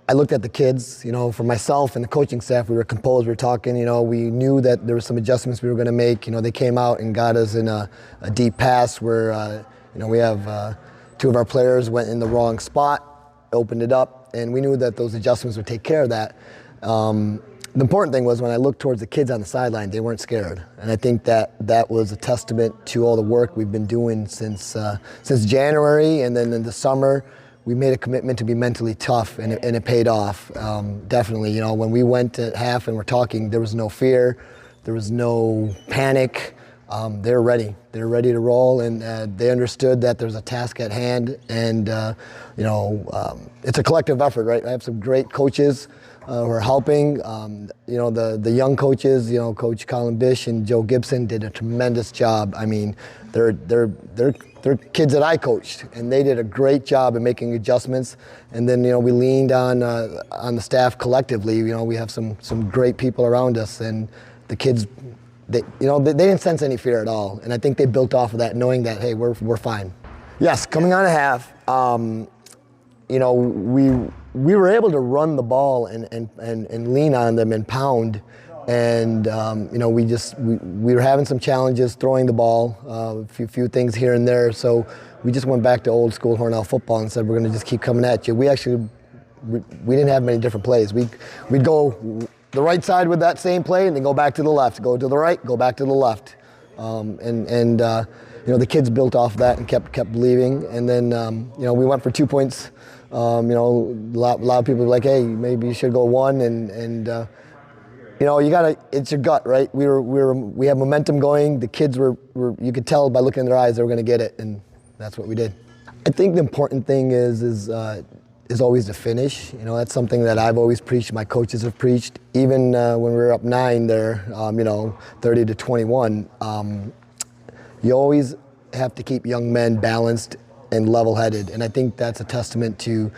I looked at the kids, for myself and the coaching staff, we were composed, we were talking, we knew that there were some adjustments we were going to make. They came out and got us in a deep pass where, we have two of our players went in the wrong spot, opened it up, and we knew that those adjustments would take care of that. The important thing was when I looked towards the kids on the sideline, they weren't scared. And I think that was a testament to all the work we've been doing since January, and then in the summer, we made a commitment to be mentally tough, and it paid off. Definitely, when we went at half and we're talking, there was no fear, there was no panic. They were ready. They were ready to roll, and they understood that there's a task at hand. And it's a collective effort, right? I have some great coaches who are helping. The young coaches, Coach Colin Bish and Joe Gibson did a tremendous job. I mean, they're kids that I coached, and they did a great job in making adjustments. And then we leaned on the staff collectively. We have some great people around us, and the kids, they didn't sense any fear at all. And I think they built off of that, knowing that hey, we're fine. Yes, coming on a half, we were able to run the ball and lean on them and pound. And we were having some challenges throwing the ball, a few things here and there. So we just went back to old school Hornell football and said we're going to just keep coming at you. We didn't have many different plays. We'd go the right side with that same play and then go back to the left. Go to the right, go back to the left. The kids built off that and kept believing. And then we went for 2 points. A lot of people were like, hey, maybe you should go one, you gotta. It's your gut, right? We had momentum going. The kids were. You could tell by looking in their eyes they were going to get it, and that's what we did. I think the important thing is always to finish. That's something that I've always preached. My coaches have preached. Even when we were up 9 there, 30-21. You always have to keep young men balanced and level-headed, and I think that's a testament to,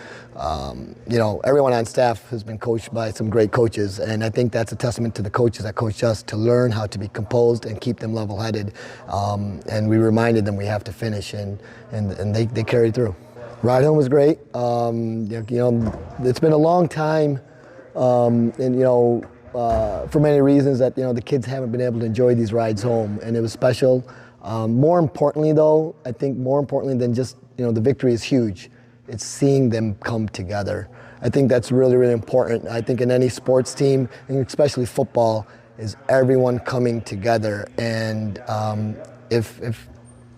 everyone on staff has been coached by some great coaches, and I think that's a testament to the coaches that coached us to learn how to be composed and keep them level-headed, and we reminded them we have to finish, and they carried through. Ride home was great. It's been a long time, for many reasons that the kids haven't been able to enjoy these rides home, and it was special. More importantly, though, I think more importantly than just the victory is huge. It's seeing them come together. I think that's really, really important. I think in any sports team, and especially football, is everyone coming together. And if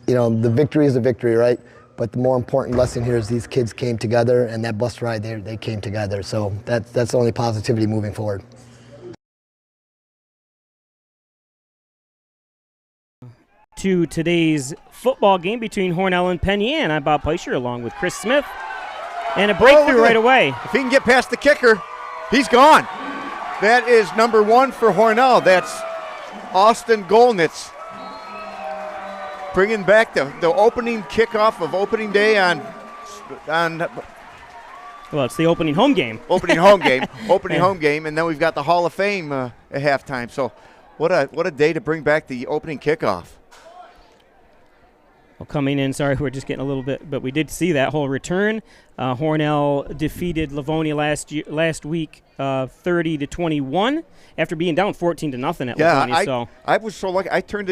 the victory is a victory, right? But the more important lesson here is these kids came together, and that bus ride there, they came together. So that's the only positivity moving forward. To today's football game between Hornell and Penn. I'm Bob Peischer along with Chris Smith. And a breakthrough right away. If he can get past the kicker, he's gone. That is number 1 for Hornell. That's Austin Golnitz. Bringing back the opening kickoff of opening day on well, it's the opening home game. Opening home game, and then we've got the Hall of Fame at halftime. So what a day to bring back the opening kickoff. Well, coming in, sorry, we're just getting a little bit, but we did see that whole return. Hornell defeated Livonia last week 30-21 after being down 14-0 at Livonia. I was so lucky. I turned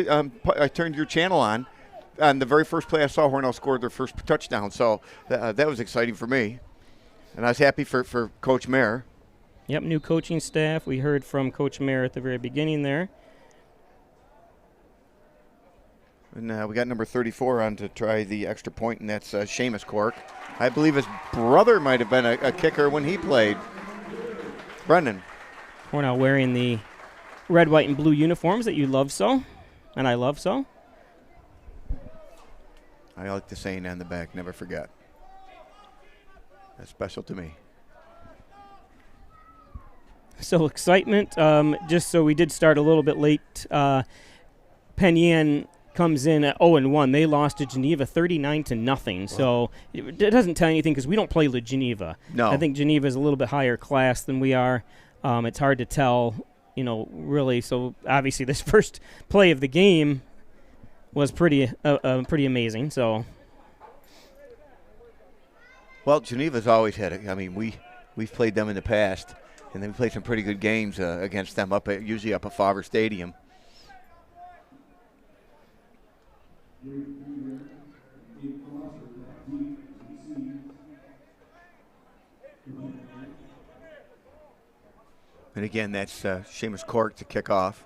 your channel on the very first play I saw. Hornell scored their first touchdown, so that was exciting for me, and I was happy for Coach Mayer. Yep, new coaching staff. We heard from Coach Mayer at the very beginning there. And we got number 34 on to try the extra point, and that's Seamus Cork. I believe his brother might have been a kicker when he played. Brendan. Hornell wearing the red, white, and blue uniforms that you love so, and I love so. I like the saying on the back, never forget. That's special to me. So excitement, just so we did start a little bit late. Penn comes in at 0-1. They lost to Geneva 39-0. So it doesn't tell you anything because we don't play with Geneva. No. I think Geneva is a little bit higher class than we are. It's hard to tell, really. So obviously this first play of the game was pretty amazing. So. Well, Geneva's always had it. I mean, We've played them in the past, and then we played some pretty good games against them usually up at Favre Stadium. And again, that's Seamus Cork to kick off.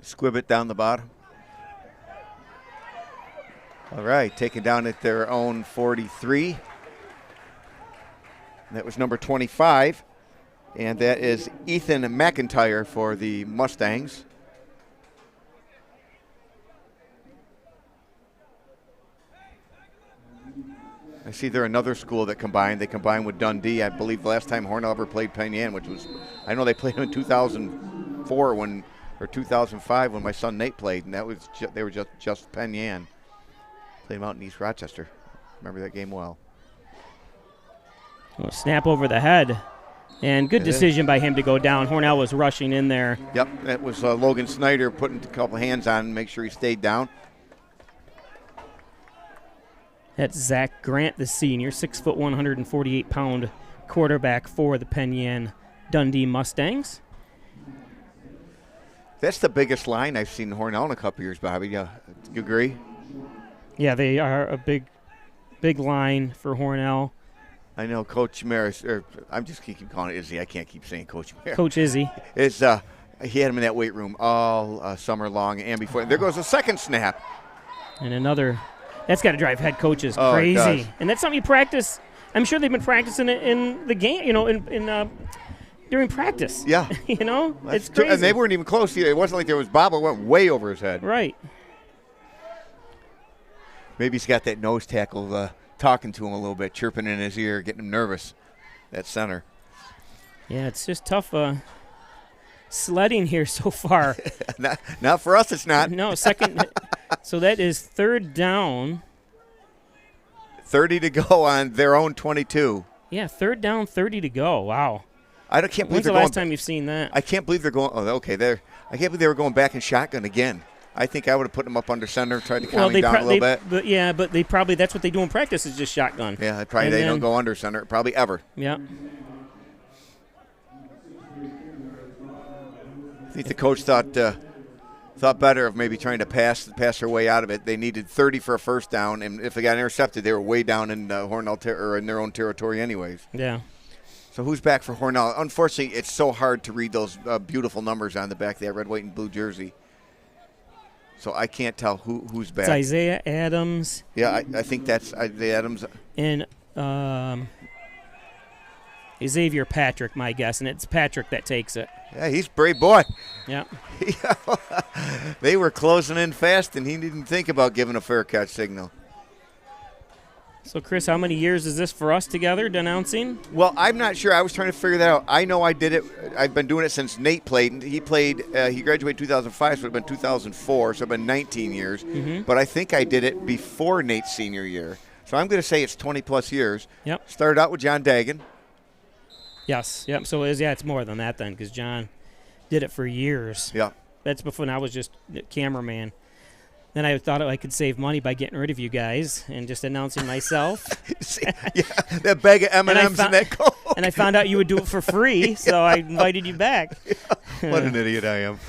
Squibb it down the bottom. All right, taken down at their own 43. That was number 25, and that is Ethan McIntyre for the Mustangs. I see they're another school that combined. They combined with Dundee. I believe the last time Hornell ever played Penn, which was, I know they played them in 2004 or 2005 when my son Nate played, and that was they were just Penn. Played them out in East Rochester. Remember that game well. Well, snap over the head, and good decision by him to go down. Hornell was rushing in there. Yep, that was Logan Snyder putting a couple hands on and make sure he stayed down. That's Zach Grant, the senior, 6', 148-pound quarterback for the Penn Dundee Mustangs. That's the biggest line I've seen in Hornell in a couple years, Bobby. Yeah, you agree? Yeah, they are a big line for Hornell. I know Coach Maris, or I'm just keep calling it Izzy. I can't keep saying Coach Maris. Coach Izzy. He had him in that weight room all summer long and before. There goes a second snap. And another. That's got to drive head coaches Oh, it crazy. does. And that's something you practice. I'm sure they've been practicing it in the game, during practice. Yeah. It's crazy. And they weren't even close. It wasn't like there was Bob. It went way over his head. Right. Maybe he's got that nose tackle talking to him a little bit, chirping in his ear, getting him nervous. That center. Yeah, it's just tough sledding here so far. not for us, it's not. No, second. So that is third down. 30 to go on their own 22. Yeah, third down, 30 to go. Wow. Can't believe When's they're the last going. time you've seen that? I can't believe they're going. Oh, okay. I can't believe they were going back in shotgun again. I think I would have put them up under center, tried to calm him down a little bit. But they probably that's what they do in practice is just shotgun. Yeah, they don't go under center, probably ever. Yeah. I think the coach thought better of maybe trying to pass their way out of it. They needed 30 for a first down, and if they got intercepted, they were way down in Hornell or in their own territory, anyways. Yeah. So who's back for Hornell? Unfortunately, it's so hard to read those beautiful numbers on the back of that red, white, and blue jersey. So I can't tell who's back. It's Isaiah Adams. Yeah, I think that's Isaiah Adams. And Xavier Patrick, my guess, and it's Patrick that takes it. Yeah, he's a brave boy. Yeah. They were closing in fast, and he didn't think about giving a fair catch signal. So, Chris, how many years is this for us together, denouncing? Well, I'm not sure. I was trying to figure that out. I know I did it. I've been doing it since Nate played. He graduated in 2005, so it would have been 2004, so it would have been 19 years. Mm-hmm. But I think I did it before Nate's senior year. So I'm going to say it's 20-plus years. Yep. Started out with John Dagan. Yes. Yep. So, it's more than that then because John did it for years. Yeah. That's before I was just cameraman. Then I thought I could save money by getting rid of you guys and just announcing myself. Yeah, that bag of M&Ms and that Coke. And I found out you would do it for free, so I invited you back. What an idiot I am.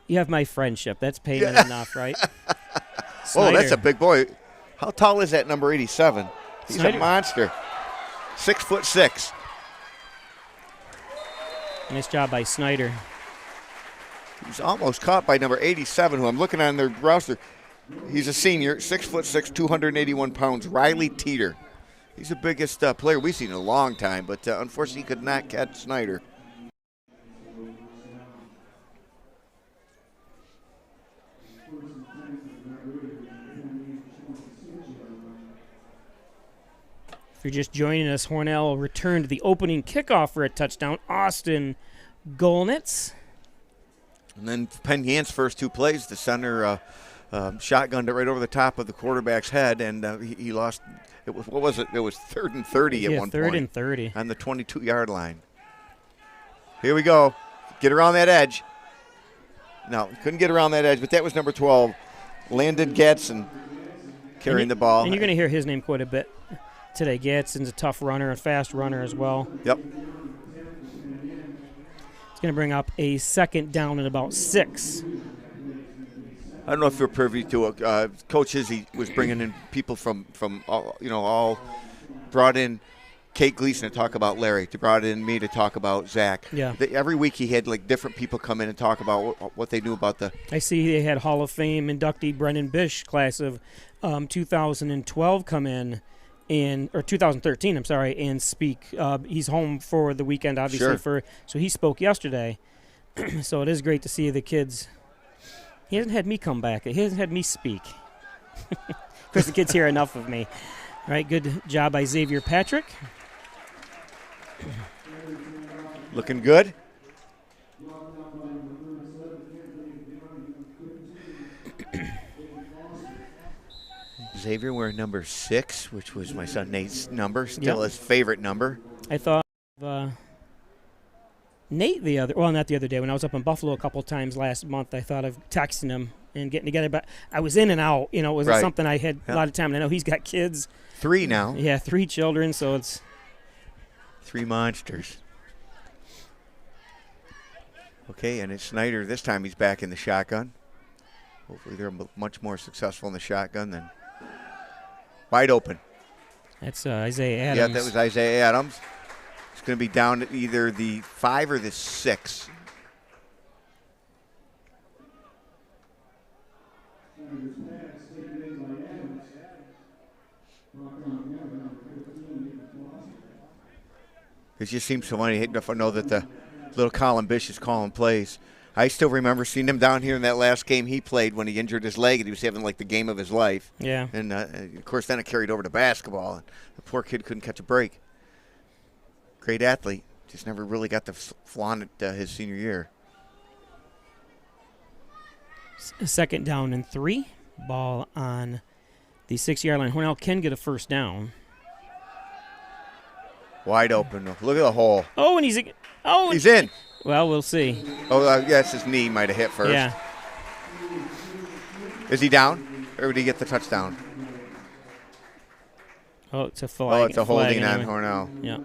You have my friendship. That's payment enough, right? Oh, that's a big boy. How tall is that number 87? He's Snyder. a monster. 6'6". Nice job by Snyder. He's almost caught by number 87, who I'm looking on their roster. He's a senior, 6'6", 281 pounds, Riley Teeter. He's the biggest player we've seen in a long time, but unfortunately he could not catch Snyder. If you're just joining us, Hornell returned the opening kickoff for a touchdown. Austin Golnitz. And then Penn Yan's first two plays, the center shotgunned it right over the top of the quarterback's head, and he lost. What was it? It was 3rd and 30 at one point. Third and 30. On the 22-yard line. Here we go. Get around that edge. No, couldn't get around that edge, but that was number 12, Landon Gadsden, carrying the ball. And you're going to hear his name quite a bit today. Gadsden's a tough runner, a fast runner as well. Yep. It's going to bring up a second down and about 6. I don't know if you're privy to it. Coach Izzy was bringing in people from all brought in Kate Gleason to talk about Larry, brought in me to talk about Zach. Yeah. Every week he had like different people come in and talk about what they knew about the. I see they had Hall of Fame inductee Brendan Bish, class of 2012, come in. Or 2013, I'm sorry, and speak. He's home for the weekend, obviously. Sure. So he spoke yesterday. So it is great to see the kids. He hasn't had me come back. He hasn't had me speak. Because the kids hear enough of me. All right, good job by Xavier Patrick. Looking good. Xavier wearing number 6, which was my son Nate's number, still his favorite number. I thought of Nate not the other day, when I was up in Buffalo a couple times last month, I thought of texting him and getting together. But I was in and out. It wasn't something I had a lot of time. And I know he's got kids. 3 now. Yeah, 3 children, so it's 3 monsters. Okay, and it's Snyder. This time he's back in the shotgun. Hopefully they're much more successful in the shotgun than wide open. That's Isaiah Adams. Yeah, that was Isaiah Adams. It's going to be down at either the 5 or the 6. It just seems so funny. If I know that the little Colin Bish is calling plays. I still remember seeing him down here in that last game he played when he injured his leg and he was having like the game of his life. Yeah. And of course then it carried over to basketball. And the poor kid couldn't catch a break. Great athlete, just never really got to flaunt it his senior year. Second down and 3. Ball on the 6-yard line. Hornell can get a first down. Wide open. Look at the hole. Oh, and he's in. Well, we'll see. Oh, yes, his knee might have hit first. Yeah. Is he down, or did he get the touchdown? Oh, it's a flag. Oh, it's a holding anyway. on Hornell. Yeah.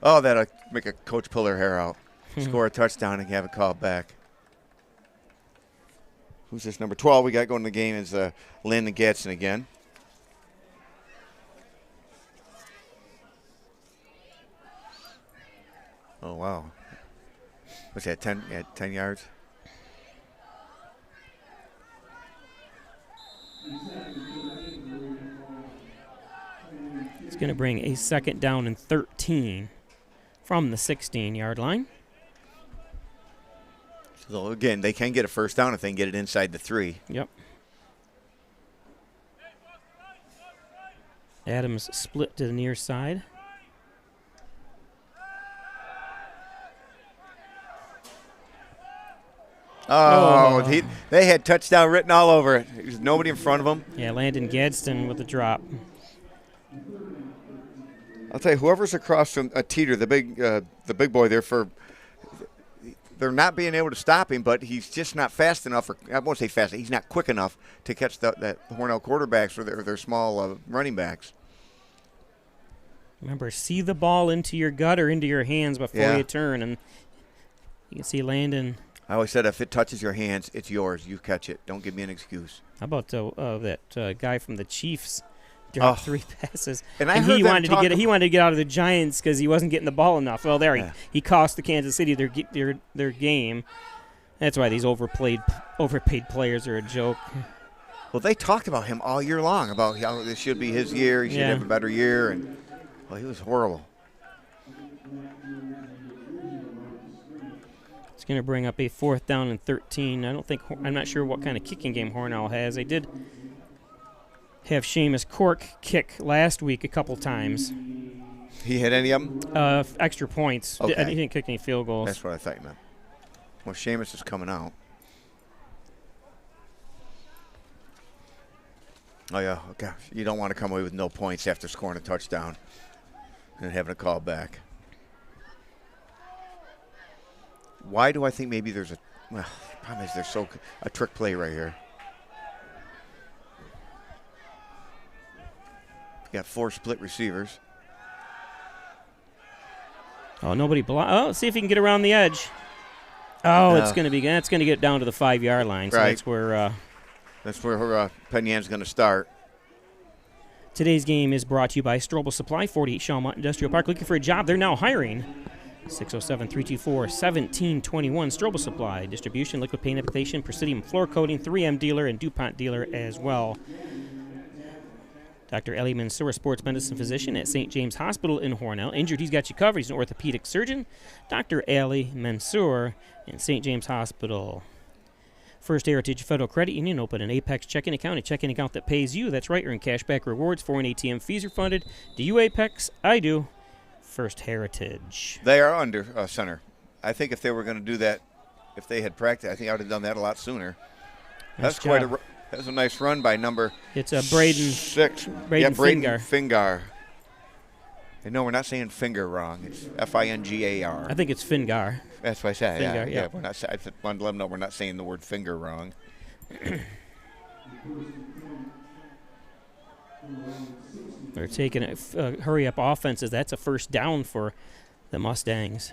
Oh, that'll make a coach pull her hair out. Score a touchdown and have it called back. Who's this number 12 we got going in the game is Landon Gadsden again. Oh, wow. What's that, 10 yards? It's going to bring a second down and 13 from the 16-yard line. So, again, they can get a first down if they can get it inside the 3. Yep. Adams split to the near side. They had touchdown written all over it. There was nobody in front of them. Yeah, Landon Gadsden with the drop. I'll tell you, whoever's across from Teeter, the big boy there, they're not being able to stop him, but he's just not fast enough. Or I won't say fast. He's not quick enough to catch that Hornell quarterbacks or their small running backs. Remember, see the ball into your gut or into your hands before you turn, and you can see Landon. I always said if it touches your hands, it's yours. You catch it. Don't give me an excuse. How about that guy from the Chiefs? Dropped 3 passes, and he wanted to get out of the Giants because he wasn't getting the ball enough. Well, he cost the Kansas City their game. That's why these overpaid players are a joke. Well, they talked about him all year long about how this should be his year. He should have a better year, and he was horrible. It's going to bring up a 4th down and 13. I'm not sure what kind of kicking game Hornell has. They did have Seamus Cork kick last week a couple times. He hit any of them? Extra points. Okay. He didn't kick any field goals. That's what I thought you meant. Well, Seamus is coming out. Oh, yeah. Oh, gosh. You don't want to come away with no points after scoring a touchdown and having a call back. Why do I think maybe there's Well, the problem is they're a trick play right here. Got 4 split receivers. Oh, nobody let's see if he can get around the edge. Oh, that's going to get down to the 5-yard line. So right. That's where Penn Yan's going to start. Today's game is brought to you by Strobel Supply, 48 Shawmont Industrial Park. Looking for a job? They're now hiring. 607-324-1721. Strobel Supply, distribution, liquid paint application, Presidium floor coating, 3M dealer, and DuPont dealer as well. Dr. Ellie Mansour, sports medicine physician at St. James Hospital in Hornell. Injured, he's got you covered. He's an orthopedic surgeon. Dr. Ellie Mansour in St. James Hospital. First Heritage Federal Credit Union, open an Apex checking account, a checking account that pays you. That's right, earn cashback rewards, foreign ATM fees refunded. Do you Apex? I do. First Heritage. They are under center. I think if they were going to do that, if they had practiced, I think I would have done that a lot sooner. Nice That's a nice run by number. It's Braden 6. Braden Fingar. No, we're not saying finger wrong. It's Fingar. I think it's Fingar. That's what I said. Fingar, yeah. We're not. I wanted to let them know we're not saying the word finger wrong. They're taking hurry-up offenses. That's a first down for the Mustangs.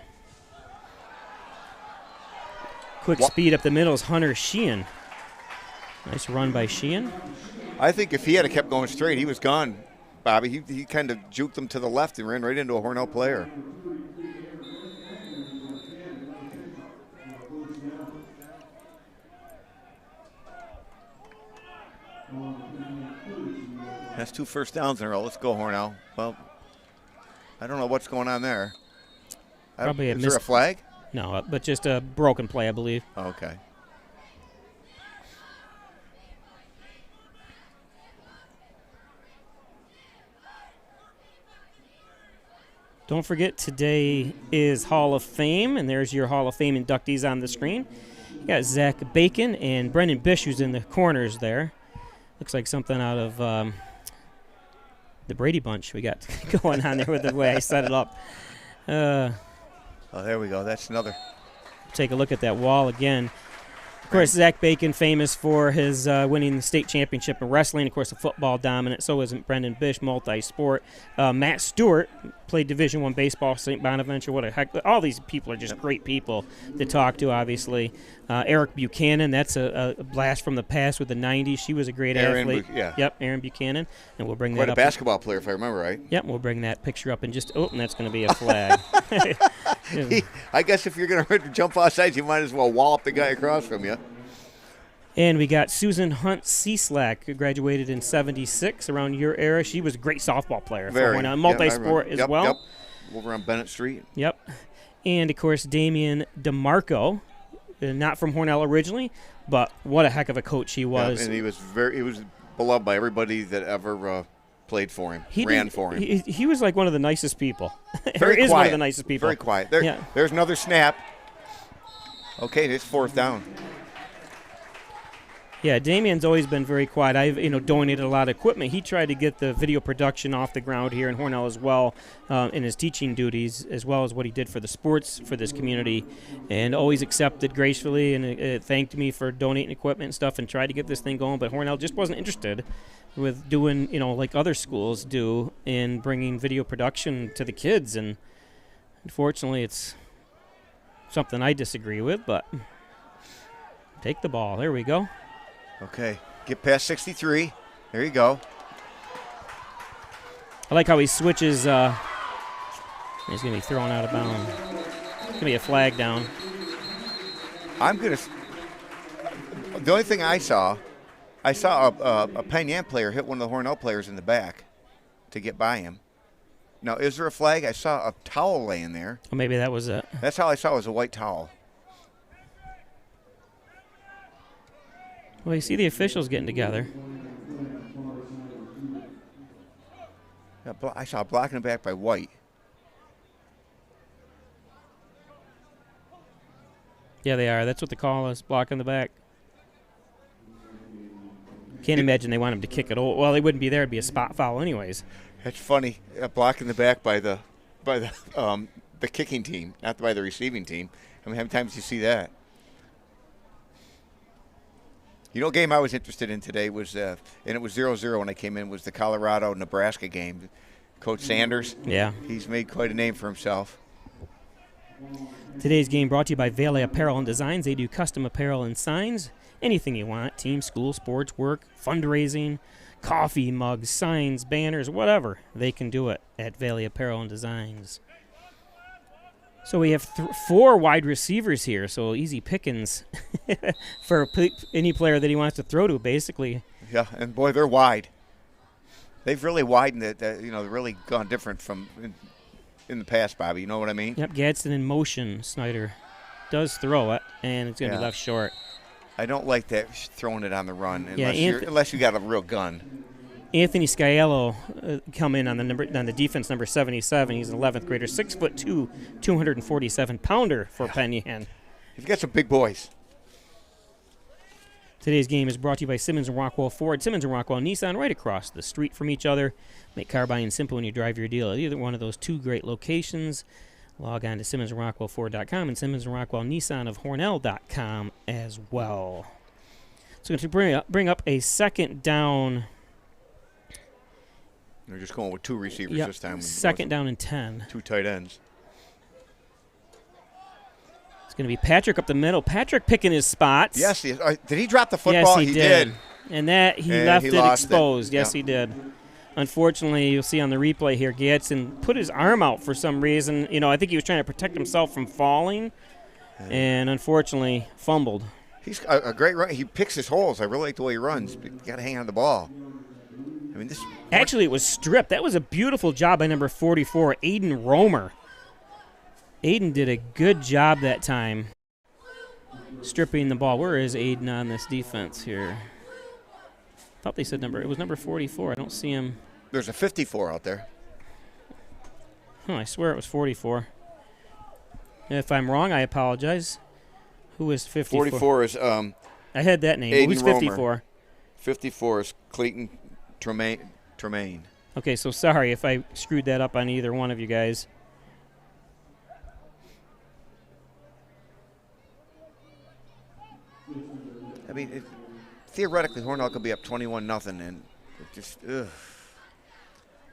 Quick speed up the middle is Hunter Sheehan. Nice run by Sheehan. I think if he had kept going straight, he was gone, Bobby. He kind of juked them to the left and ran right into a Hornell player. That's 2 first downs in a row. Let's go, Hornell. Well, I don't know what's going on there. Is there a flag? No, but just a broken play, I believe. Oh, okay. Don't forget, today is Hall of Fame, and there's your Hall of Fame inductees on the screen. You got Zach Bacon and Brendan Bish, who's in the corners there. Looks like something out of the Brady Bunch we got going on there with the way I set it up. Oh, there we go. That's another. Take a look at that wall again. Of course, Zach Bacon, famous for his winning the state championship in wrestling. Of course, a football dominant. So is Brendan Bish, multi-sport. Matt Stewart played Division I baseball, St. Bonaventure. What a heck. All these people are just great people to talk to, obviously. Eric Buchanan, that's a blast from the past with the 90s. She was a great athlete. Yep, Aaron Buchanan. And we'll bring that up. Quite a basketball player, if I remember right. Yep, we'll bring that picture up in just – oh, and that's going to be a flag. I guess if you're going to jump off sides, you might as well wallop the guy across from you. And we got Susan Hunt Cieslak, who graduated in '76, around your era. She was a great softball player. Multi-sport as well. Yep. Over on Bennett Street. Yep. And, of course, Damian DeMarco, not from Hornell originally, but what a heck of a coach he was. Yeah, and he was beloved by everybody that ever played for him, ran for him. He was like one of the nicest people. Very quiet. One of the nicest people. Very quiet. There's another snap. Okay, it's 4th down. Yeah, Damian's always been very quiet. I've donated a lot of equipment. He tried to get the video production off the ground here in Hornell as well, in his teaching duties, as well as what he did for the sports for this community, and always accepted gracefully and thanked me for donating equipment and stuff and tried to get this thing going. But Hornell just wasn't interested with doing, like other schools do, in bringing video production to the kids. And unfortunately, it's something I disagree with, but take the ball. There we go. Okay, get past 63. There you go. I like how he switches. He's going to be thrown out of bounds. It's going to be a flag down. The only thing I saw a Penn Yan player hit one of the Hornell players in the back to get by him. Now, is there a flag? I saw a towel laying there. Well, maybe that was it. That's all I saw was a white towel. Well, you see the officials getting together. Yeah, I saw a block in the back by White. Yeah, they are. That's what the call is, block in the back. Can't imagine they want him to kick it. Well, they wouldn't be there. It'd be a spot foul anyways. That's funny. A block in the back by the kicking team, not by the receiving team. I mean, how many times do you see that? You know, a game I was interested in today was, and it was 0-0 when I came in, was the Colorado-Nebraska game. Coach Sanders, Yeah. he's made quite a name for himself. Today's game brought to you by Valley Apparel and Designs. They do custom apparel and signs. Anything you want, team, school, sports, work, fundraising, coffee mugs, signs, banners, whatever. They can do it at Valley Apparel and Designs. So we have 4 wide receivers here, so easy pickings for any player that he wants to throw to, basically. Yeah, and boy, they're wide. They've really widened it. They've really gone different from in the past, Bobby. You know what I mean? Yep, Gadsden in motion. Snyder does throw it, and it's going to be left short. I don't like that throwing it on the run Yeah, unless you got a real gun. Anthony Sciello come in on the defense, number 77. He's an 11th grader, 6'2", 247-pounder for Penn Yan. You've got some big boys. Today's game is brought to you by Simmons and Rockwell Ford. Simmons and Rockwell Nissan, right across the street from each other. Make car buying simple when you drive your deal at either one of those 2 great locations. Log on to SimmonsandRockwellFord.com and Simmons and Rockwell Nissan of Hornell.com as well. So to bring up a second down. They're just going with 2 receivers this time. Second down and 10. 2 tight ends. It's going to be Patrick up the middle. Patrick picking his spots. Yes, did he drop the football? Yes, he did. And that he left it exposed. It. Yes, he did. Unfortunately, you'll see on the replay here, Gadsden put his arm out for some reason. I think he was trying to protect himself from falling, and unfortunately fumbled. He's a great run. He picks his holes. I really like the way he runs. You got to hang on the ball. I mean, this. Actually, it was stripped. That was a beautiful job by number 44, Aiden Romer. Aiden did a good job that time stripping the ball. Where is Aiden on this defense here? I thought they said it was number 44. I don't see him. There's a 54 out there. I swear it was 44. If I'm wrong, I apologize. Who is 54? 44 is I had that name. Aiden Who's 54? Romer. 54 is Clayton Tremaine. Okay, so sorry if I screwed that up on either one of you guys. I mean, theoretically, Hornell could be up 21-0, and it just, ugh.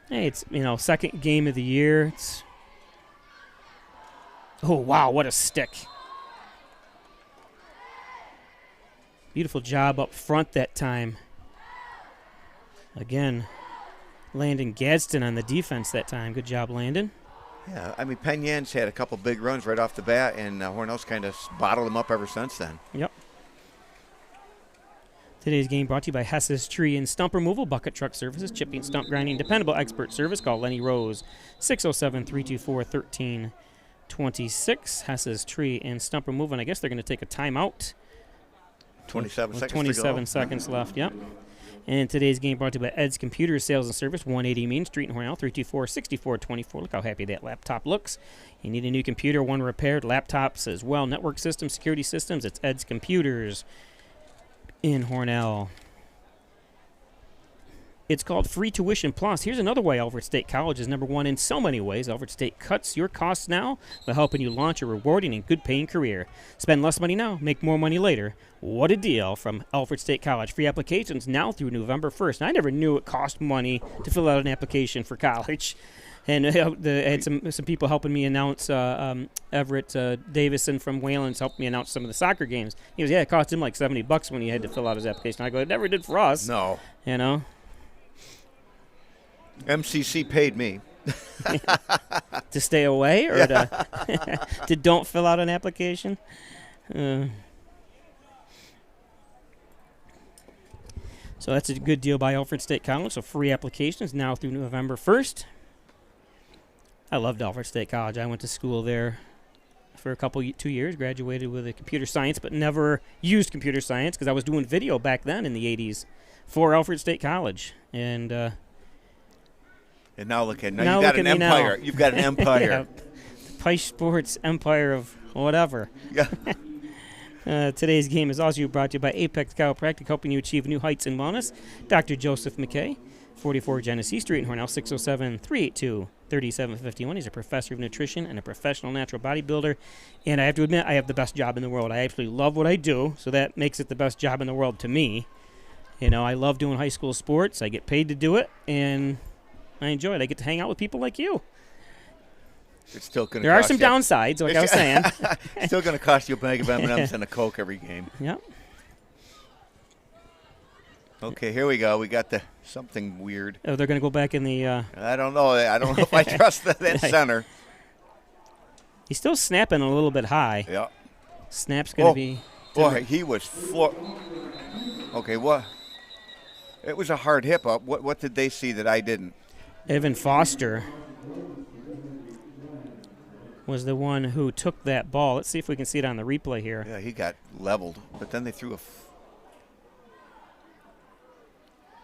Hey, it's, second game of the year. Oh, wow, what a stick. Beautiful job up front that time. Again, Landon Gadsden on the defense that time. Good job, Landon. Yeah, I mean, Penn Yan's had a couple big runs right off the bat, and Hornell's kind of bottled them up ever since then. Yep. Today's game brought to you by Hess's Tree and Stump Removal, Bucket Truck Services, Chipping, Stump Grinding, Dependable Expert Service. Call Lenny Rose, 607-324-1326. Hess's Tree and Stump Removal, and I guess they're going to take a timeout. 27 seconds left, yep. And today's game brought to you by Ed's Computer Sales and Service, 180 Main Street in Hornell, 324-6424. Look how happy that laptop looks. You need a new computer, one repaired, laptops as well, network systems, security systems. It's Ed's Computers in Hornell. It's called Free Tuition Plus. Here's another way Alfred State College is number 1 in so many ways. Alfred State cuts your costs now by helping you launch a rewarding and good-paying career. Spend less money now, make more money later. What a deal from Alfred State College. Free applications now through November 1st. And I never knew it cost money to fill out an application for college. And I had some people helping me announce. Everett Davison from Wayland's helped me announce some of the soccer games. He goes, it cost him like $70 when he had to fill out his application. I go, it never did for us. No. MCC paid me. To stay away or to don't fill out an application? So that's a good deal by Alfred State College. So free applications now through November 1st. I loved Alfred State College. I went to school there for 2 years, graduated with a computer science, but never used computer science because I was doing video back then in the 80s for Alfred State College. And now look at you've got an empire. You've got an empire. Yeah, Pike Sports empire of whatever. Yeah. Today's game is also brought to you by Apex Chiropractic, helping you achieve new heights in wellness. Dr. Joseph McKay, 44 Genesee Street in Hornell, 3751. He's a professor of nutrition and a professional natural bodybuilder. And I have to admit, I have the best job in the world. I absolutely love what I do, so that makes it the best job in the world to me. You know, I love doing high school sports. I get paid to do it, and I enjoy it. I get to hang out with people like you. It's still going to There are some downsides, like I was saying. Still going to cost you a bag of M&Ms and a Coke every game. Yep. Okay, here we go. We got something weird. Oh, they're going to go back in the... I don't know. I don't know if I trust that center. He's still snapping a little bit high. Yeah. Snap's going to be... Boy, he was... Okay, what? It was a hard hip up. What did they see that I didn't? Evan Foster was the one who took that ball. Let's see if we can see it on the replay here. Yeah, he got leveled, but then they threw a...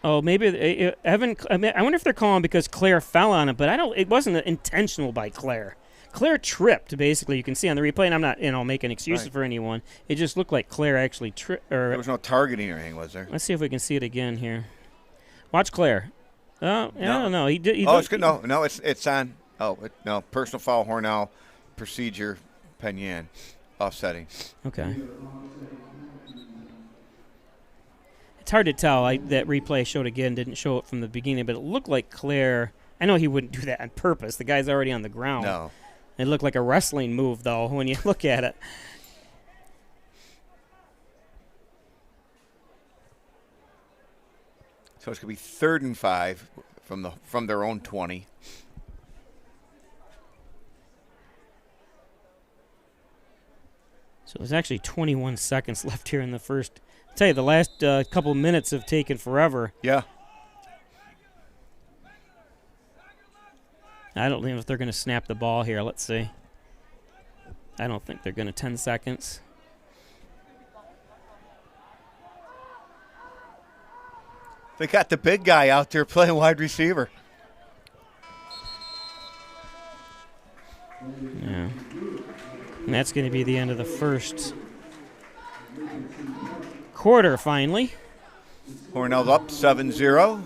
Oh, maybe Evan. I wonder if they're calling because Claire fell on it, but it wasn't intentional by Claire. Claire tripped, basically. You can see on the replay, and I'm not, making excuses for anyone. It just looked like Claire actually tripped. There was no targeting or anything, was there? Let's see if we can see it again here. Watch Claire. Oh, I don't know. He did. It's good. No, it's on. No, personal foul, Hornell, procedure, Penn, offsetting. Okay. It's hard to tell. That replay showed again, didn't show it from the beginning, but it looked like Claire. I know he wouldn't do that on purpose. The guy's already on the ground. No. It looked like a wrestling move, though, when you look at it. So it's going to be 3rd and 5 from their own 20. So there's actually 21 seconds left here in the first. I'll tell you, the last couple minutes have taken forever. Yeah. I don't know if they're going to snap the ball here. Let's see. I don't think they're going to. 10 seconds. They got the big guy out there playing wide receiver. Yeah. And that's going to be the end of the first quarter, finally. Hornell up 7-0.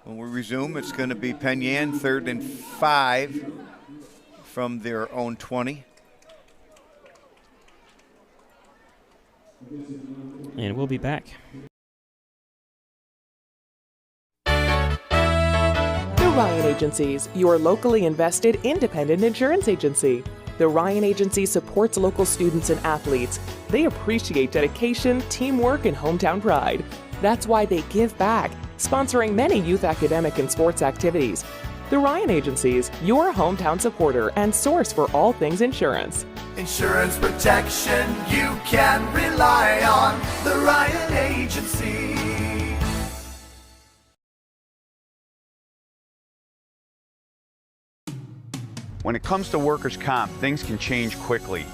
When we resume, it's going to be Penn, 3rd and 5 from their own 20. And we'll be back. The Ryan Agencies, your locally invested independent insurance agency. The Ryan Agency supports local students and athletes. They appreciate dedication, teamwork, and hometown pride. That's why they give back, sponsoring many youth academic and sports activities. The Ryan Agencies, your hometown supporter and source for all things insurance. Insurance protection you can rely on. The Ryan Agency. When it comes to workers' comp, things can change quickly.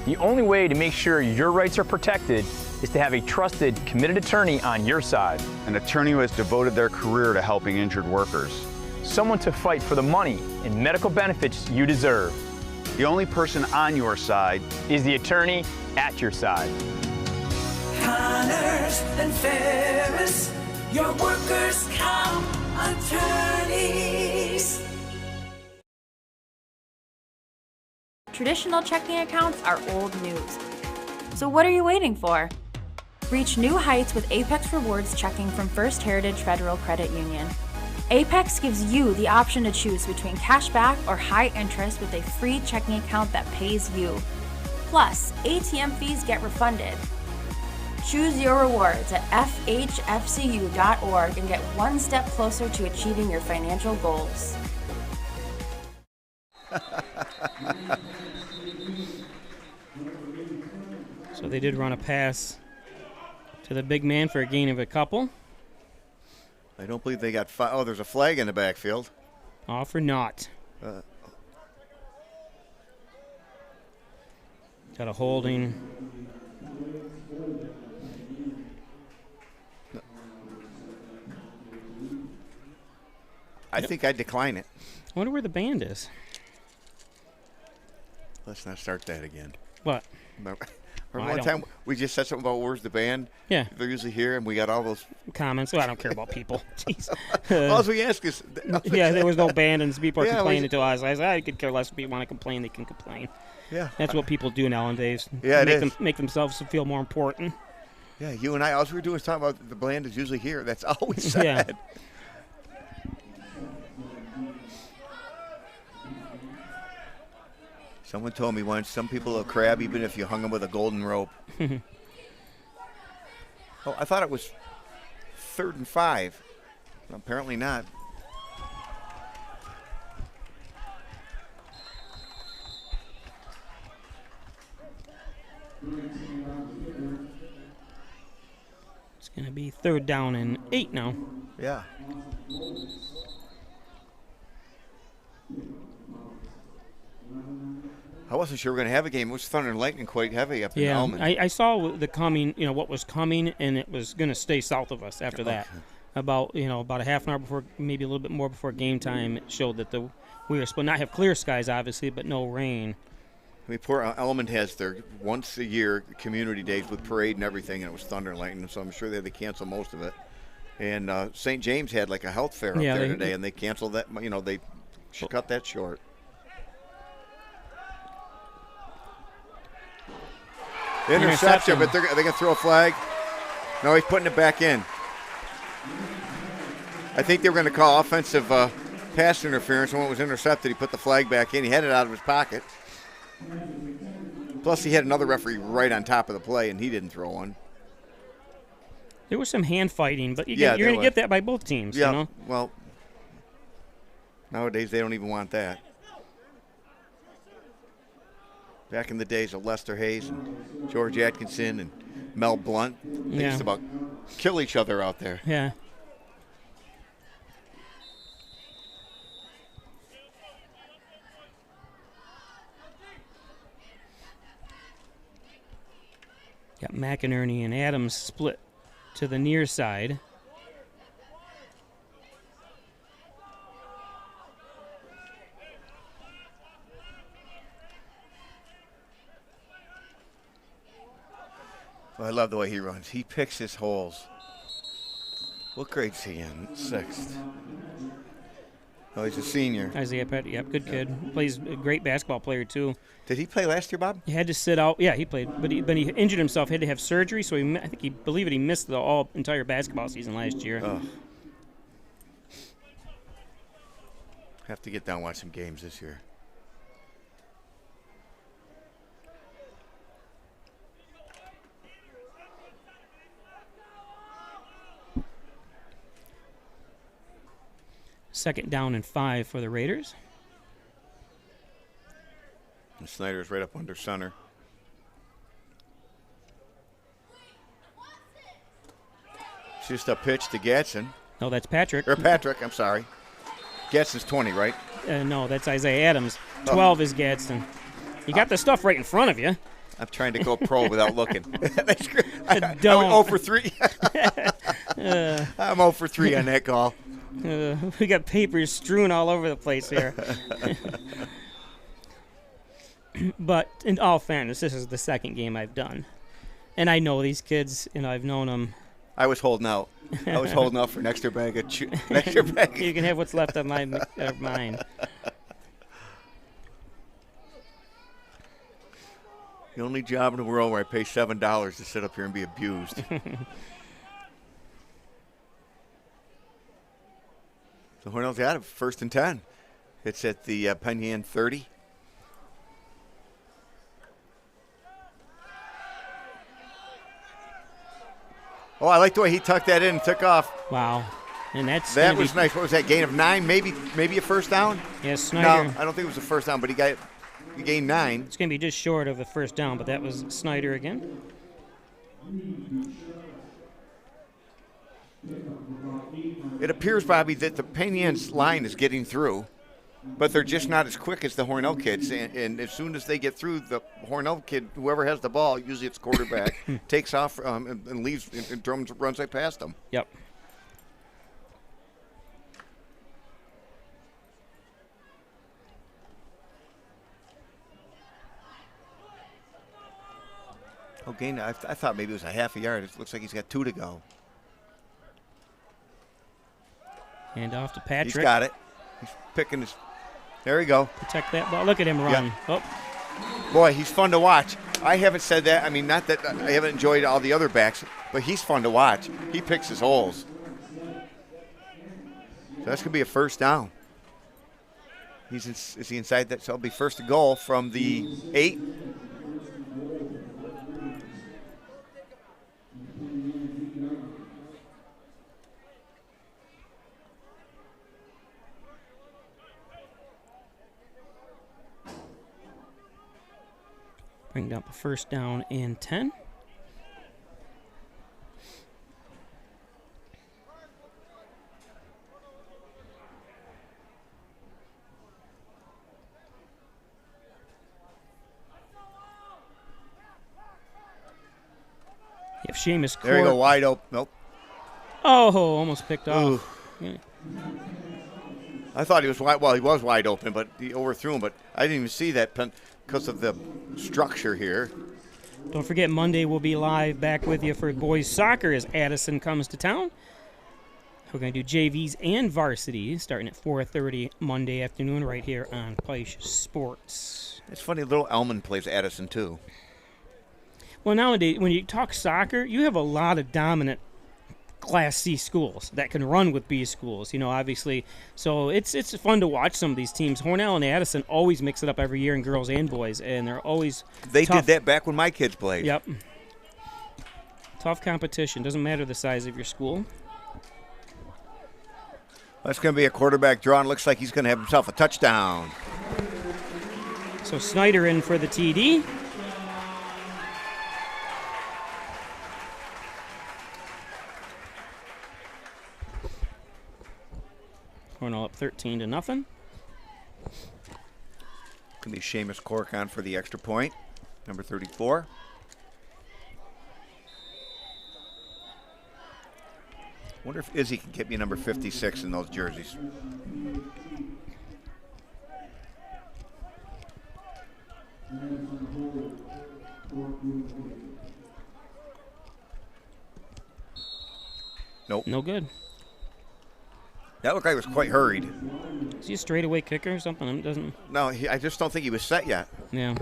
The only way to make sure your rights are protected is to have a trusted, committed attorney on your side. An attorney who has devoted their career to helping injured workers. Someone to fight for the money and medical benefits you deserve. The only person on your side is the attorney at your side. Connors and Ferris, your workers' comp attorneys. Traditional checking accounts are old news. So what are you waiting for? Reach new heights with Apex Rewards checking from First Heritage Federal Credit Union. Apex gives you the option to choose between cash back or high interest with a free checking account that pays you. Plus, ATM fees get refunded. Choose your rewards at fhfcu.org and get one step closer to achieving your financial goals. So they did run a pass to the big man for a gain of a couple. I don't believe they got there's a flag in the backfield. Off or not. Got a holding. I think I'd decline it. I wonder where the band is. Let's not start that again. What? One time we just said something about where's the band. Yeah. They're usually here, and we got all those comments. Well, I don't care about people. Jeez. all we ask is. Yeah, there was no band, and people are Yeah, complaining to us. I could care less if people want to complain. They can complain. Yeah. That's what people do nowadays. Yeah, it is. Make themselves feel more important. Yeah, you and I, all we were doing was talking about the band is usually here. That's all we said. Yeah. Someone told me once, some people will crab even if you hung them with a golden rope. Oh, I thought it was 3rd and 5. Well, apparently not. It's going to be 3rd down and 8 now. Yeah. I wasn't sure we were going to have a game. It was thunder and lightning quite heavy up in Almond. I saw the coming, what was coming, and it was going to stay south of us after that. About a half an hour before, maybe a little bit more before game time, it showed that we were supposed to not have clear skies, obviously, but no rain. I mean, poor Almond has their once a year community days with parade and everything, and it was thunder and lightning, so I'm sure they had to cancel most of it. And St. James had like a health fair up there today, and they canceled that. They cut that short. Interception, but they're going to throw a flag. No, he's putting it back in. I think they were going to call offensive pass interference when it was intercepted. He put the flag back in. He had it out of his pocket. Plus, he had another referee right on top of the play, and he didn't throw one. There was some hand fighting, but you're going to get that by both teams. Yeah, well, nowadays they don't even want that. Back in the days of Lester Hayes and George Atkinson and Mel Blunt, they used to about kill each other out there. Yeah. Got McInerney and Adams split to the near side. Well, I love the way he runs. He picks his holes. What grade's he in? 6th. Oh, he's a senior. Isaiah Petty, yep, good kid. Plays a great basketball player, too. Did he play last year, Bob? He had to sit out. Yeah, he played, but he injured himself. Had to have surgery, so I think he missed the entire basketball season last year. Oh. Have to get down and watch some games this year. Second down and 5 for the Raiders. And Snyder's right up under center. It's just a pitch to Gadsden. No, that's Patrick. Or Patrick, I'm sorry. Gadsden's 20, right? No, that's Isaiah Adams. 12 is Gadsden. You got the stuff right in front of you. I'm trying to go pro without looking. That's great. I'm Don't. 0 for 3. I'm 0 for 3 on that call. We got papers strewn all over the place here. But in all fairness, this is the second game I've done. And I know these kids, I've known them. I was holding out. I was holding out for an extra bag of extra bag. You can have what's left of mine. The only job in the world where I pay $7 to sit up here and be abused. So Hornell's got it, 1st and 10. It's at the Penn 30. Oh, I like the way he tucked that in and took off. Wow. And that was nice. What was that, gain of 9? Maybe a first down? Yes, Snyder. No, I don't think it was a first down, but he gained 9. It's going to be just short of the first down, but that was Snyder again. It appears, Bobby, that the Penn line is getting through, but they're just not as quick as the Hornell kids. And as soon as they get through, the Hornell kid, whoever has the ball, usually it's quarterback, takes off and leaves and runs right past them. Yep. gain. I thought maybe it was a half a yard. It looks like he's got 2 to go. Hand off to Patrick. He's got it. He's picking his. There we go. Protect that ball. Look at him run. Yeah. Oh. Boy, he's fun to watch. I haven't said that. I mean, not that I haven't enjoyed all the other backs, but he's fun to watch. He picks his holes. So that's going to be a first down. Is he inside that? So it'll be first to goal from the 8. Bring up a first down and 10. If Seamus There you go, wide open. Nope. Oh, almost picked off. Yeah. I thought he was wide. Well, he was wide open, but he overthrew him. But I didn't even see that because of the structure here. Don't forget, Monday we'll be live back with you for boys soccer as Addison comes to town. We're going to do JVs and varsity starting at 4:30 Monday afternoon right here on Peisch Sports. It's funny, little Elman plays Addison too. Well, nowadays, when you talk soccer, you have a lot of dominant Class C schools that can run with B schools, obviously. So it's fun to watch some of these teams. Hornell and Addison always mix it up every year in girls and boys, and they're always They tough. did that back when my kids played. Yep. Tough competition. Doesn't matter the size of your school. That's going to be a quarterback draw, and looks like he's going to have himself a touchdown. So Snyder in for the TD. Hornell up 13-0. Going to be Seamus Cork on for the extra point, number 34. Wonder if Izzy can get me number 56 in those jerseys. Nope. No good. That looked like it was quite hurried. Is he a straightaway kicker or something? It doesn't. No, I just don't think he was set yet. Yeah.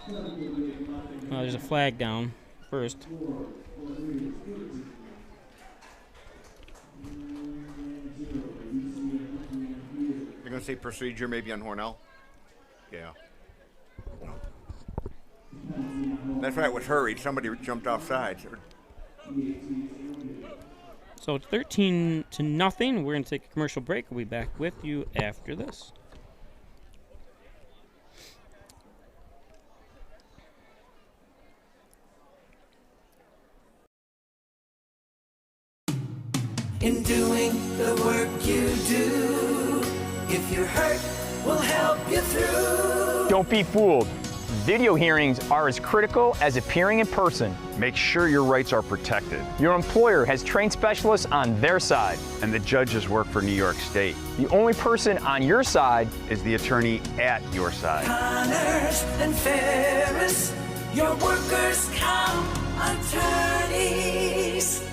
There's a flag down first. You're going to say procedure maybe on Hornell? Yeah. No. That's right, it was hurried. Somebody jumped off sides. So it's 13-0. We're going to take a commercial break. We'll be back with you after this. In doing the work you do, if you're hurt, we'll help you through. Don't be fooled. Video hearings are as critical as appearing in person. Make sure your rights are protected. Your employer has trained specialists on their side. And the judges work for New York State. The only person on your side Is the attorney at your side. Connors and Ferris, your workers' comp attorneys.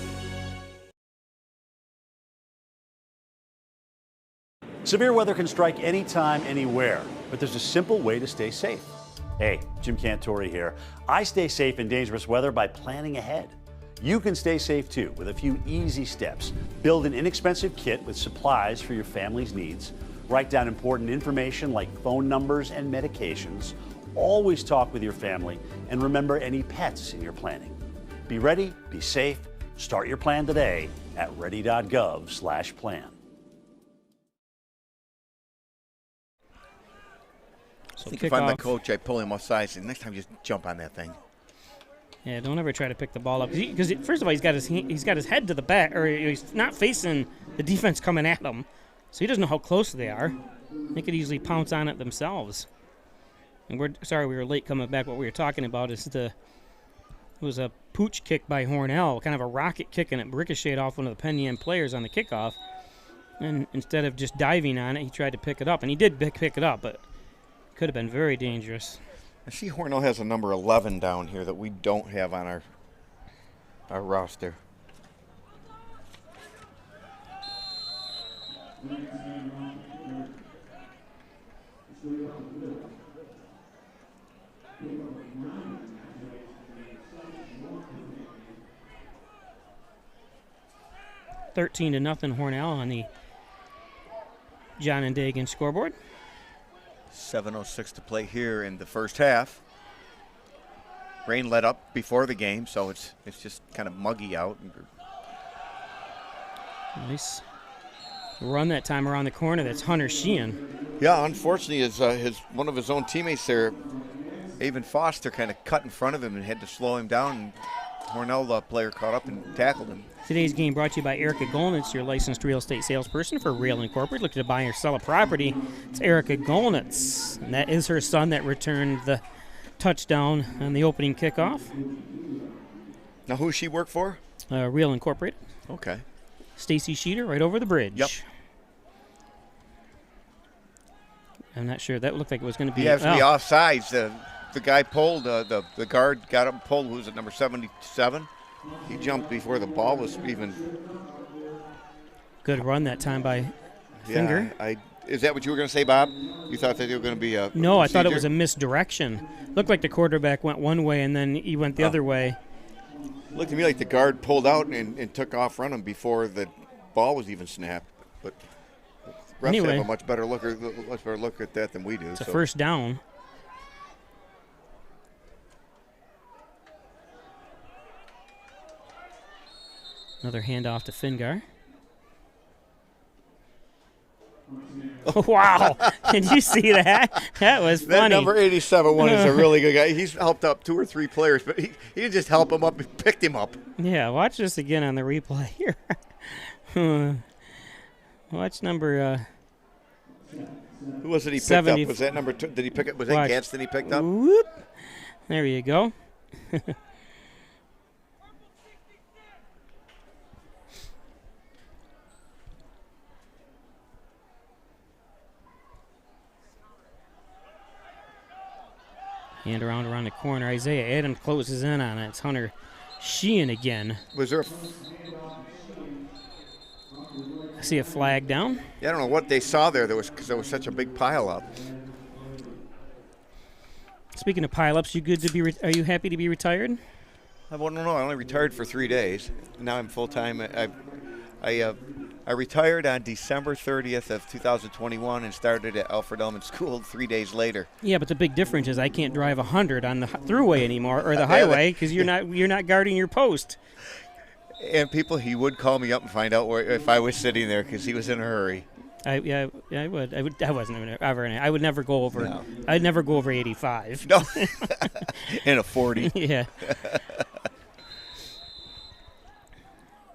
Severe weather can strike anytime, anywhere, but there's a simple way to stay safe. Hey, Jim Cantori here. I stay safe in dangerous weather by planning ahead. You can stay safe too with a few easy steps. Build an inexpensive kit with supplies for your family's needs. Write down important information like phone numbers and medications. Always talk with your family and remember any pets in your planning. Be ready, be safe. Start your plan today at ready.gov/plan. I think if I'm the coach, I pull him aside and say, next time just jump on that thing. Yeah, don't ever try to pick the ball up. Because first of all, he's got his head to the back, or he's not facing the defense coming at him. So he doesn't know how close they are. They could easily pounce on it themselves. And we're sorry we were late coming back. What we were talking about is it was a pooch kick by Hornell, kind of a rocket kick, and it ricocheted off one of the Penn players on the kickoff. And instead of just diving on it, he tried to pick it up. And he did pick it up, but could have been very dangerous. I see Hornell has a number 11 down here that we don't have on our roster. $13 to nothing Hornell on the John and Dagan scoreboard. 7:06 to play here in the first half. Rain let up before the game, so it's just kind of muggy out. Nice run that time around the corner. That's Hunter Sheehan. Yeah, unfortunately, his one of his own teammates there, Avon Foster, kind of cut in front of him and had to slow him down. And Hornell player caught up and tackled him. Today's game brought to you by Erica Golnitz, your licensed real estate salesperson for Rail Incorporated. Looking to buy or sell a property, it's Erica Golnitz. And that is her son that returned the touchdown on the opening kickoff. Now, who does she work for? Rail Incorporated. Okay. Stacy Sheeter right over the bridge. Yep. I'm not sure. That looked like it was going to be. He has to be offsides. The guy pulled, the guard got up and pulled, who was at number 77. He jumped before the ball was even. Good run that time by Finger. Yeah, is that what you were going to say, Bob? You thought that they were going to be a No, I thought it procedure? was a misdirection. Looked like the quarterback went one way and then he went the other way. Looked to me like the guard pulled out and took off running before the ball was even snapped. But refs Anyway. have a much better look at that than we do. It's a first down. Another handoff to Fingar. Oh, wow. Did you see that? That was That funny. number 87 one is a really good guy. He's helped up 2 or 3 players, but he didn't just help him up, he picked him up. Yeah, watch this again on the replay here. Watch number Who was it he picked 70. up? Was that number 2? Did he pick it? Was that Watch. Gantz that he picked up? Whoop. There you go. Hand around the corner. Isaiah Adams closes in on it. It's Hunter Sheehan again. Was there? I see a flag down. Yeah, I don't know what they saw there. Because there was such a big pile up. Speaking of pileups, you good to be? Are you happy to be retired? I don't know. I only retired for 3 days. Now I'm full time. I retired on December 30th of 2021 and started at Alfred Elementary School 3 days later. Yeah, but the big difference is I can't drive 100 on the throughway anymore or the highway because you're not guarding your post. And he would call me up and find out if I was sitting there because he was in a hurry. I would. I wasn't ever. I would never go over. No. I'd never go over 85. No, in a 40. Yeah.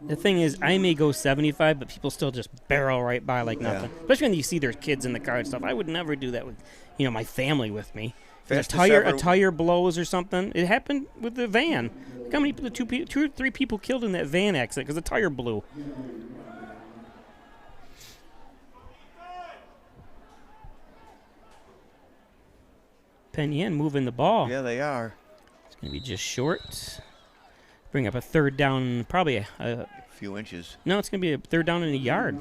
The thing is, I may go 75, but people still just barrel right by like nothing. Yeah. Especially when you see their kids in the car and stuff. I would never do that with, my family with me. A Fastest tire ever- blows or something. It happened with the van. Look how many people, 2 or 3 people killed in that van accident because the tire blew. Penn Yan moving the ball. Yeah, they are. It's going to be just short. Bring up a third down, probably A few inches. no, it's going to be a third down in a yard.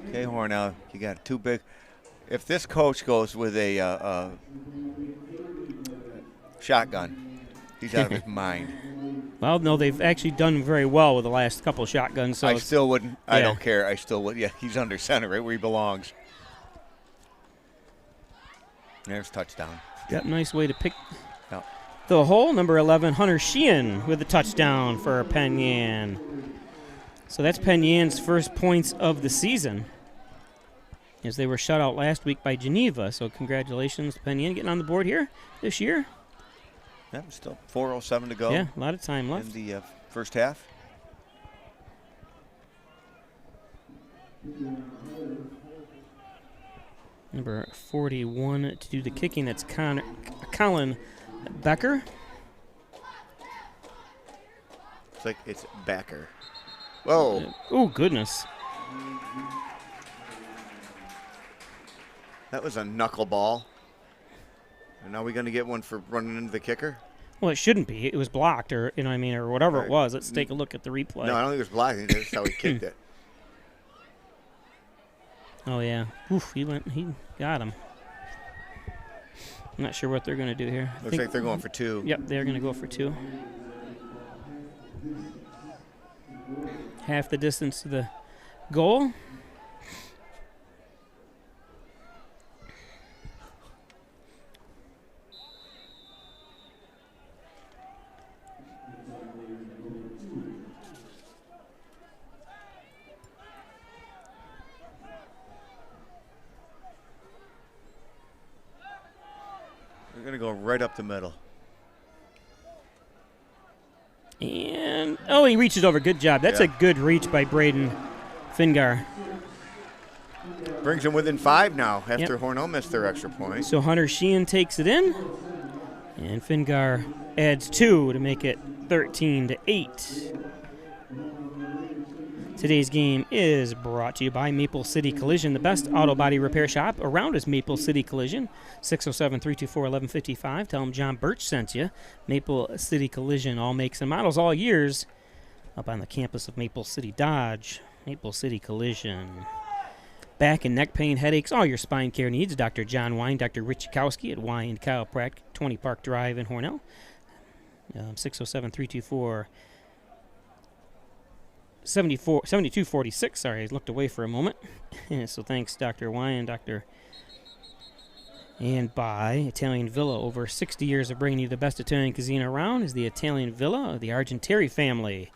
Okay, Hornell, you got 2 big. If this coach goes with a shotgun, he's out of his mind. Well, no, they've actually done very well with the last couple shotguns. So I still wouldn't. I yeah. don't care. I still would. Yeah, he's under center, right where he belongs. There's touchdown. Yep, nice way to pick Yep. the hole. Number 11, Hunter Sheehan with the touchdown for Penn Yan. So that's Penn Yan's first points of the season, as they were shut out last week by Geneva. So congratulations to Penn Yan getting on the board here this year. Yeah, still 4:07 to go. Yeah, a lot of time left. In the first half. Number 41 to do the kicking. That's Colin Becker. It's like it's Backer. Whoa. Oh, goodness. That was a knuckleball. And now we're going to get one for running into the kicker? Well, it shouldn't be. It was blocked, or or whatever it was. Let's take a look at the replay. No, I don't think it was blocked. I think that's how he kicked it. Oh yeah. Oof, he got him. I'm not sure what they're going to do here. Looks like they're going for 2. Yep, they're going to go for 2. Half the distance to the goal. We're going to go right up the middle. And, he reaches over. Good job. That's a good reach by Braden Fingar. Brings him within 5 now after Hornell missed their extra point. So Hunter Sheehan takes it in, and Fingar adds 2 to make it 13-8. Today's game is brought to you by Maple City Collision. The best auto body repair shop around is Maple City Collision. 607-324-1155. Tell them John Birch sent you. Maple City Collision, all makes and models, all years. Up on the campus of Maple City Dodge. Maple City Collision. Back and neck pain, headaches, all your spine care needs. Dr. John Wine, Dr. Rich Chikowski at Wine Chiropractic, 20 Park Drive in Hornell. 607-324 7246. Sorry, I looked away for a moment. So thanks, Dr. Wine, and by Italian Villa. Over 60 years of bringing you the best Italian cuisine around is the Italian Villa of the Argentieri family.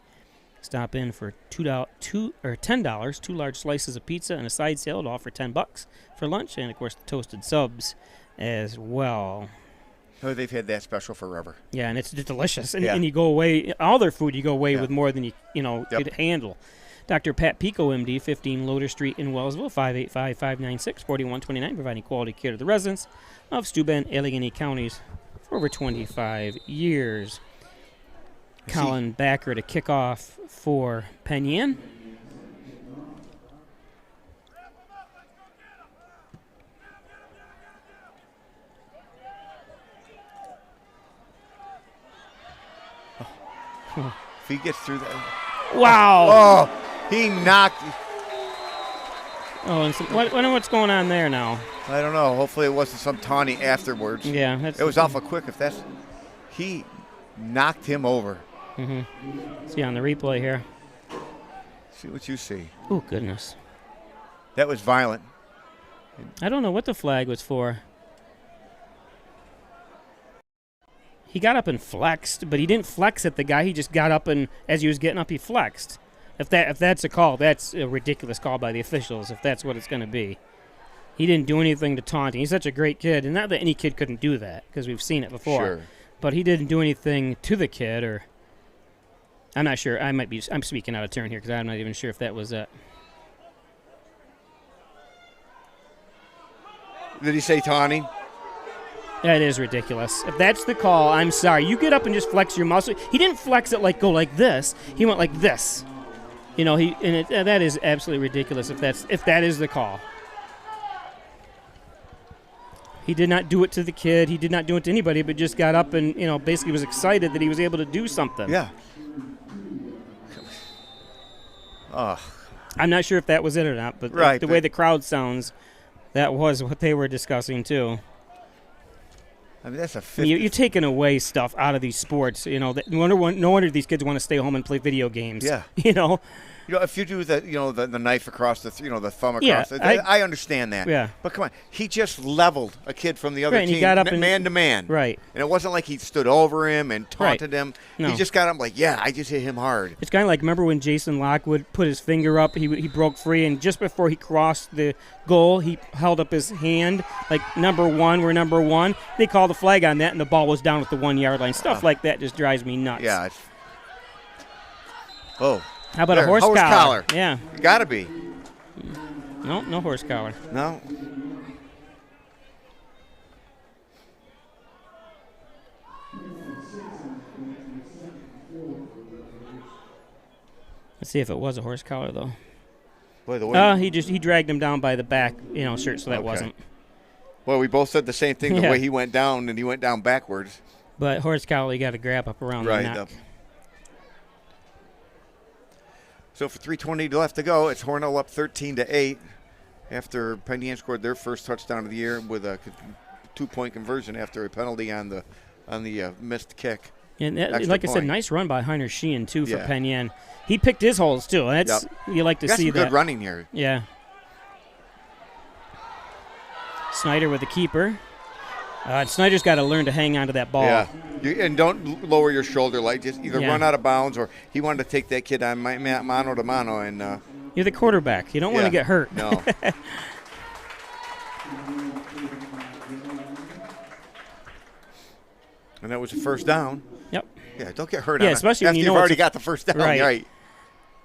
Stop in for $10, 2 large slices of pizza and a side salad, all for $10 for lunch, and of course the toasted subs as well. Oh, they've had that special forever. Yeah, and it's delicious. And you go away, all their food, you go away with more than you could handle. Dr. Pat Pico, MD, 15 Loader Street in Wellsville, 585-596-4129, providing quality care to the residents of Steuben, Allegheny counties for over 25 years. Colin Backer to kick off for Penn. If he gets through that. Wow. Oh, he knocked. Oh, and what's going on there now? I don't know. Hopefully it wasn't some taunting afterwards. Yeah. It was awful quick. He knocked him over. Mm-hmm. See on the replay here. See what you see. Oh, goodness. That was violent. I don't know what the flag was for. He got up and flexed, but he didn't flex at the guy. He just got up, and as he was getting up, he flexed. If that's a call, that's a ridiculous call by the officials, if that's what it's going to be. He didn't do anything to taunt him. He's such a great kid, and not that any kid couldn't do that, because we've seen it before. Sure. But he didn't do anything to the kid, or I'm not sure. I'm speaking out of turn here, because I'm not even sure if that was it. Did he say taunting? That is ridiculous. If that's the call, I'm sorry. You get up and just flex your muscle. He didn't flex it go like this. He went like this. That is absolutely ridiculous if that is the call. He did not do it to the kid. He did not do it to anybody, but just got up and, basically was excited that he was able to do something. Yeah. Oh. I'm not sure if that was it or not, but the way the crowd sounds, that was what they were discussing too. I mean, that's a 50. You're taking away stuff out of these sports. No wonder these kids want to stay home and play video games. Yeah. If you do the knife across the thumb across. Yeah, I understand that. Yeah. But come on, he just leveled a kid from the other team, he got up man to man. Right. And it wasn't like he stood over him and taunted him. No. He just got him I just hit him hard. It's kind of like, remember when Jason Lockwood put his finger up, he broke free, and just before he crossed the goal, he held up his hand like number one. We're number one. They called the flag on that, and the ball was down at the 1 yard line. Stuff like that just drives me nuts. Yeah. How about a horse collar? Yeah. Gotta be. No horse collar. No. Let's see if it was a horse collar, though. Boy, the way he dragged him down by the back, shirt, so that wasn't. Well, we both said the same thing. The Yeah. way he went down, and he went down backwards. But Horace Cowley got a grab up around the neck. So for 3:20 left to go, it's Hornell up 13-8 after Penn Yan scored their first touchdown of the year with a 2-point conversion after a penalty on the missed kick. And Extra like I said, point. nice run by Heiner Sheehan, too, for Yeah. Penn Yan. He picked his holes, too. That's You like to Got see some that. good running here. Yeah. Snyder with the keeper. Snyder's got to learn to hang on to that ball. Yeah, and don't lower your shoulder. Like, just either run out of bounds, or he wanted to take that kid on mano to mano. And You're the quarterback. You don't want to get hurt. No. And that was a first down. Yep. Yeah, don't get hurt. Yeah, on especially after when you you've know already got the first down. Right.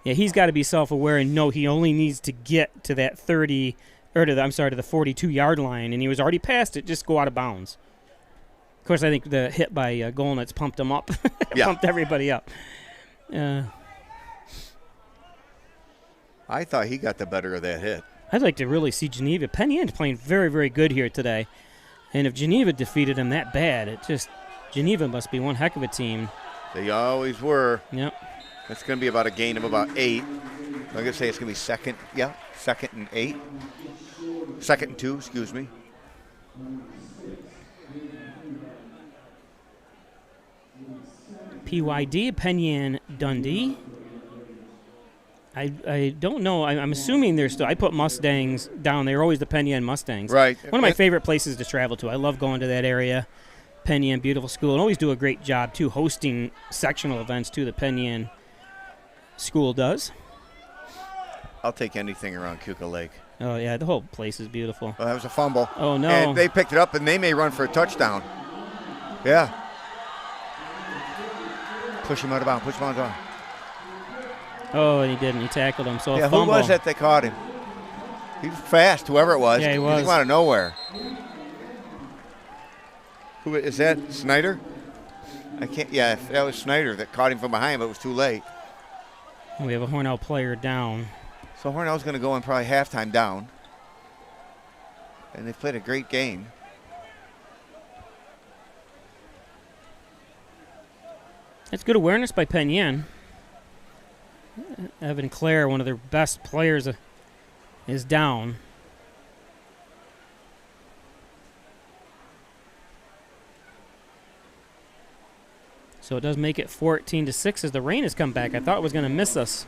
Yeah, he's got to be self-aware and know he only needs to get to that 30, or to the 42-yard line, and he was already past it. Just go out of bounds. Of course, I think the hit by Golnitz pumped him up, pumped everybody up. I thought he got the better of that hit. I'd like to really see Geneva. Penn Yan's playing very, very good here today, and if Geneva defeated him that bad, Geneva must be one heck of a team. They always were. Yep. It's going to be about a gain of about 8. I'm going to say it's going to be second and 8. 2nd and 2, excuse me. PYD, Penn Yan, Dundee. I don't know. I'm assuming they're still. I put Mustangs down. They're always the Penn Yan Mustangs. Right. One of my favorite places to travel to. I love going to that area. Penn Yan, beautiful school, and always do a great job too, hosting sectional events too. The Penn Yan school does. I'll take anything around Keuka Lake. Oh yeah, the whole place is beautiful. Well, that was a fumble. Oh no! And they picked it up, and they may run for a touchdown. Yeah. Push him out of bounds. Push him out of bounds. Oh, and he didn't. He tackled him. So a who fumble. was that caught him? He was fast, whoever it was. Yeah, he was. He came out of nowhere. Who is that? Snyder? I can't. Yeah, that was Snyder that caught him from behind, but it was too late. We have a Hornell player down. So Hornell's going to go in probably halftime down. And they've played a great game. That's good awareness by Penn Yan. Evan Clare, one of their best players, is down. So it does make it 14-6 as the rain has come back. I thought it was going to miss us.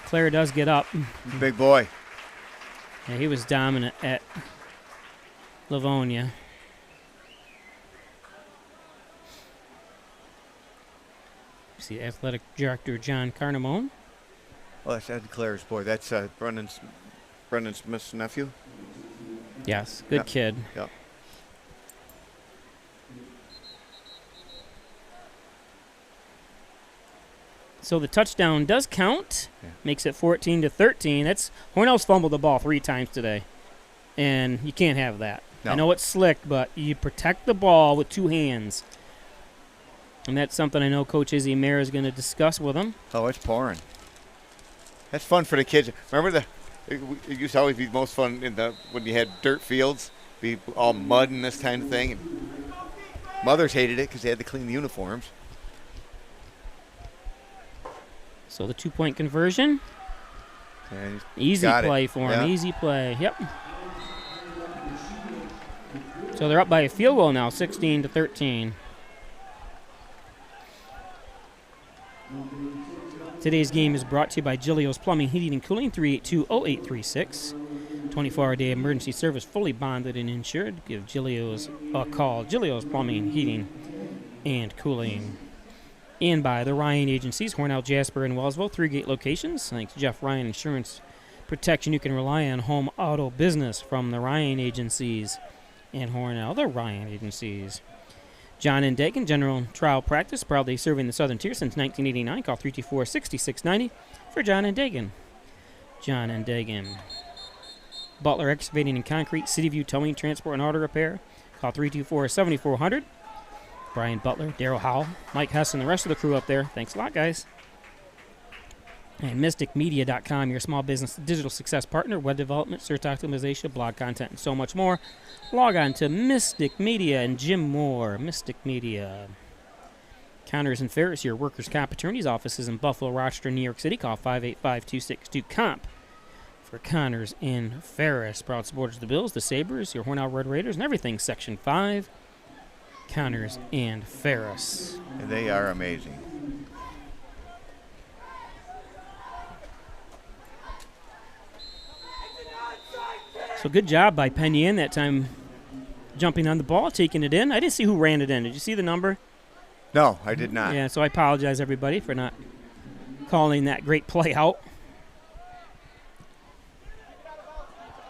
Clare does get up. Big boy. Yeah, he was dominant at Livonia. See athletic director John Carnamone. Oh, that's Ed Clare's boy. That's Brendan Smith's nephew. Yes, good kid. Yep. So the touchdown does count. Makes it 14-13. That's Hornell's fumbled the ball 3 times today, and you can't have that. No. I know it's slick, but you protect the ball with 2 hands. And that's something I know Coach Izzy Mayer is going to discuss with him. Oh, it's pouring. That's fun for the kids. Remember it used to always be most fun when you had dirt fields, be all mud and this kind of thing. And mothers hated it because they had to clean the uniforms. So the 2-point conversion. And Easy play for him. Easy play. Yep. So they're up by a field goal now, 16-13. Today's game is brought to you by Giglio's Plumbing, Heating, and Cooling, 382-0836. 24-hour-day emergency service, fully bonded and insured. Give Giglio's a call. Giglio's Plumbing, Heating, and Cooling. And by the Ryan Agencies, Hornell, Jasper, and Wellsville, 3-gate locations. Thanks to Jeff Ryan Insurance Protection. You can rely on home auto business from the Ryan Agencies and Hornell, the Ryan Agencies. John and Dagan, general trial practice, proudly serving the Southern Tier since 1989. Call 324-6690 for John and Dagan. John and Dagan. Butler Excavating and Concrete, City View Towing, Transport, and Auto Repair. Call 324-7400. Brian Butler, Daryl Howell, Mike Hess, and the rest of the crew up there. Thanks a lot, guys. And mysticmedia.com, your small business digital success partner, web development, search optimization, blog content, and so much more. Log on to Mystic Media and Jim Moore, Mystic Media. Connors and Ferris, your workers' comp attorney's offices in Buffalo, Rochester, New York City. Call 585-262-COMP for Connors and Ferris. Proud supporters of the Bills, the Sabres, your Hornell Red Raiders, and everything Section 5. Connors and Ferris. And they are amazing. So good job by Penn Yan that time jumping on the ball, taking it in. I didn't see who ran it in. Did you see the number? No, I did not. Yeah, so I apologize, everybody, for not calling that great play out.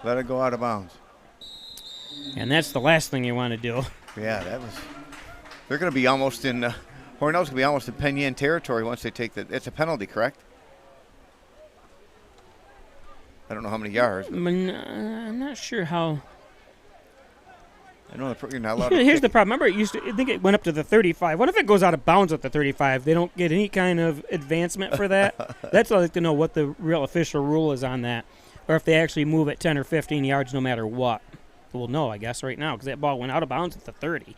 Let it go out of bounds. And that's the last thing you want to do. Yeah, that was. They're going to be almost in. Hornell's going to be almost in Penn Yan territory once they take the. It's a penalty, correct? I don't know how many yards. I'm not sure how. I know you're not allowed to Here's kick the problem. Remember, I think it went up to the 35. What if it goes out of bounds at the 35? They don't get any kind of advancement for that? That's what I'd like to know, what the real official rule is on that. Or if they actually move it 10 or 15 yards no matter what. We'll know, I guess, right now, because that ball went out of bounds at the 30.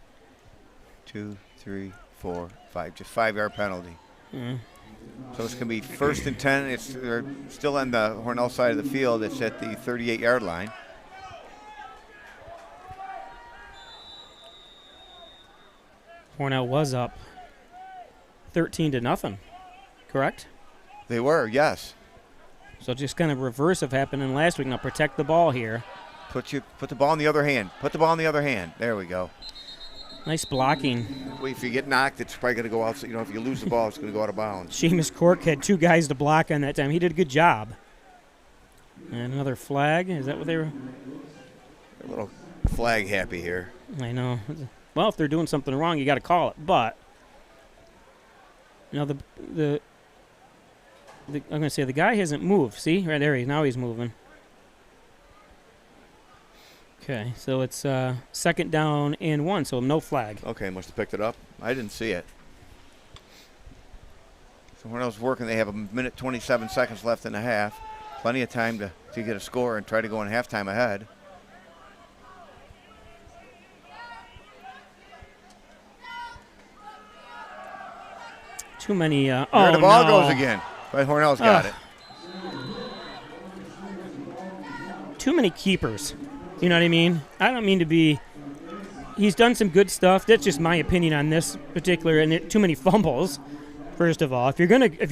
2, 3, 4, 5. Just 5-yard penalty. So it's going to be 1st and 10. They're still on the Hornell side of the field. It's at the 38-yard line. Hornell was up 13-0, correct? They were, yes. So just kind of reverse of happening last week. Now protect the ball here. Put the ball in the other hand. Put the ball in the other hand. There we go. Nice blocking. Well, if you get knocked, it's probably going to go out. You know, if you lose the ball, it's going to go out of bounds. Seamus Cork had 2 guys to block on that time. He did a good job. And another flag. Is that what they were? A little flag happy here. I know. Well, if they're doing something wrong, you got to call it. But you know I'm going to say the guy hasn't moved. See, right there. Now he's moving. Okay, so it's 2nd down and 1, so no flag. Okay, must have picked it up. I didn't see it. So when I was working, they have 1:27 left in the half. Plenty of time to get a score and try to go in halftime ahead. Too many. There the ball goes again. But Hornell's got it. Too many keepers. You know what I mean? I don't mean to be. He's done some good stuff. That's just my opinion on this particular. And too many fumbles. First of all, if you're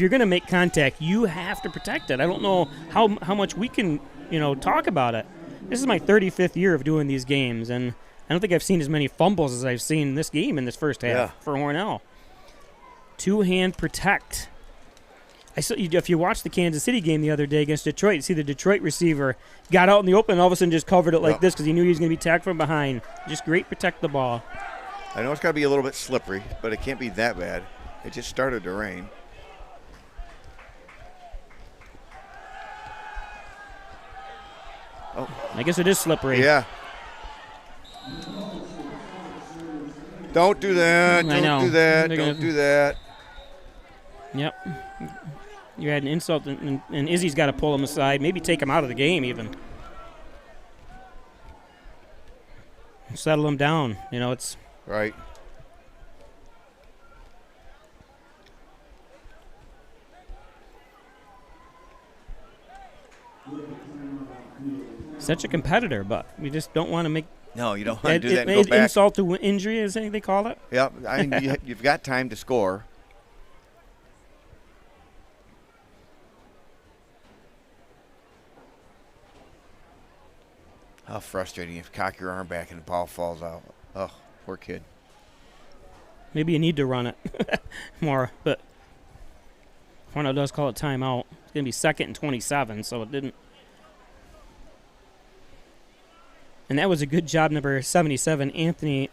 gonna make contact, you have to protect it. I don't know how much we can talk about it. This is my 35th year of doing these games, and I don't think I've seen as many fumbles as I've seen in this game in this first half for Hornell. 2-hand protect. If you watched the Kansas City game the other day against Detroit, you see the Detroit receiver got out in the open and all of a sudden just covered it like this because he knew he was going to be tagged from behind. Just great protect the ball. I know it's got to be a little bit slippery, but it can't be that bad. It just started to rain. Oh, I guess it is slippery. Yeah. Don't do that. Don't do that. Don't do that. Yep. You had an insult, and Izzy's got to pull him aside. Maybe take him out of the game even. Settle him down. It's... Right. Such a competitor, but we just don't want to make... No, you don't want to do that and go back. Insult to injury, is that they call it? Yep. I mean, you've got time to score. How frustrating if you cock your arm back and the ball falls out. Oh, poor kid. Maybe you need to run it more, but Hornell does call it timeout. It's going to be 2nd and 27, so it didn't. And that was a good job, number 77, Anthony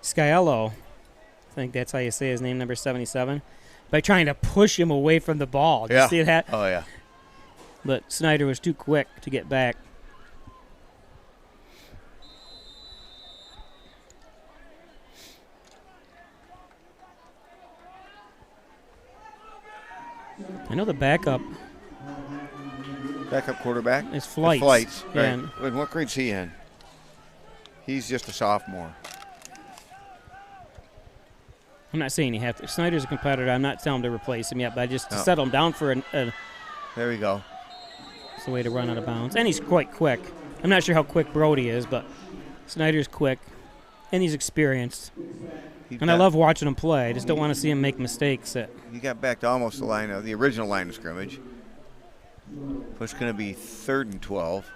Sciello. I think that's how you say his name, number 77, by trying to push him away from the ball. Did you see that? Oh, yeah. But Snyder was too quick to get back. I know the backup quarterback is Flights. Flights, right. And what grade's he in? He's just a sophomore. I'm not saying you have to. Snyder's a competitor. I'm not telling him to replace him yet, but just to settle him down for There we go. it's a way to run out of bounds. And he's quite quick. I'm not sure how quick Brody is, but Snyder's quick, and he's experienced. I love watching him play. I just don't want to see him make mistakes. He got back to almost the original line of scrimmage. So it's going to be 3rd and 12.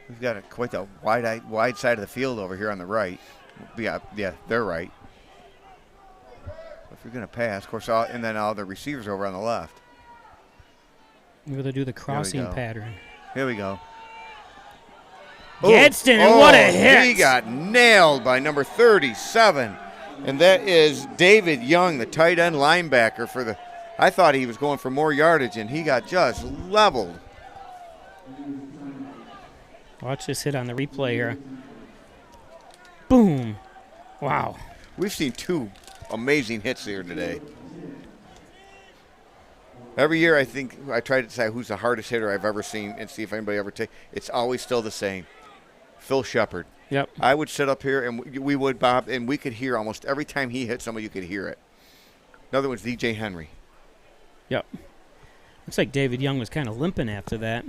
We've got quite a wide side of the field over here on the right. Yeah, they're right. If you're going to pass, of course, and then all the receivers over on the left. We're going to do the crossing pattern. Here we go. Gadsden, and what a hit! He got nailed by number 37, and that is David Young, the tight end linebacker for the. I thought he was going for more yardage, and he got just leveled. Watch this hit on the replay here. Boom. Wow. We've seen 2 amazing hits here today. Every year I think I try to decide who's the hardest hitter I've ever seen and see if anybody ever take. It's always still the same. Phil Shepard. Yep. I would sit up here and we would, Bob, and we could hear almost every time he hit somebody, you could hear it. Another one's DJ Henry. Yep. Looks like David Young was kind of limping after that.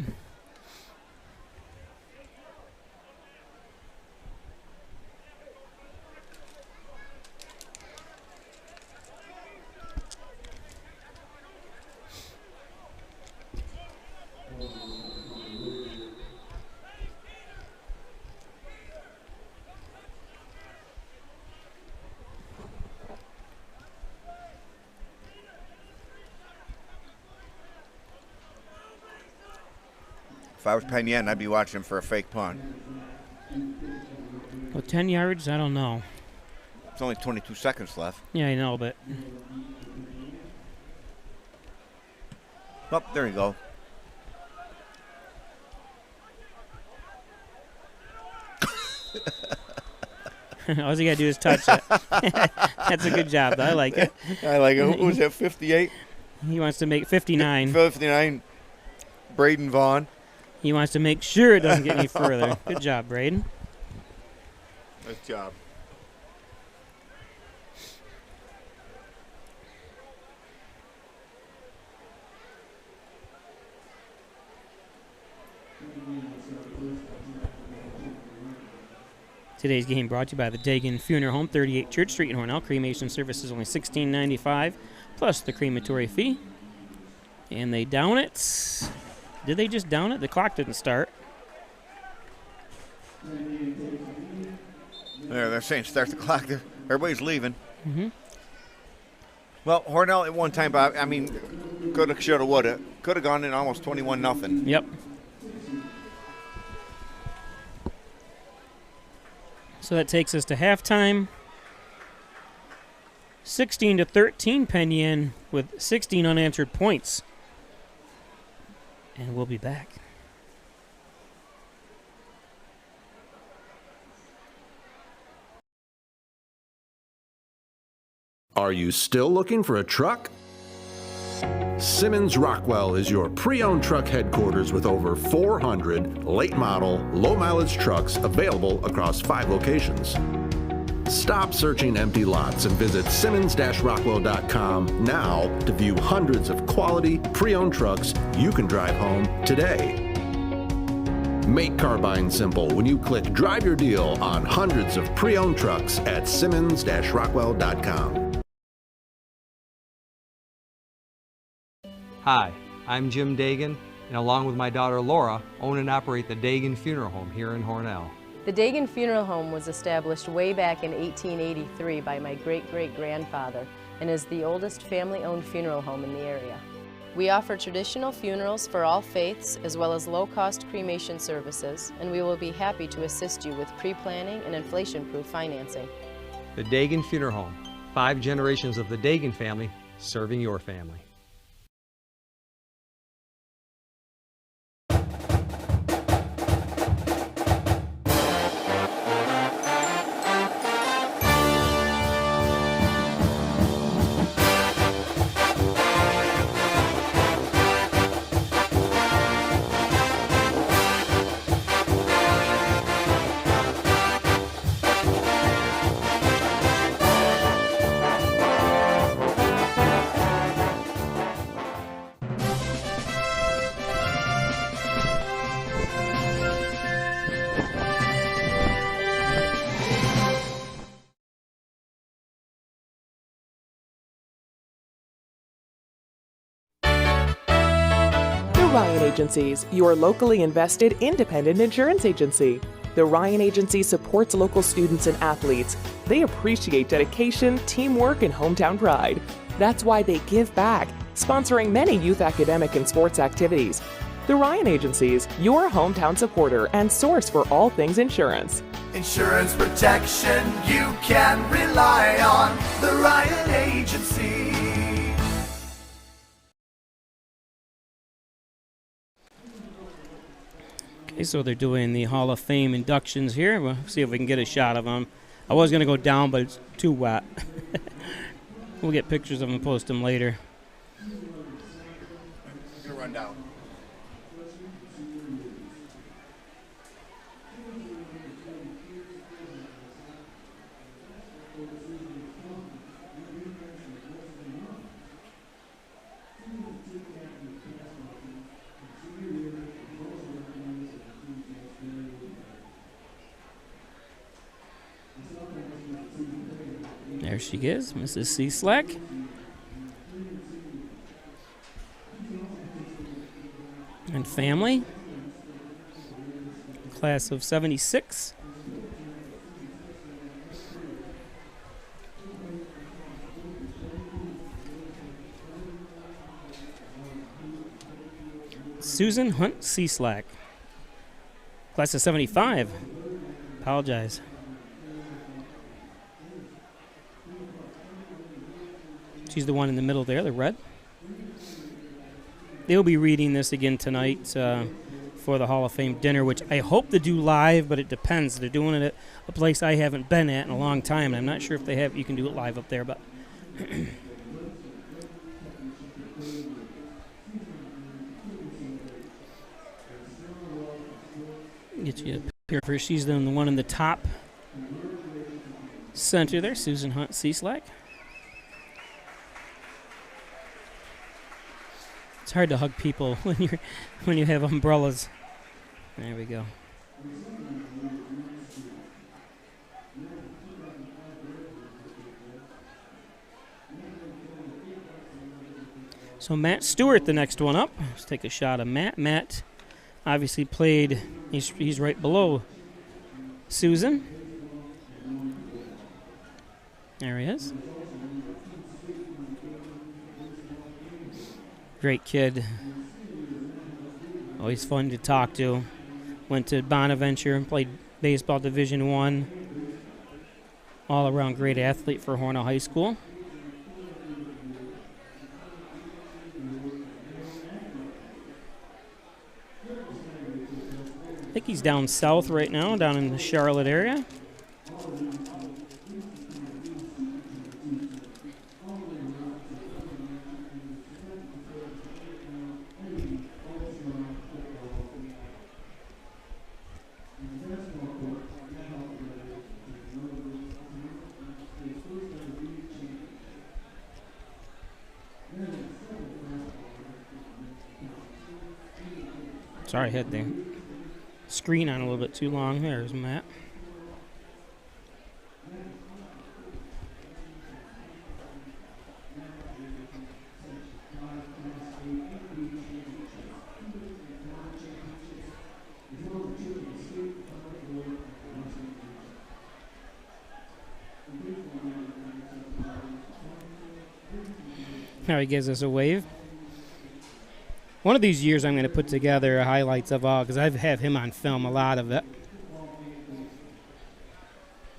If I was Penn, I'd be watching for a fake punt. Well, 10 yards? I don't know. It's only 22 seconds left. Yeah, I know, but. Oh, there you go. All you got to do is touch it. That's a good job, though. I like it. I like it. Who was that, 58? He wants to make 59. 59, Braden Vaughn. He wants to make sure it doesn't get any further. Good job, Braden. Nice job. Today's game brought to you by the Dagan Funeral Home, 38 Church Street in Hornell. Cremation service is only $16.95 plus the crematory fee. And they down it. Did they just down it? The clock didn't start. There, they're saying start the clock. Everybody's leaving. Mm-hmm. Well, Hornell at one time, Bob, I mean, coulda, shoulda, woulda. Could have gone in almost 21-0. Yep. So that takes us to halftime. 16-13 Penn Yan with 16 unanswered points. And we'll be back. Are you still looking for a truck? Simmons Rockwell is your pre-owned truck headquarters with over 400 late model, low mileage trucks available across 5 locations. Stop searching empty lots and visit simmons-rockwell.com now to view hundreds of quality pre-owned trucks you can drive home today. Make car buying simple when you click Drive Your Deal on hundreds of pre-owned trucks at simmons-rockwell.com. Hi, I'm Jim Dagan, and along with my daughter Laura, own and operate the Dagan Funeral Home here in Hornell. The Dagan Funeral Home was established way back in 1883 by my great-great-grandfather and is the oldest family-owned funeral home in the area. We offer traditional funerals for all faiths as well as low-cost cremation services, and we will be happy to assist you with pre-planning and inflation-proof financing. The Dagan Funeral Home. 5 generations of the Dagan family serving your family. Ryan Agencies, your locally invested independent insurance agency. The Ryan Agency supports local students and athletes. They appreciate dedication, teamwork, and hometown pride. That's why they give back, sponsoring many youth academic and sports activities. The Ryan Agencies, your hometown supporter and source for all things insurance. Insurance protection you can rely on. The Ryan Agency. Okay, so they're doing the Hall of Fame inductions here. We'll see if we can get a shot of them. I was going to go down, but it's too wet. We'll get pictures of them and post them later. I'm going to run down. There she is, Mrs. C-Slack. And family. Class of 76. Susan Hunt C-Slack. Class of 75. Apologize. She's the one in the middle there, the red. They'll be reading this again tonight for the Hall of Fame dinner, which I hope to do live, but it depends. They're doing it at a place I haven't been at in a long time, and I'm not sure if they have. You can do it live up there, but get you a picture of her. She's the one in the top center there, Susan Hunt C-Slack. It's hard to hug people when you have umbrellas. There we go. So Matt Stewart, the next one up. Let's take a shot of Matt. Matt obviously played. He's right below Susan. There he is. Great kid. Always fun to talk to. Went to Bonaventure and played baseball Division I. All-around great athlete for Hornell High School. I think he's down south right now, down in the Charlotte area. Sorry, I had the screen on a little bit too long. There's Matt. Now he gives us a wave. One of these years I'm going to put together highlights of all, because I have him on film, a lot of it.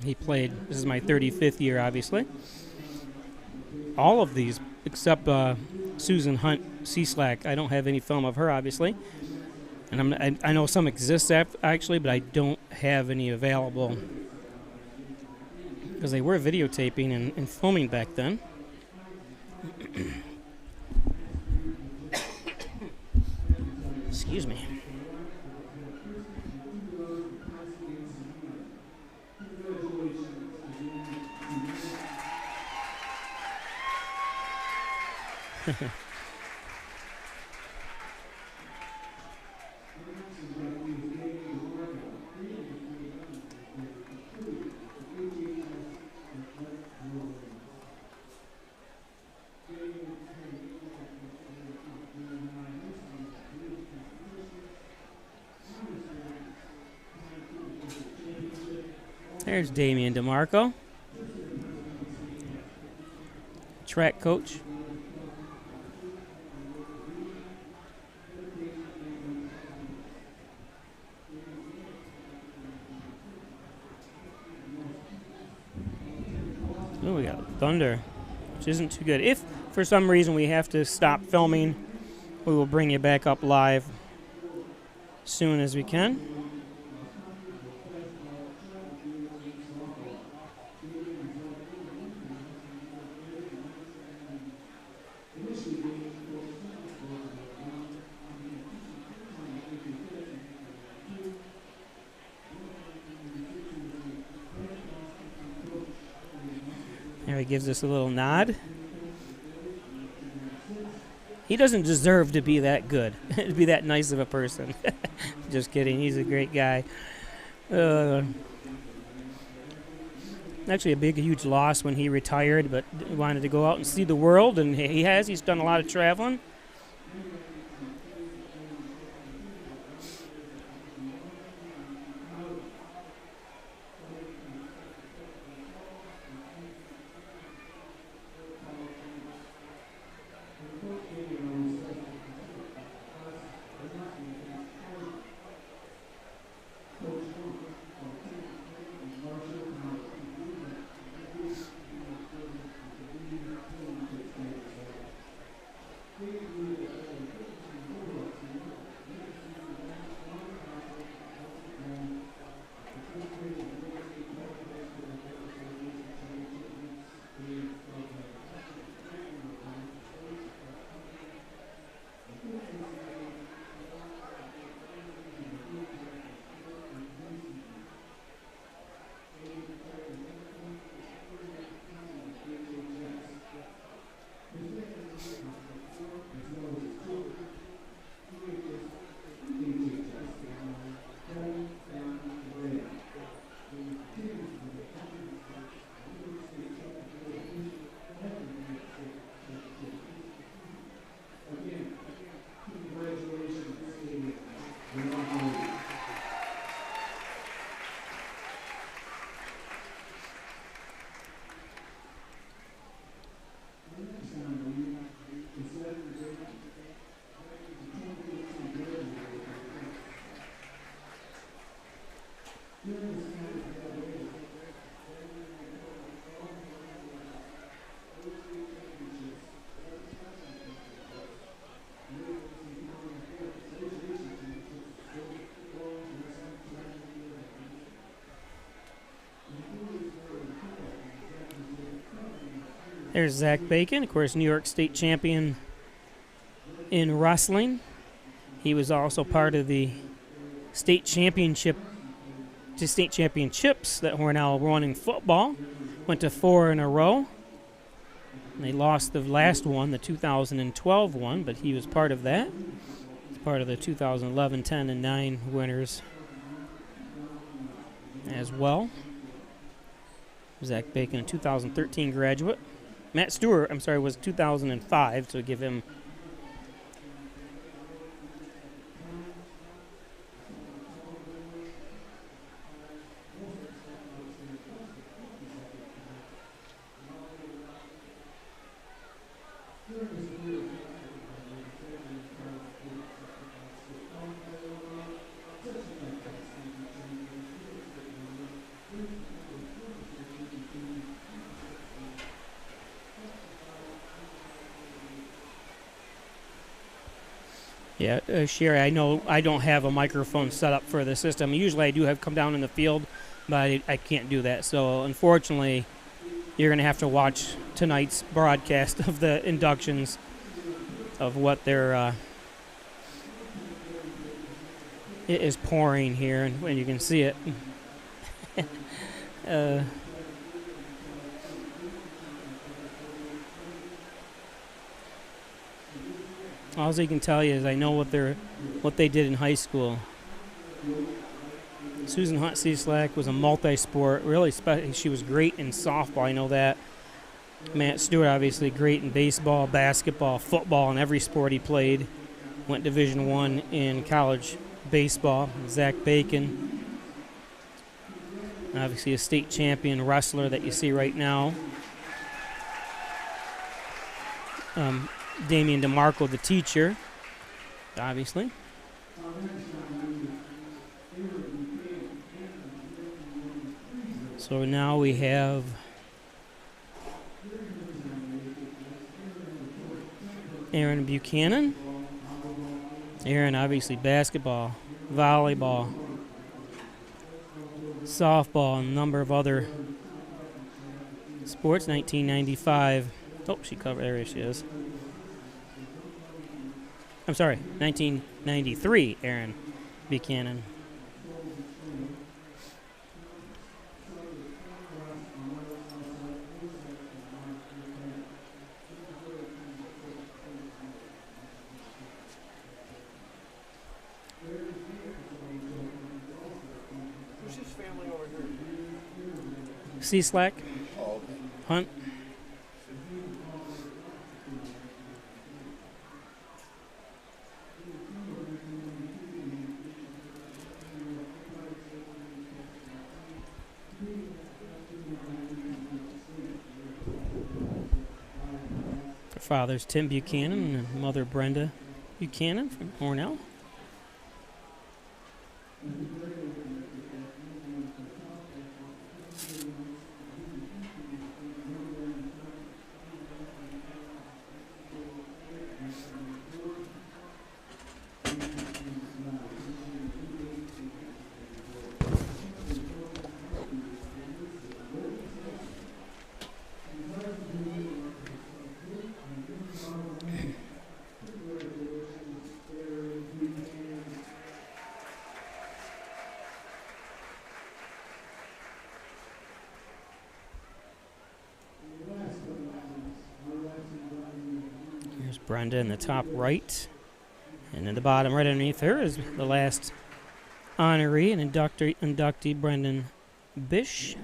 He played, this is my 35th year, obviously. All of these, except Susan Hunt Cieslak. I don't have any film of her, obviously. And I know some exist actually, but I don't have any available because they were videotaping and filming back then. Excuse me. There's Damian DeMarco, track coach. Oh, we got thunder, which isn't too good. If for some reason we have to stop filming, we will bring you back up live as soon as we can. There he gives us a little nod. He doesn't deserve to be that good, to be that nice of a person. Just kidding. He's a great guy. Actually, a huge loss when he retired, but wanted to go out and see the world, and he has. He's done a lot of traveling. There's Zach Bacon, of course, New York State champion in wrestling. He was also part of the state championships that Hornell won in football. Went to 4 in a row. And they lost the last one, the 2012 one, but he was part of that. He's part of the 2011, 10, and 9 winners as well. Zach Bacon, a 2013 graduate. Matt Stewart, was 2005, so give him. Yeah, Sherry, I know I don't have a microphone set up for the system. Usually I do have come down in the field, but I can't do that. So unfortunately, you're going to have to watch tonight's broadcast of the inductions of what they're it is pouring here, and when you can see it. All I can tell you is I know what they did in high school. Susan Hunt Cieslak was a multi-sport, really special. She was great in softball, I know that. Matt Stewart, obviously great in baseball, basketball, football, and every sport he played. Went Division I in college baseball. Zach Bacon, obviously a state champion wrestler that you see right now. Damian DeMarco, the teacher, obviously. So now we have Aaron Buchanan. Aaron, obviously basketball, volleyball, softball, and a number of other sports. 1995. Oh, she covered. There she is. I'm sorry, 1993, Aaron Buchanan. Who's his family over here? Cieslak, Hunt. Her father's Tim Buchanan and mother Brenda Buchanan from Hornell. Here's Brenda in the top right. And in the bottom right underneath her is the last honoree and inductee Brendan Bish.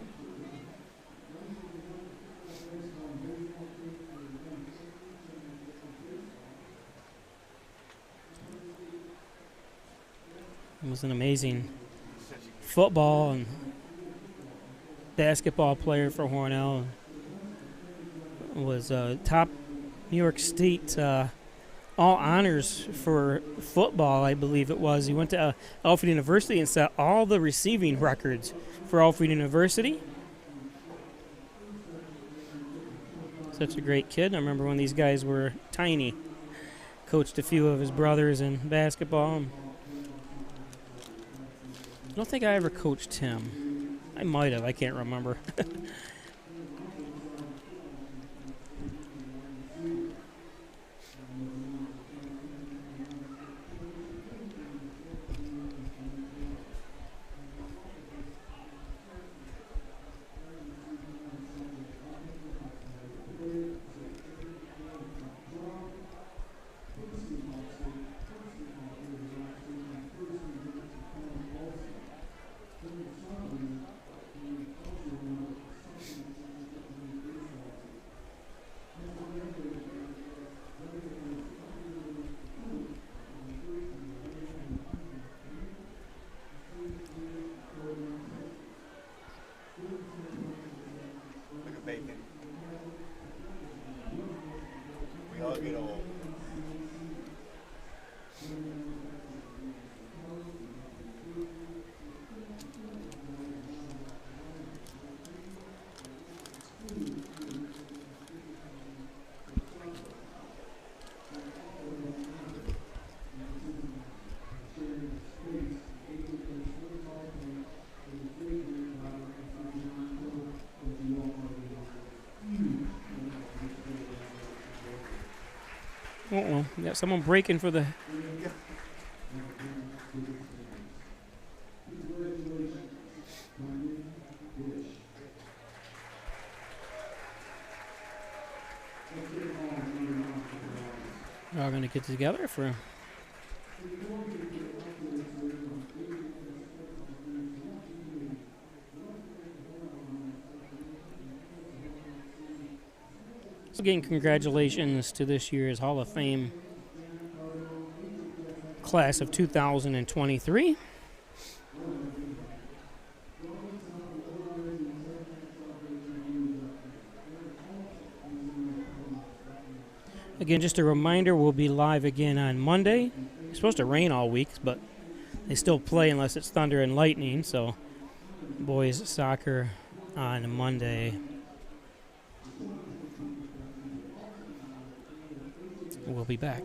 He was an amazing football and basketball player for Hornell. Was top New York State all honors for football, I believe it was. He went to Alfred University and set all the receiving records for Alfred University. Such a great kid. I remember when these guys were tiny. Coached a few of his brothers in basketball. I don't think I ever coached him. I might have. I can't remember. Uh-oh, we got someone breaking for the... We're all going to get together for... Again, congratulations to this year's Hall of Fame class of 2023. Again, just a reminder, we'll be live again on Monday. It's supposed to rain all week, but they still play unless it's thunder and lightning, so boys soccer on Monday. We'll be back.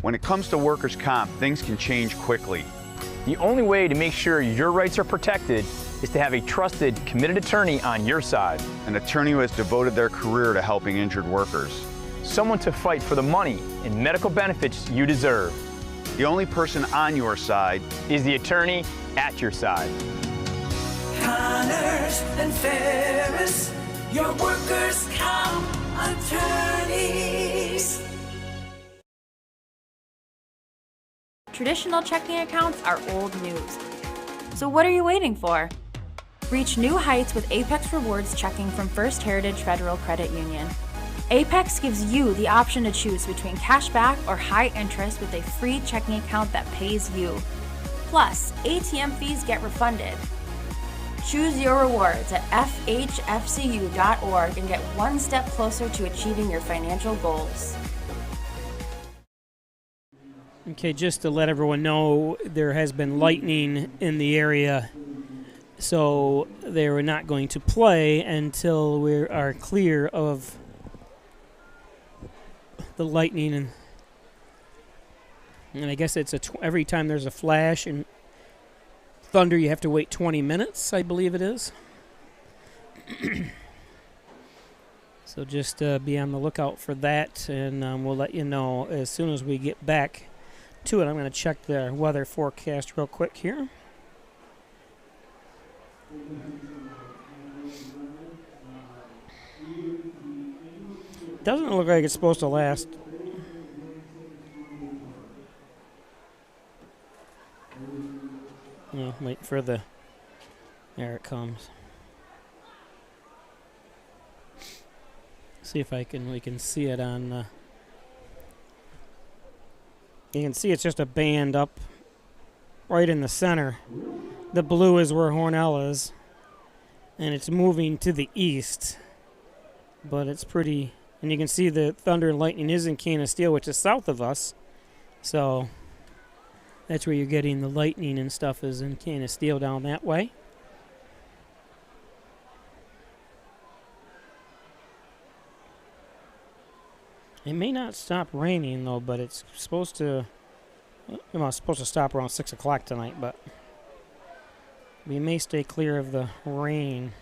When it comes to workers' comp, things can change quickly. The only way to make sure your rights are protected is to have a trusted, committed attorney on your side. An attorney who has devoted their career to helping injured workers. Someone to fight for the money and medical benefits you deserve. The only person on your side is the attorney at your side. Connors and Ferris, your workers' comp attorneys. Traditional checking accounts are old news. So what are you waiting for? Reach new heights with Apex Rewards checking from First Heritage Federal Credit Union. Apex gives you the option to choose between cash back or high interest with a free checking account that pays you. Plus, ATM fees get refunded. Choose your rewards at FHFCU.org and get one step closer to achieving your financial goals. Okay, just to let everyone know, there has been lightning in the area, so they were not going to play until we are clear of the lightning. And I guess it's every time there's a flash and thunder, you have to wait 20 minutes, I believe it is. So just be on the lookout for that, and we'll let you know as soon as we get back to it. I'm going to check the weather forecast real quick here. Doesn't look like it's supposed to last. No, wait for the... There it comes. See if we can see it on... You can see it's just a band up right in the center. The blue is where Hornell is, and it's moving to the east. But it's pretty... And you can see the thunder and lightning is in Can of Steel, which is south of us. So that's where you're getting the lightning and stuff, is in Can of Steel down that way. It may not stop raining, though, but it's supposed to... Well, it's supposed to stop around 6 o'clock tonight, but we may stay clear of the rain.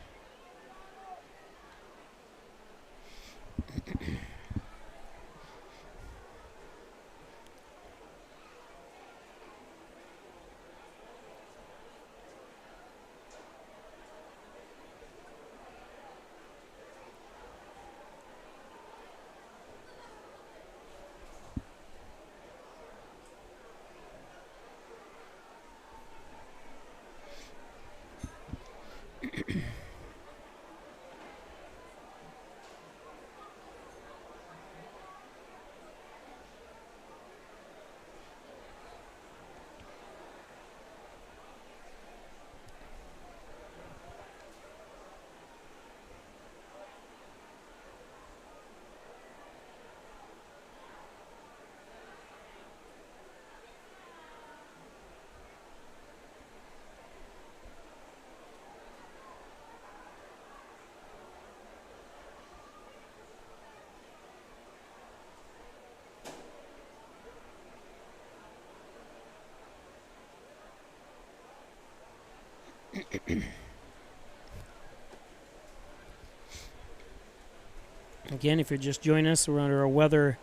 Again, if you're just joining us, we're under a weather.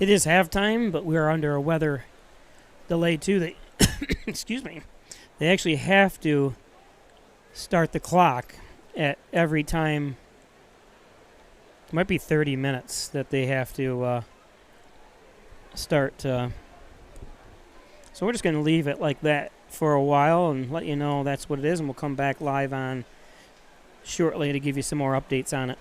It is halftime, but we are under a weather delay too. They, excuse me, they actually have to start the clock at every time. It might be 30 minutes that they have to start. So we're just going to leave it like that for a while and let you know that's what it is, and we'll come back live on shortly to give you some more updates on it.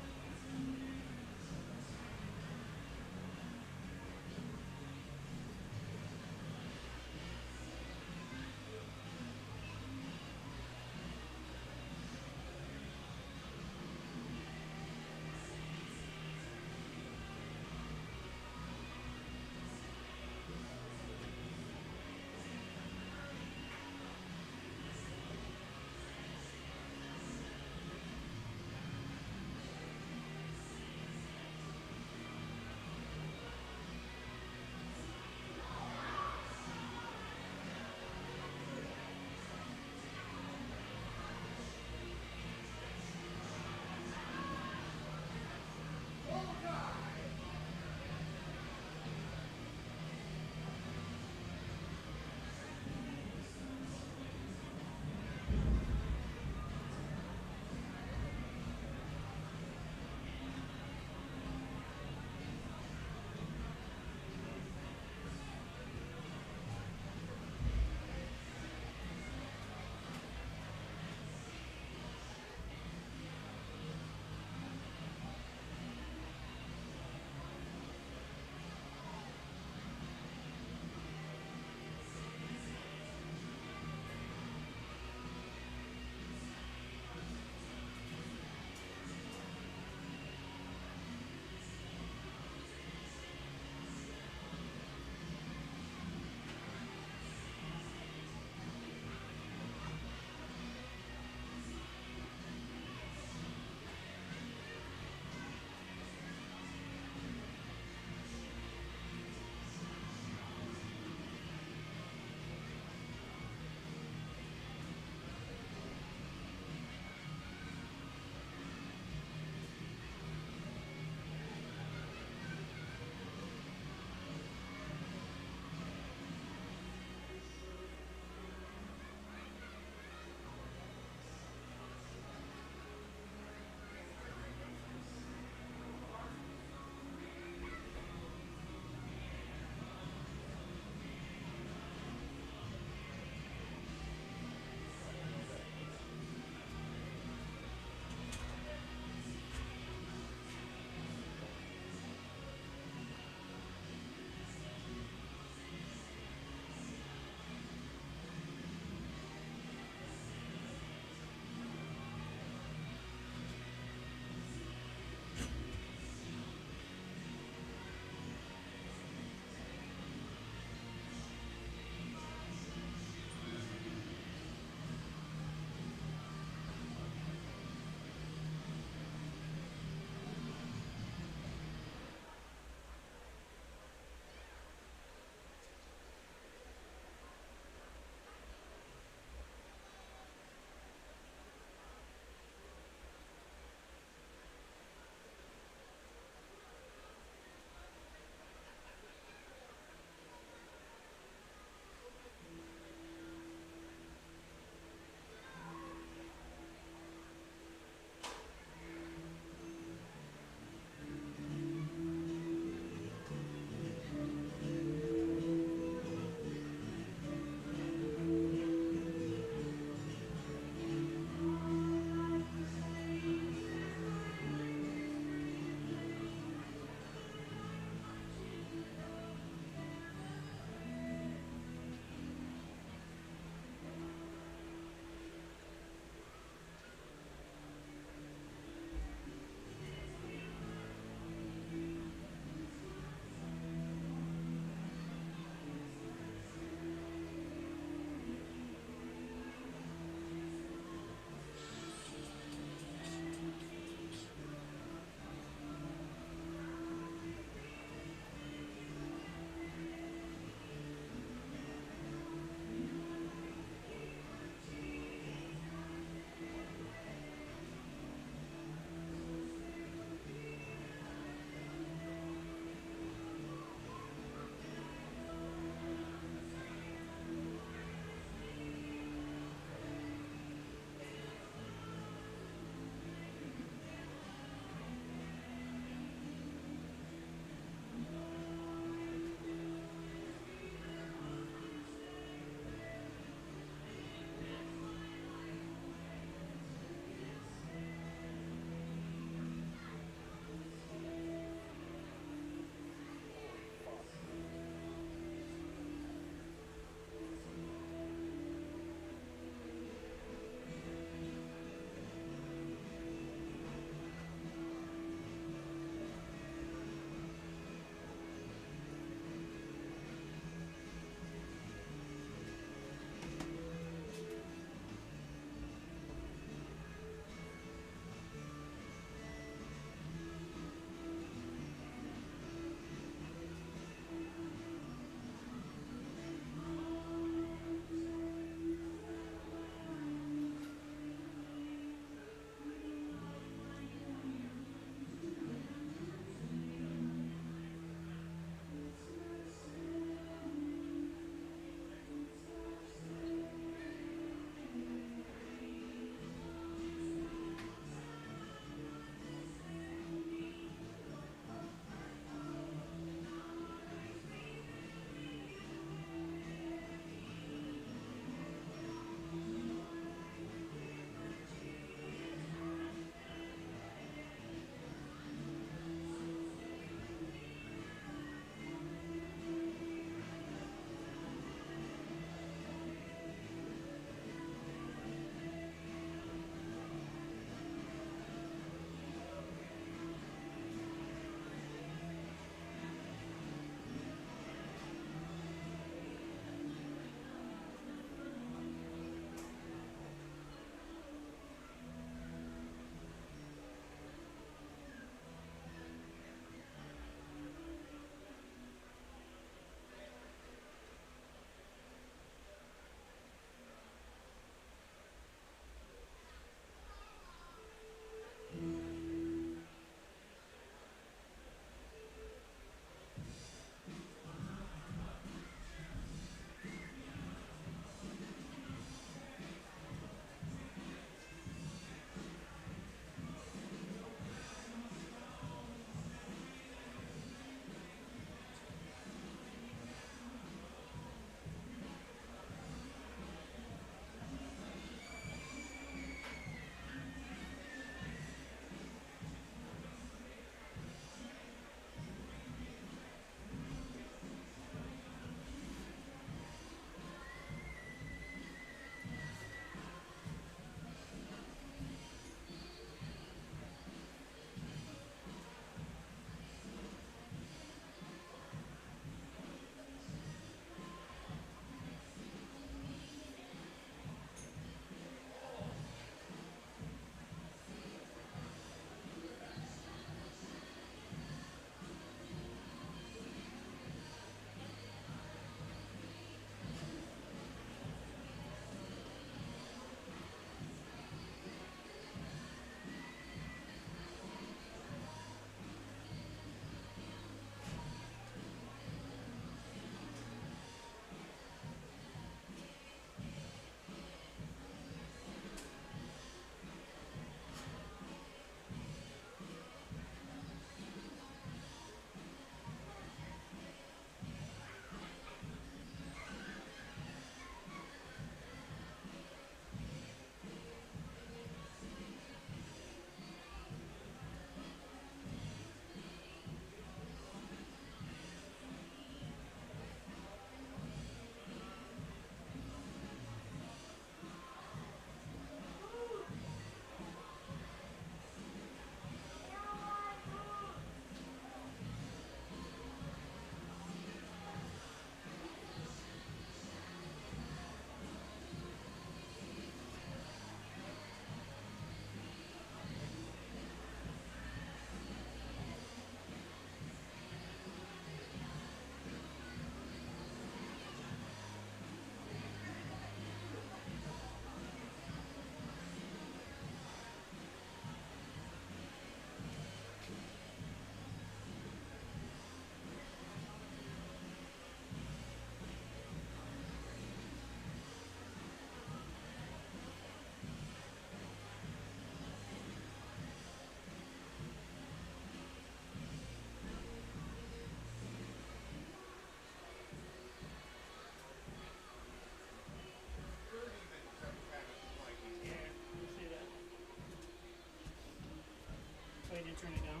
me to turn it down?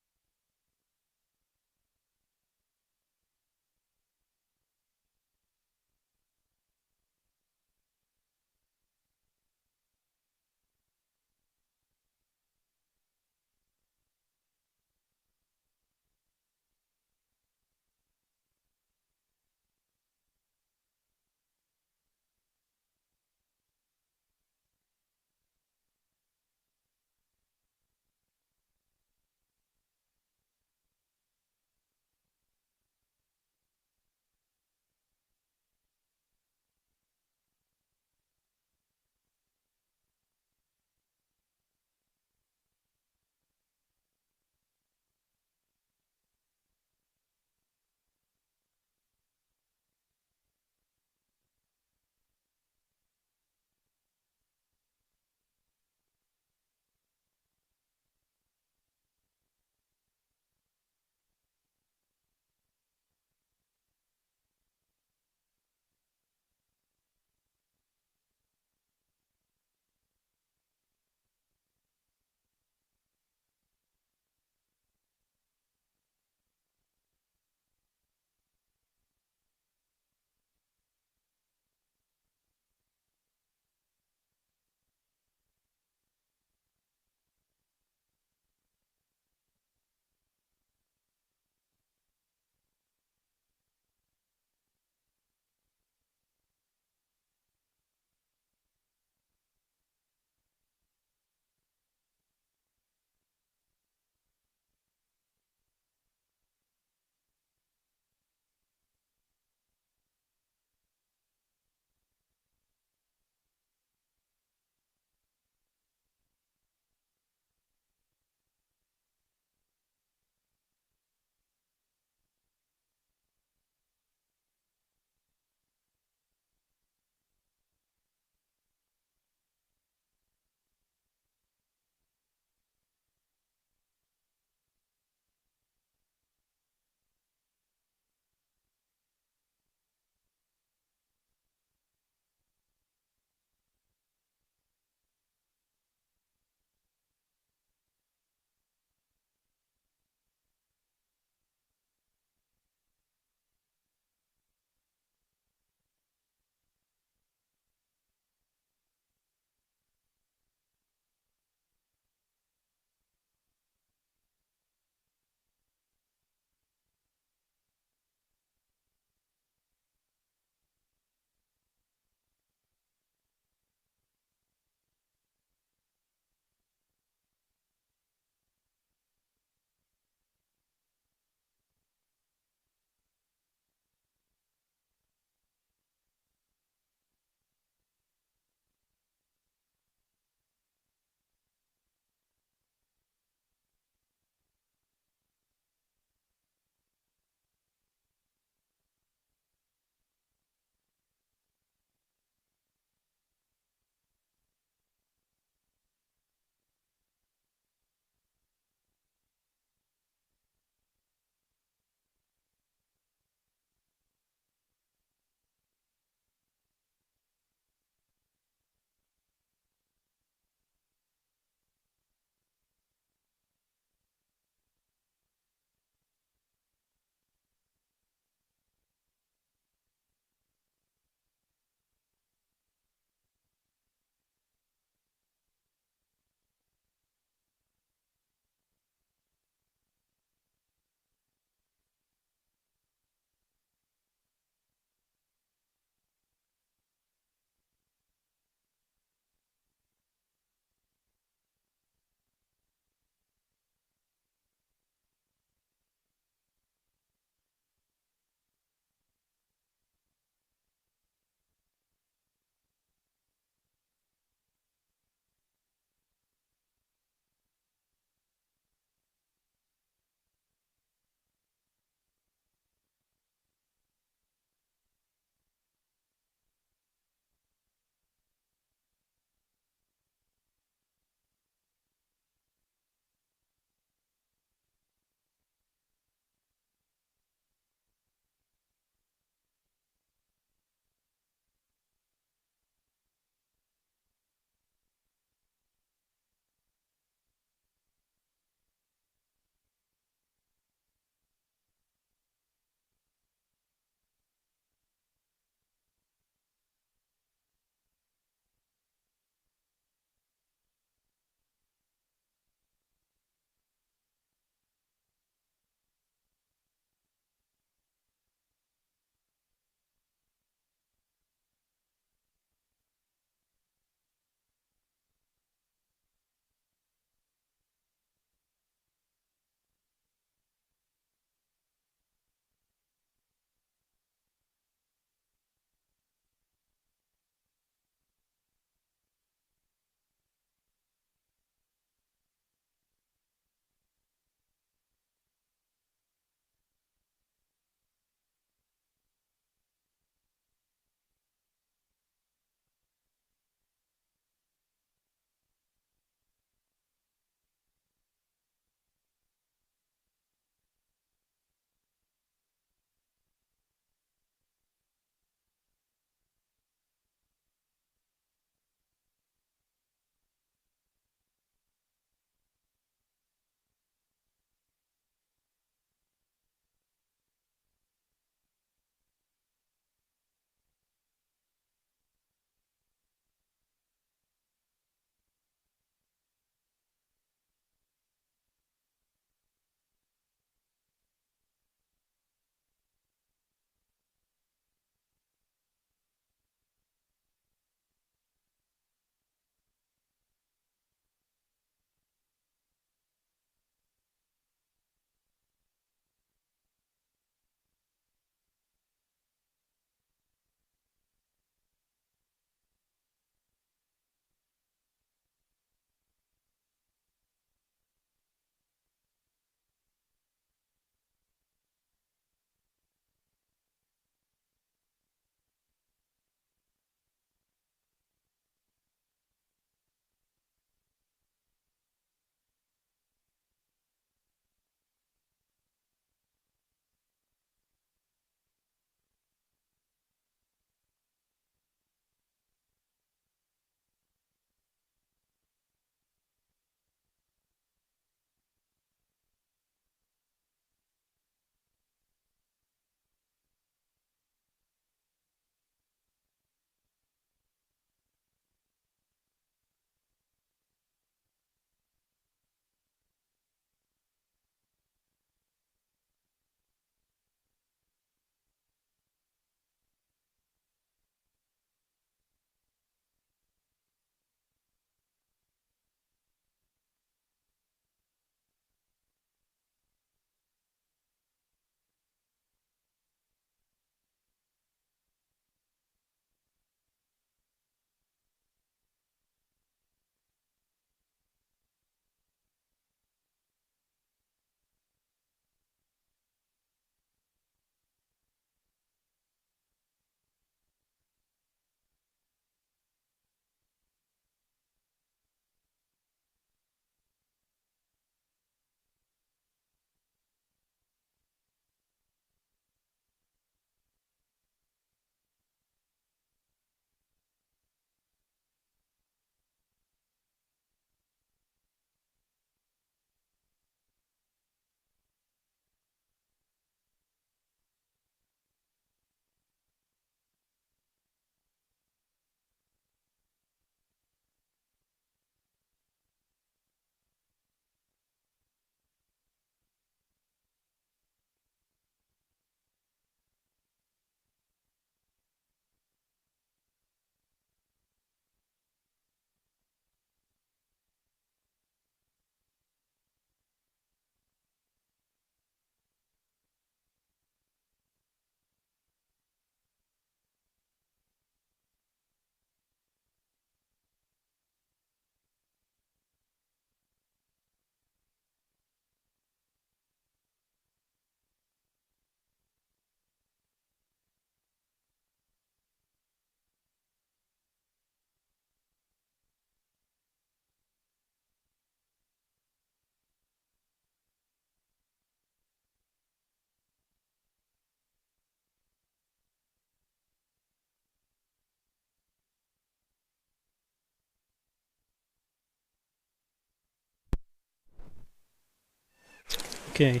Okay.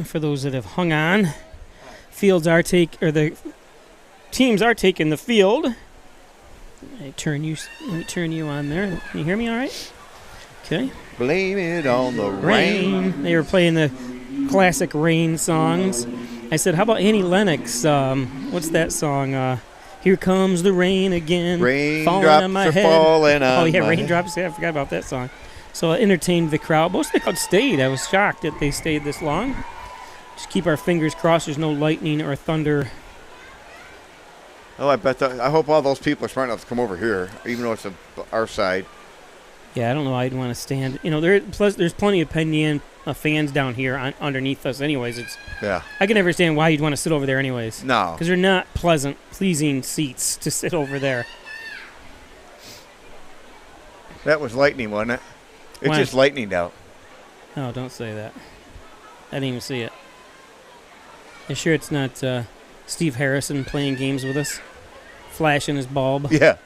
For those that have hung on, the teams are taking the field. Let me turn you on there. Can you hear me all right? Okay. Blame it on the rain. They were playing the classic Rain songs. I said, how about Annie Lennox? What's that song? Here comes the rain again. Raindrops falling on my are head. falling on Oh, yeah, my raindrops. Yeah, I forgot about that song. So it entertained the crowd. Most of the crowd stayed. I was shocked that they stayed this long. Just keep our fingers crossed there's no lightning or thunder. Oh, I hope all those people are smart enough to come over here, even though it's our side. Yeah, I don't know why I'd want to stand. There's plenty of Penn Yan fans down here underneath us anyways. Yeah. I can never understand why you'd want to sit over there anyways. No. Because they're not pleasing seats to sit over there. That was lightning, wasn't it? It's just lightning out. Oh, don't say that. I didn't even see it. You sure it's not Steve Harrison playing games with us? Flashing his bulb? Yeah.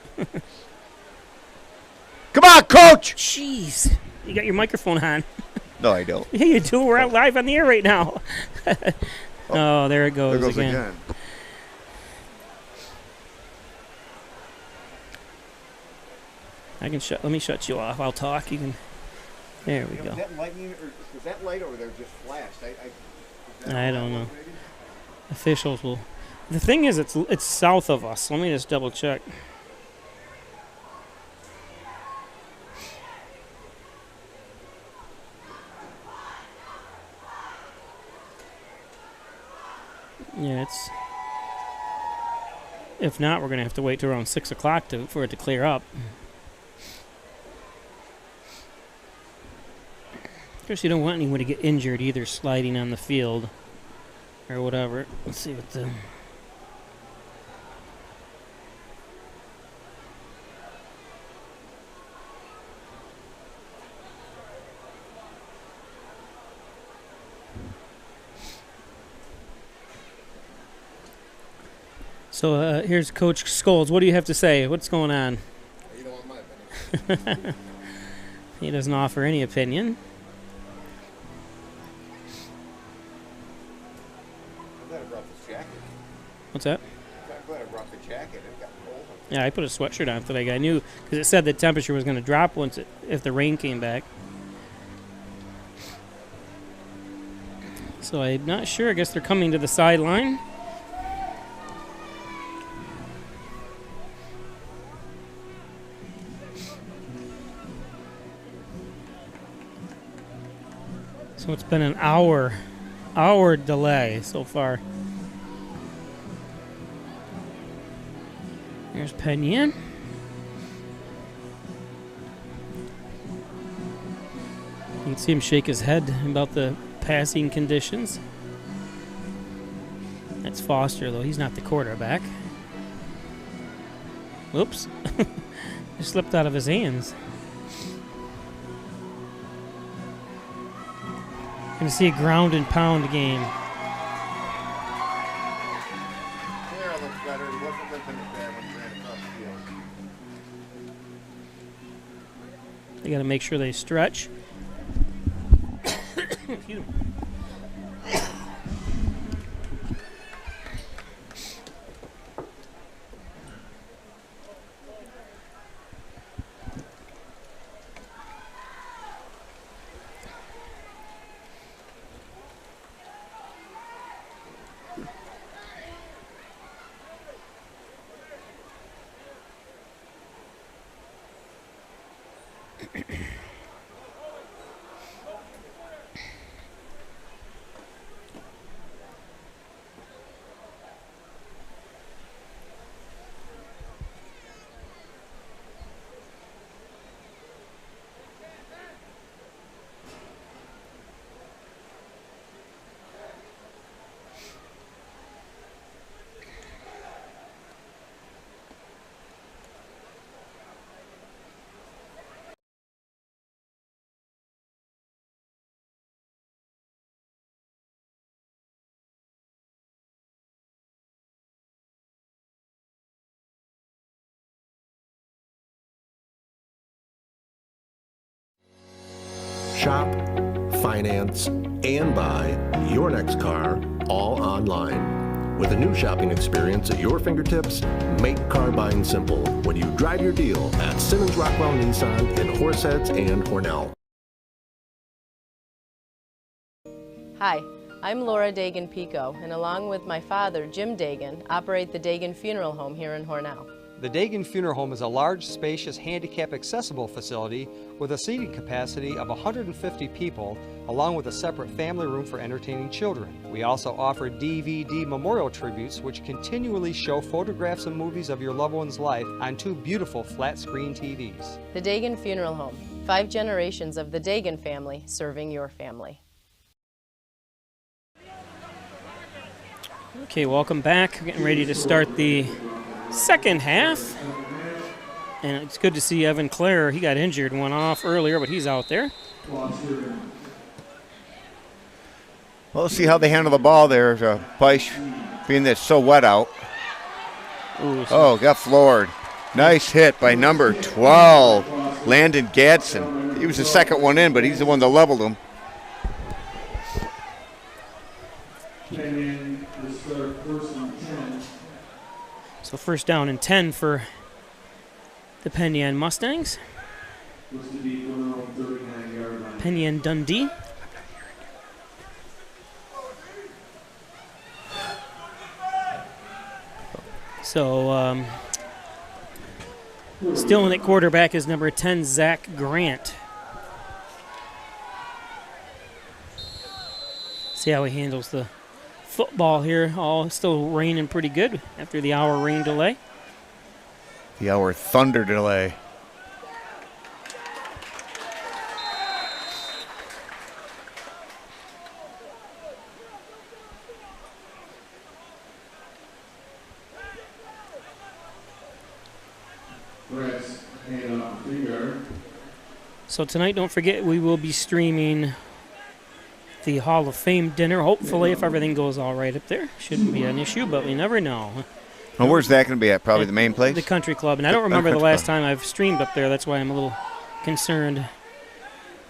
Come on, Coach! Jeez. You got your microphone on. No, I don't. Yeah, you do. We're out live on the air right now. Oh, there it goes, There goes again. Let me shut you off. I'll talk. You can. There we go. Is that lightning, or is that light over there just flashed? I don't know. Officials will. The thing is, it's south of us. Let me just double check. Yeah, it's. If not, we're gonna have to wait till around 6 o'clock for it to clear up. Of course, you don't want anyone to get injured either, sliding on the field or whatever. Let's see what the. So here's Coach Scholes. What do you have to say? What's going on? You don't want my opinion. He doesn't offer any opinion. I'm glad I brought this jacket. What's that? I'm glad I brought the jacket. It got cold. Yeah, I put a sweatshirt on today. I knew because it said the temperature was going to drop if the rain came back. So I'm not sure. I guess they're coming to the sideline. So it's been an hour delay so far. There's Penn Yan. You can see him shake his head about the passing conditions. That's Foster, though. He's not the quarterback. Oops. It slipped out of his hands. Going to see a ground and pound game. There looks better. He wasn't looking as bad when he ran across the field. They got to make sure they stretch. Excuse me. Shop, finance, and buy your next car all online. With a new shopping experience at your fingertips, make car buying simple when you drive your deal at Simmons Rockwell Nissan in Horseheads and Hornell. Hi, I'm Laura Dagan-Pico, and along with my father, Jim Dagan, operate the Dagan Funeral Home here in Hornell. The Dagan Funeral Home is a large, spacious, handicap-accessible facility with a seating capacity of 150 people, along with a separate family room for entertaining children. We also offer DVD memorial tributes, which continually show photographs and movies of your loved one's life on 2 beautiful flat-screen TVs. The Dagan Funeral Home, 5 generations of the Dagan family serving your family. Okay, welcome back. We're getting ready to start the second half. And it's good to see Evan Clare. He got injured, went off earlier, but he's out there. Well, let's see how they handle the ball there. Peisch, being that it's so wet out. Ooh, oh, got floored. Nice hit by number 12, Landon Gadsden. He was the second one in, but he's the one that leveled him. So first down and 10 for the Penn Yan Mustangs. Penn Yan Dundee. So still in at quarterback is number 10, Zach Grant. See how he handles the football here. All still raining pretty good after the hour rain delay. The hour thunder delay. So tonight, don't forget, we will be streaming the Hall of Fame dinner, hopefully, if everything goes all right up there. Shouldn't be an issue, but we never know. Well, where's that going to be at? Probably the main place? The Country Club. And I don't remember the last time I've streamed up there. That's why I'm a little concerned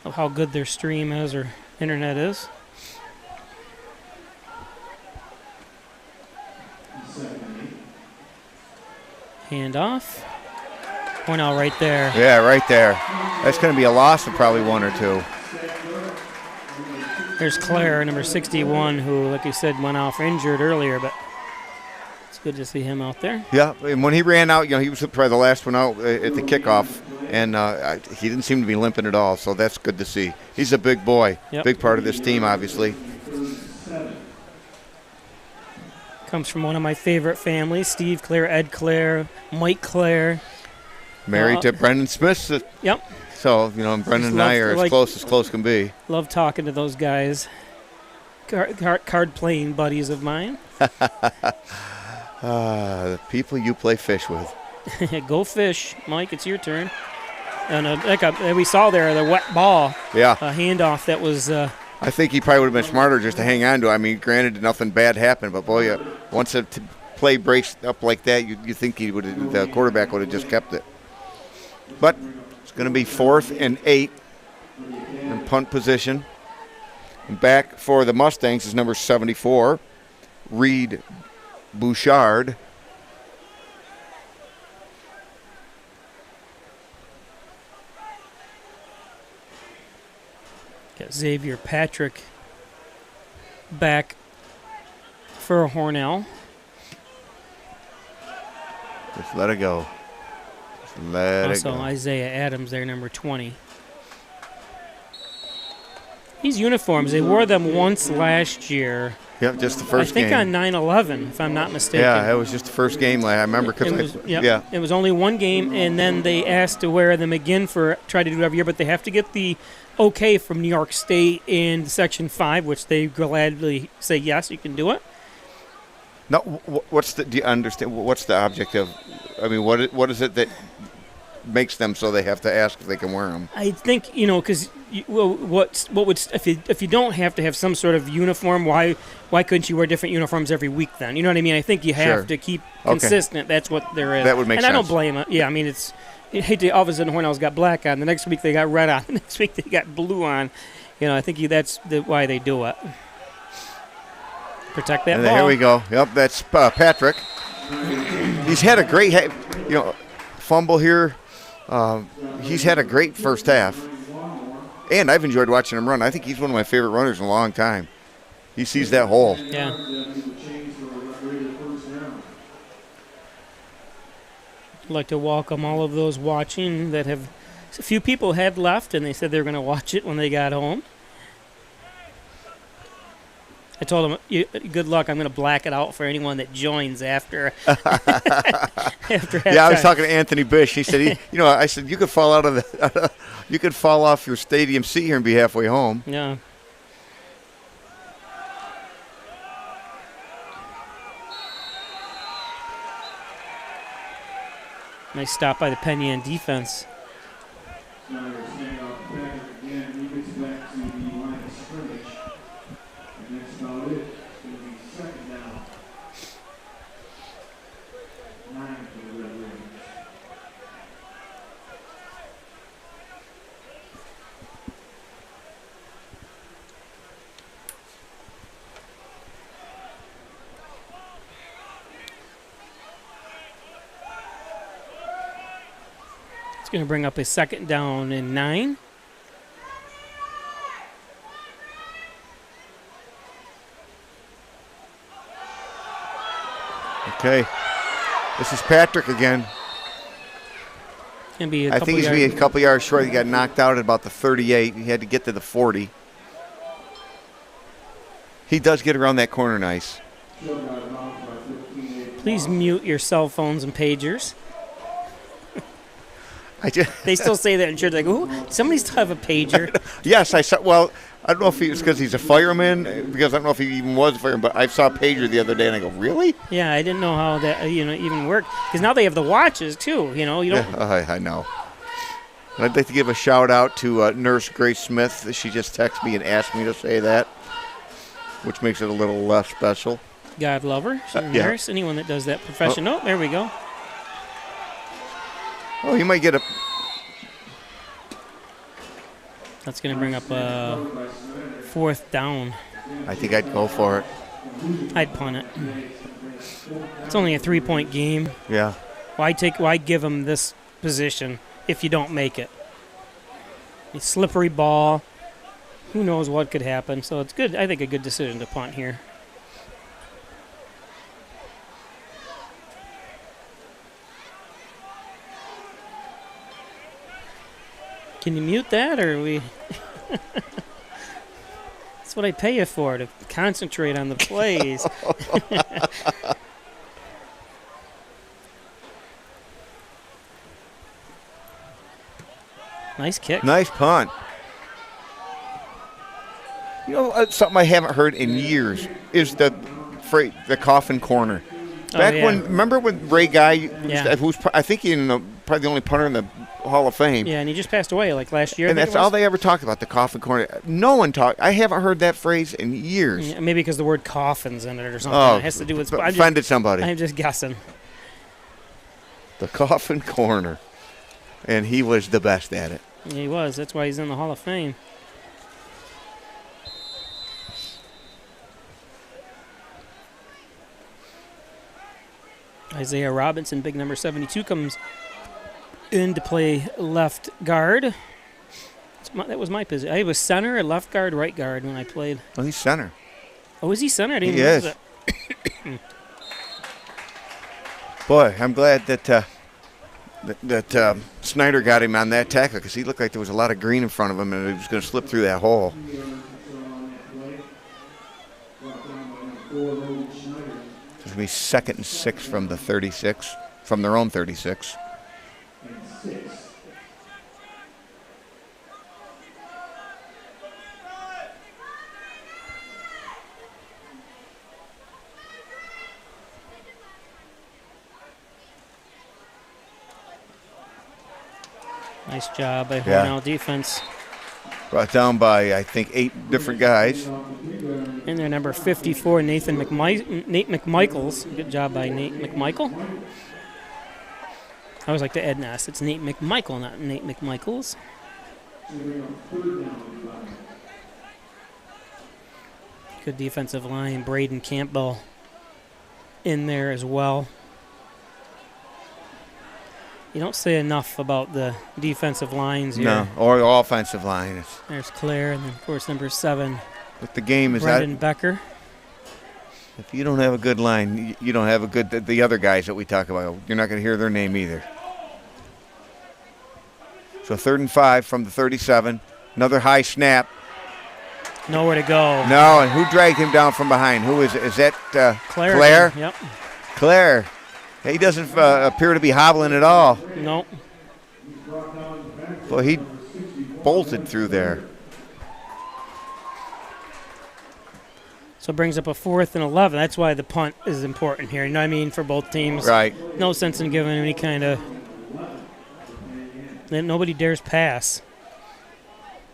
of how good their stream is or internet is. Hand off. Hornell right there. Yeah, right there. That's going to be a loss of probably 1 or 2. There's Claire, number 61, who, like you said, went off injured earlier, but it's good to see him out there. Yeah, and when he ran out, he was probably the last one out at the kickoff, and he didn't seem to be limping at all, so that's good to see. He's a big boy, big part of this team, obviously. Comes from one of my favorite families, Steve Clare, Ed Clare, Mike Clare. Married to Brendan Smith. Yep. So, Brendan and I are as close can be. Love talking to those guys. Card-playing buddies of mine. The people you play fish with. Go fish. Mike, it's your turn. And we saw there, the wet ball. Yeah. A handoff that was... I think he probably would have been smarter just to hang on to it. I mean, granted, nothing bad happened, but, boy, once a play breaks up like that, you think the quarterback would have just kept it. But it's going to be 4th and 8 in punt position. And back for the Mustangs is number 74, Reed Bouchard. Got Xavier Patrick back for Hornell. Just let it go. Also, Isaiah Adams there, number 20. These uniforms, they wore them once last year. Yep, just the first game. I think on 9/11, if I'm not mistaken. Yeah, it was just the first game. I remember because it was only one game, and then they asked to wear them again try to do it every year, but they have to get the okay from New York State in Section 5, which they gladly say, yes, you can do it. No, do you understand? What's the object of? I mean, what is it that makes them so they have to ask if they can wear them? I think because what would if you don't have to have some sort of uniform, why couldn't you wear different uniforms every week then? You know what I mean? I think you have to keep consistent. That's what there is. That would make sense. And I don't blame it. Yeah, I mean all of a sudden Hornell's got black on. The next week they got red on. The next week they got blue on. I think that's why they do it. Protect that And ball. here we go. Yep, that's Patrick. He's had a great, fumble here. He's had a great first half. And I've enjoyed watching him run. I think he's one of my favorite runners in a long time. He sees that hole. Yeah. I'd like to welcome all of those watching that have. A few people had left, and they said they were going to watch it when they got home. I told them, good luck. I'm going to black it out for anyone that joins after. After yeah, I was talking to Anthony Bish. He said, I said you could fall out of you could fall off your stadium seat here and be halfway home. Yeah. Nice stop by the Penn defense. It's going to bring up a 2nd down and 9. Okay. This is Patrick again. Gonna be I think he's going to be a couple yards short. He got knocked out at about the 38. He had to get to the 40. He does get around that corner nice. Please mute your cell phones and pagers. They still say that in church. Like, ooh, somebody still have a pager. Yes, I saw. Well, I don't know if it's because he's a fireman, because I don't know if he even was a fireman, but I saw a pager the other day, and I go, really? Yeah, I didn't know how that even worked. Because now they have the watches, too. You don't. Yeah, I know. And I'd like to give a shout-out to Nurse Grace Smith. She just texted me and asked me to say that, which makes it a little less special. God love her. She's a nurse. Anyone that does that profession. Oh, there we go. Oh, you might get a... That's going to bring up a 4th down. I think I'd go for it. I'd punt it. It's only a 3-point game. Yeah. Why give them this position if you don't make it? A slippery ball. Who knows what could happen? So it's good. I think a good decision to punt here. Can you mute that, or are we? That's what I pay you for, to concentrate on the plays. Nice kick. Nice punt. Something I haven't heard in years is the coffin corner. Back when, remember when Ray Guy, who's I think probably the only punter in the Hall of Fame. Yeah, and he just passed away like last year. And that's all they ever talked about, the coffin corner. No one talked. I haven't heard that phrase in years. Yeah, maybe because the word coffin's in it or something. Oh, it has to do with offended somebody. I'm just guessing. The coffin corner. And he was the best at it. Yeah, he was. That's why he's in the Hall of Fame. Isaiah Robinson, big number 72, comes in to play left guard. That was my position. I was center, left guard, right guard when I played. Oh, he's center. Oh, is he center? I didn't he even is. know that. Boy, I'm glad that Snyder got him on that tackle, because he looked like there was a lot of green in front of him and he was going to slip through that hole. It's going to be 2nd and 6 from the 36, from their own 36. Nice job by Hornell defense. Brought down by, I think, 8 different guys. And their number 54, Nate McMichaels. Good job by Nate McMichael. I always like to add Ness. It's Nate McMichael, not Nate McMichaels. Good defensive line. Braden Campbell in there as well. You don't say enough about the defensive lines here. No, or the offensive line. There's Claire, and then, of course, number 7. But the game is Brendan Becker. If you don't have a good line, you don't have a good. The other guys that we talk about, you're not going to hear their name either. So 3rd and 5 from the 37. Another high snap. Nowhere to go. No, and who dragged him down from behind? Who is it? Is that Claire? Claire? Yep. Claire. He doesn't appear to be hobbling at all. Nope. Well, he bolted through there. So it brings up a 4th and 11. That's why the punt is important here. You know what I mean? For both teams. Right. No sense in giving any kind of. Nobody dares pass.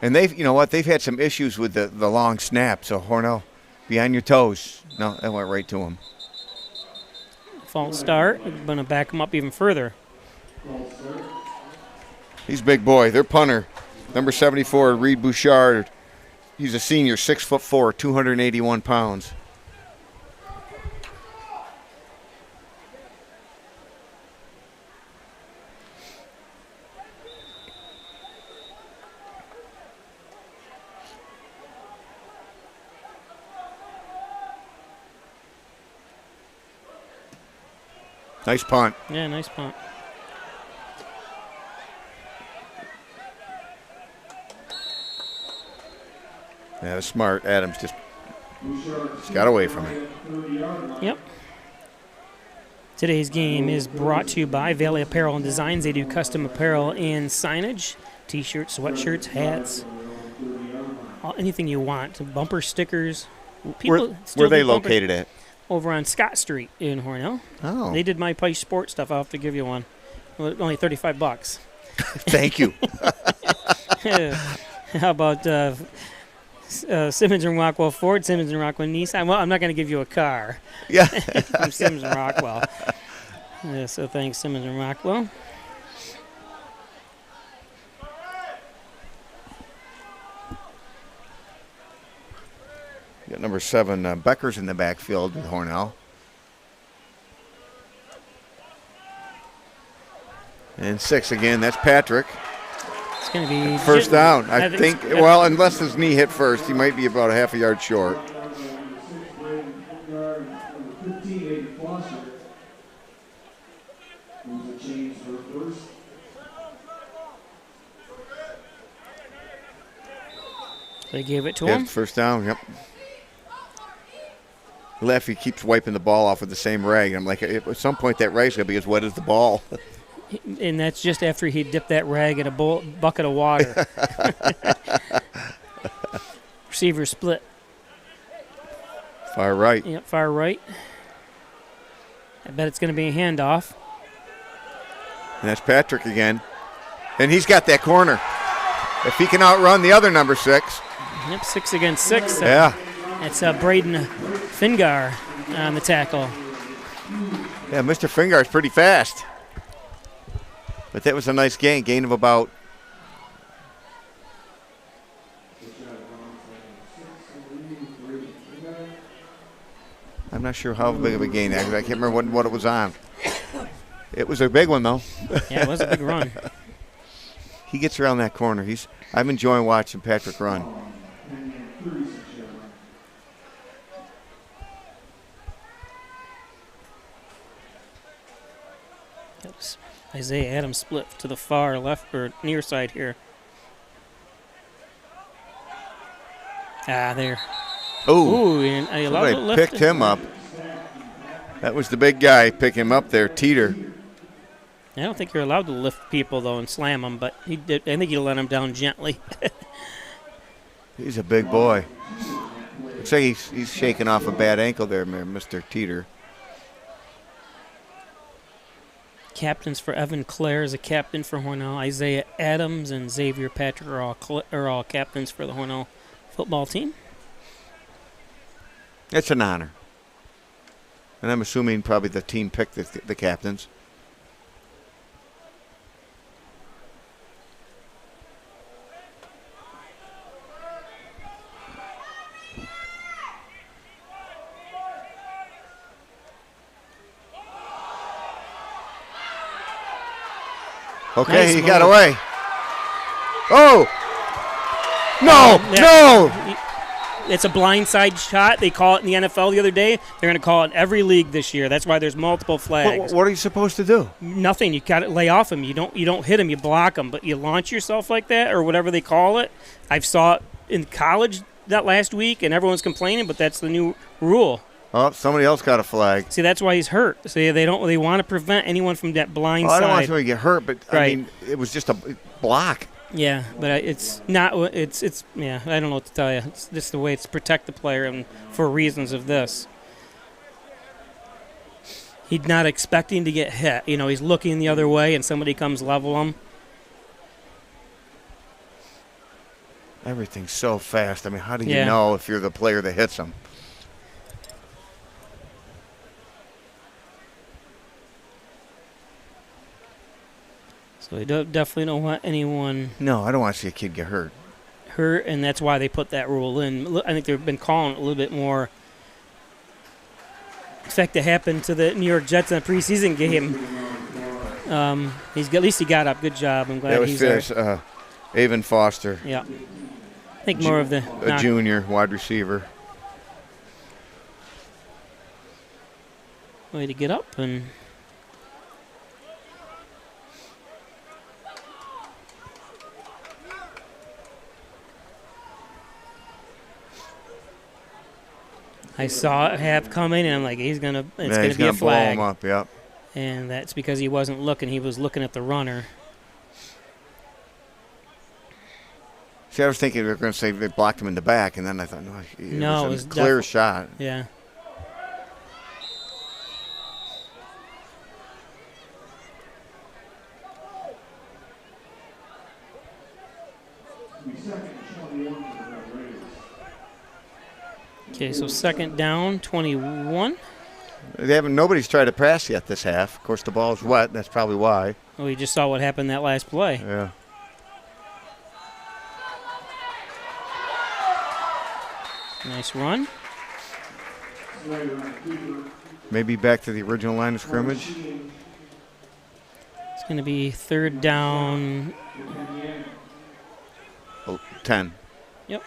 And you know what? They've had some issues with the long snap. So Hornell, be on your toes. No, that went right to him. False start. I'm going to back him up even further. He's a big boy. Their punter, number 74, Reed Bouchard. He's a senior, 6'4", 281 pounds. Nice punt. Yeah, nice punt. Yeah, that's smart. Adams just got away from it. Yep. Today's game is brought to you by Valley Apparel and Designs. They do custom apparel and signage, T-shirts, sweatshirts, hats, anything you want. Bumper stickers. Where are they located at? Over on Scott Street in Hornell. Oh. They did my Pike Sports stuff. I'll have to give you one. Well, only $35. Thank you. How about Simmons and Rockwell Ford, Simmons and Rockwell Nissan? Well, I'm not going to give you a car. Yeah. From Simmons and Rockwell. Yeah, so thanks, Simmons and Rockwell. Got number 7, Becker's in the backfield with Hornell. And 6 again, that's Patrick. It's going to be first down. I think, well, unless his knee hit first, he might be about a half a yard short. They gave it to him? First down, yep. Lefty keeps wiping the ball off with the same rag. I'm like, at some point that rag's going to be as wet as the ball. And that's just after he dipped that rag in a bucket of water. Receiver split. Far right. Yep, far right. I bet it's going to be a handoff. And that's Patrick again. And he's got that corner. If he can outrun the other number 6. Yep, 6 against 6. Yeah. It's Braden Fingar on the tackle. Yeah, Mr. Fingar's pretty fast. But that was a nice gain of about. I'm not sure how big of a gain. I can't remember what it was on. It was a big one, though. Yeah, it was a big run. He gets around that corner. I'm enjoying watching Patrick run. Isaiah Adams split to the far left or near side here. There. Ooh, and I somebody picked him up. That was the big guy picking him up there, Teeter. I don't think you're allowed to lift people, though, and slam them, but he did. I think he let him down gently. He's a big boy. Looks like he's shaking off a bad ankle there, Mr. Teeter. Captains for Evan Clare is a captain for Hornell. Isaiah Adams and Xavier Patrick are all captains for the Hornell football team. It's an honor. And I'm assuming probably the team picked the captains. Okay, Nice he move. got away. Oh! No! Yeah. No! It's a blindside shot. They call it in the NFL the other day. They're going to call it in every league this year. That's why there's multiple flags. What are you supposed to do? Nothing. You got to lay off him. You don't hit him. You block him. But you launch yourself like that or whatever they call it. I've saw it in college that last week, and everyone's complaining. But that's the new rule. Oh, somebody else got a flag. See, that's why he's hurt. See, they want to prevent anyone from that blind I side. don't want somebody to get hurt, but I Right. mean, it was just a block. Yeah, but it's not. It's yeah. I don't know what to tell you. It's just the way it's protect the player and for reasons of this. He's not expecting to get hit. You know, he's looking the other way, and somebody comes level him. Everything's so fast. I mean, how do you Yeah. know if you're the player that hits him? So they definitely don't want anyone No, I don't want to see a kid get hurt. hurt, and that's why they put that rule in. I think they've been calling it a little bit more. In fact, it happened to the New York Jets in a preseason game. At least he got up. Good job. I'm glad That was he's there. finished. Avon Foster. Yeah. I think more of the a junior wide receiver. way to get up and. I saw it have coming, and I'm like, it's gonna be a flag. Blow him up, yep. And that's because he wasn't looking; he was looking at the runner. See, I was thinking they were going to say they blocked him in the back, and then I thought, no, it was a clear shot. Yeah. Okay, so second down, 21. Nobody's tried to pass yet this half. Of course, the ball's wet. That's probably why. Well, you just saw what happened that last play. Yeah. Nice run. Maybe back to the original line of scrimmage. It's going to be third down. 10. Yep.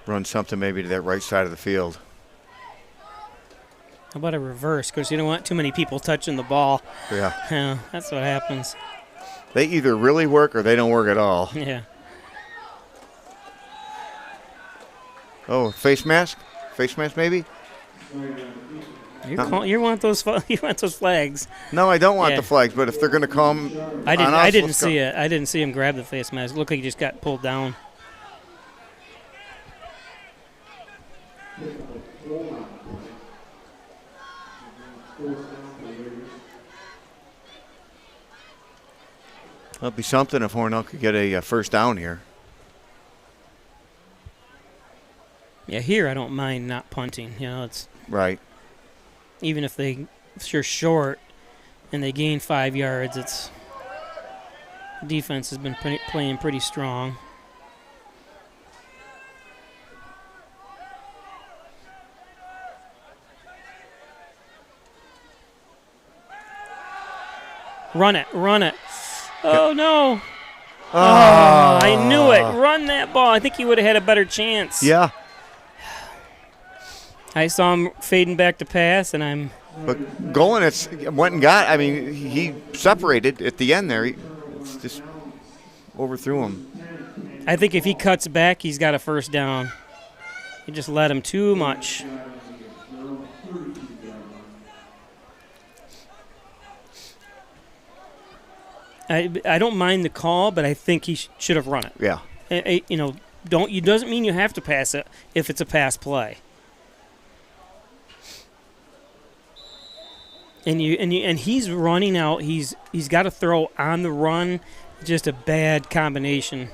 Run something maybe to that right side of the field. How about a reverse? Because you don't want too many people touching the ball. Yeah. Yeah, that's what happens. They either really work or they don't work at all. Yeah. Oh, face mask? Face mask maybe? You want those flags. No, I don't want Yeah. the flags, but if they're going to come I didn't. on us, I didn't let's go. see it. I didn't see him grab the face mask. It looked like he just got pulled down. That'd be something if Hornell could get a first down here. Yeah, here I don't mind not punting. You know, it's right. Even if they're short and they gain 5 yards, it's defense has been playing pretty strong. Run it, run it. Oh, no. Oh, I knew it. Run that ball. I think he would have had a better chance. Yeah. I saw him fading back to pass, and I'm. But going, went and got. I mean, he separated at the end there. He just overthrew him. I think if he cuts back, he's got a first down. He just let him too much. I don't mind the call, but I think he should have run it. Yeah. You know, doesn't mean you have to pass it if it's a pass play. And he's running out. He's got to throw on the run. Just a bad combination.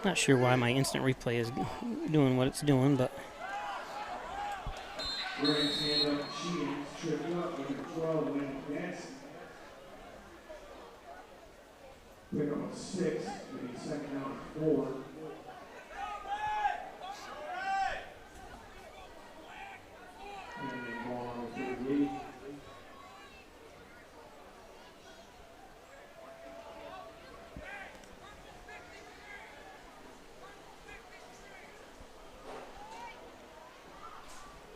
Not sure why my instant replay is doing what it's doing, but Right hand up, cheating, tripped up, number 12, Lane Nancy. Pick up on 6, getting second down and 4. And then ball on 38.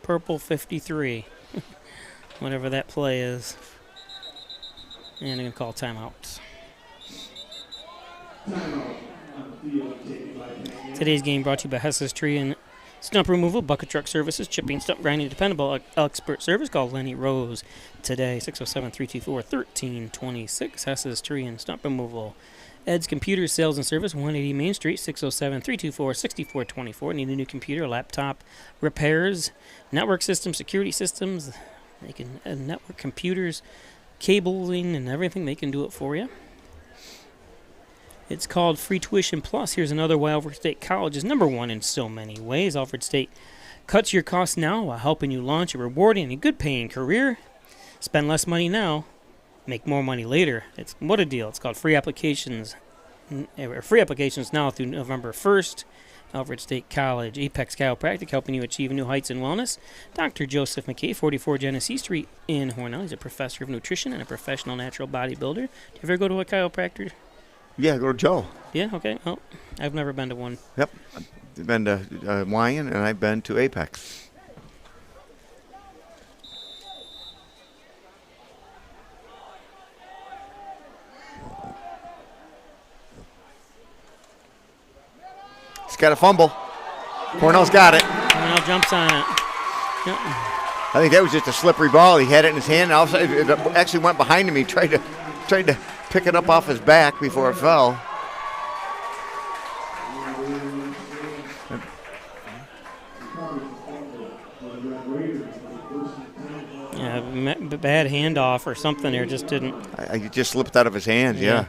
Purple 53. Whatever that play is. And I'm going to call timeout. Today's game brought to you by Hess's Tree and Stump Removal, Bucket Truck Services, Chipping, Stump Grinding, Dependable Expert Service. Call Lenny Rose today, 607-324-1326. Hess's Tree and Stump Removal. Ed's Computer Sales and Service, 180 Main Street, 607-324-6424. Need a new computer, laptop repairs, network systems, security systems. They can network computers, cabling, and everything. They can do it for you. It's called Free Tuition Plus. Here's another why Alfred State College is number one in so many ways. Alfred State cuts your costs now while helping you launch a rewarding and good-paying career. Spend less money now, make more money later. What a deal. It's called Free Applications. Free applications now through November 1st. Alfred State College, Apex Chiropractic, helping you achieve new heights in wellness. Dr. Joseph McKay, 44 Genesee Street in Hornell. He's a professor of nutrition and a professional natural bodybuilder. Do you ever go to a chiropractor? Yeah, go to Joe. Yeah, okay. Oh, I've never been to one. Yep. I've been to Lyon, and I've been to Apex. He's got a fumble. Hornell's got it. Hornell jumps on it. Yep. I think that was just a slippery ball. He had it in his hand, and all of a sudden it actually went behind him. He tried to pick it up off his back before it fell. Yeah, bad handoff or something there, just didn't. It just slipped out of his hands, yeah.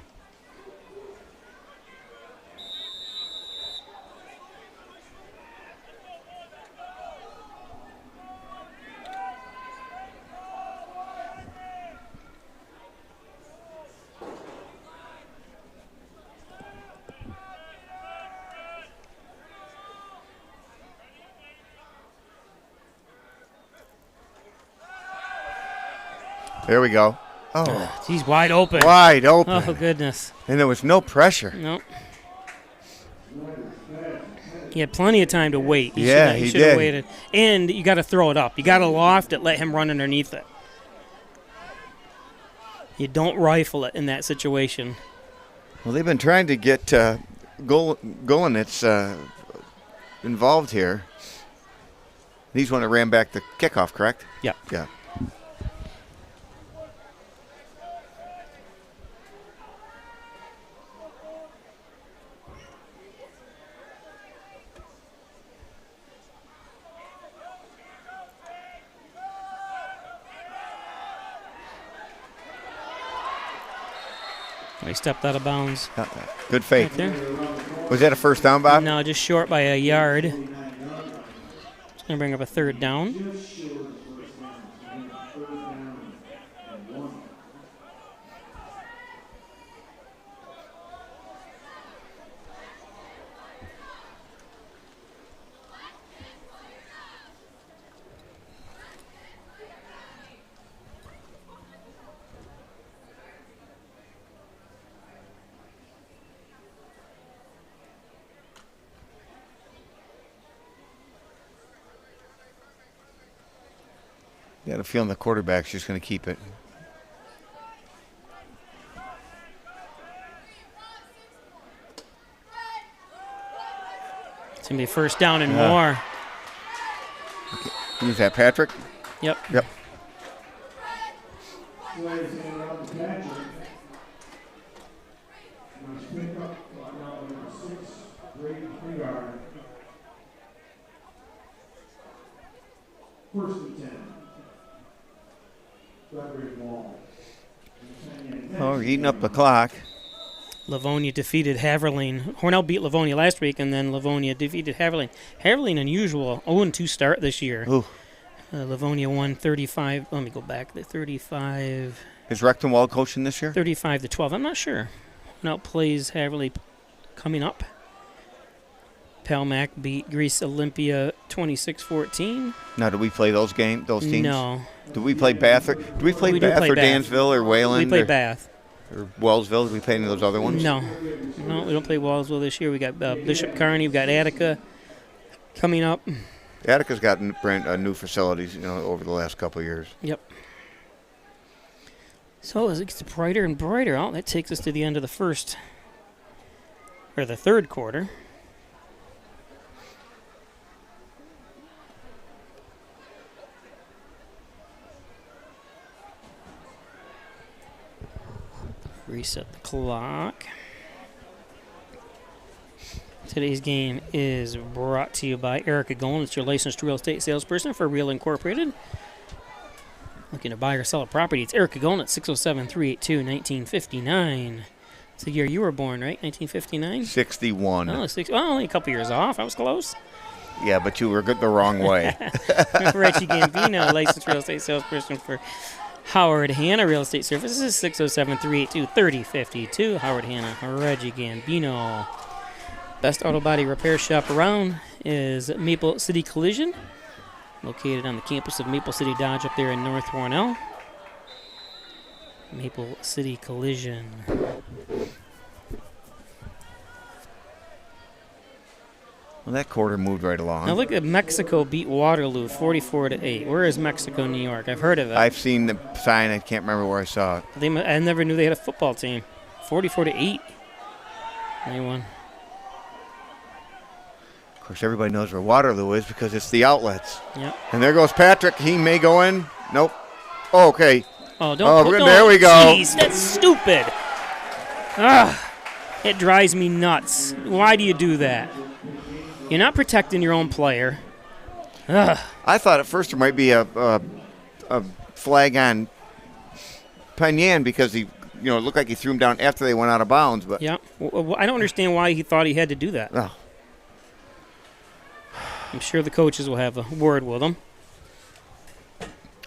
There we go. Oh, he's wide open. Wide open. Oh, goodness. And there was no pressure. Nope. He had plenty of time to wait. He should have waited. And you got to throw it up. You got to loft it, let him run underneath it. You don't rifle it in that situation. Well, they've been trying to get Golinitz involved here. He's one that ran back the kickoff, correct? Yeah. Yeah. He stepped out of bounds. Good fake. Right there. Was that a first down, Bob? No, just short by a yard. It's going to bring up a third down. Got a feeling the quarterback's just going to keep it. It's going to be first down and more. Okay. Who's that, Patrick? Yep. Yep. First and 10. Oh, we're eating up the clock. Livonia defeated Haverling. Hornell beat Livonia last week, and then Livonia defeated Haverling. Haverling, unusual 0-2 start this year. Ooh. Livonia won 35. Let me go back. The 35. Is Rectenwald coaching this year? 35-12. I'm not sure. Now plays Haverly coming up. Palmac beat Greece Olympia 26-14. Now, do we play those teams? No. Do we play Bath? Do we play Bath or Bath. Dansville or Wayland? We play Bath. Or Wellsville? Do we play any of those other ones? No, we don't play Wellsville this year. We got Bishop Kearney. We've got Attica coming up. Attica's got new facilities, over the last couple of years. Yep. So as it gets brighter and brighter, that takes us to the end of the third quarter. Reset the clock. Today's game is brought to you by Erica Golan. It's your licensed real estate salesperson for Real Incorporated. Looking to buy or sell a property, it's Erica Golan at 607-382-1959. It's the year you were born, right? 1959? 61. Only a couple years off. I was close. Yeah, but you were good the wrong way. Reggie Gambino, licensed real estate salesperson for Howard Hanna Real Estate Services, 607-382-3052. Howard Hanna, Reggie Gambino. Best auto body repair shop around is Maple City Collision, located on the campus of Maple City Dodge up there in North Hornell. Maple City Collision. Well, that quarter moved right along. Now look at Mexico beat Waterloo 44-8. Where is Mexico, New York? I've heard of it. I've seen the sign. I can't remember where I saw it. I never knew they had a football team. 44-8. They won. Of course, everybody knows where Waterloo is because it's the outlets. Yep. And there goes Patrick. He may go in. Nope. Oh, okay. Oh, don't. There we go. Jeez, that's stupid. It drives me nuts. Why do you do that? You're not protecting your own player. I thought at first there might be a flag on Penn because he, it looked like he threw him down after they went out of bounds. But yeah, I don't understand why he thought he had to do that. Oh. I'm sure the coaches will have a word with him.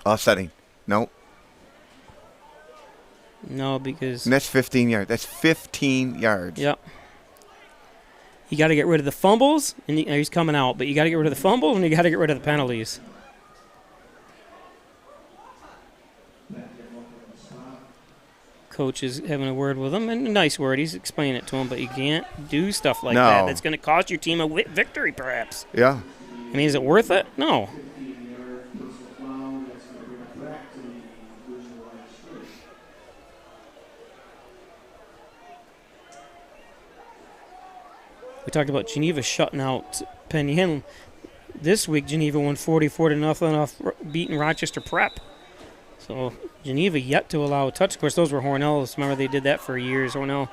Offsetting. Nope. No, because... And that's 15 yards. That's 15 yards. Yep. You got to get rid of the fumbles, and he's coming out, but you got to get rid of the fumbles, and you got to get rid of the penalties. Coach is having a word with him, and a nice word. He's explaining it to him, but you can't do stuff like that. That's going to cost your team a victory, perhaps. Yeah. I mean, is it worth it? No. We talked about Geneva shutting out Penn. This week, Geneva won 44-0 off beating Rochester Prep. So Geneva yet to allow a touch. Of course, those were Hornell's. Remember, they did that for years. Hornell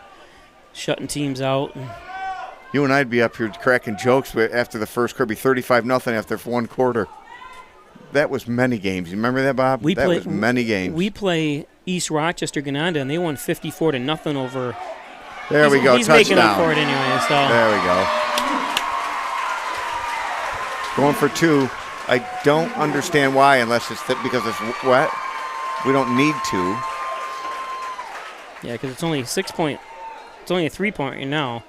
shutting teams out. You and I'd be up here cracking jokes after the first quarter, 35-0 after one quarter. That was many games. You remember that, Bob? That was many games. We play East Rochester Gananda, and they won 54-0 over. There we go. He's touchdown. Making up for it anyway. So there we go. Going for two. I don't understand why, unless it's because it's wet. We don't need to. Yeah, because it's only 6 point. It's only a 3-pointer now.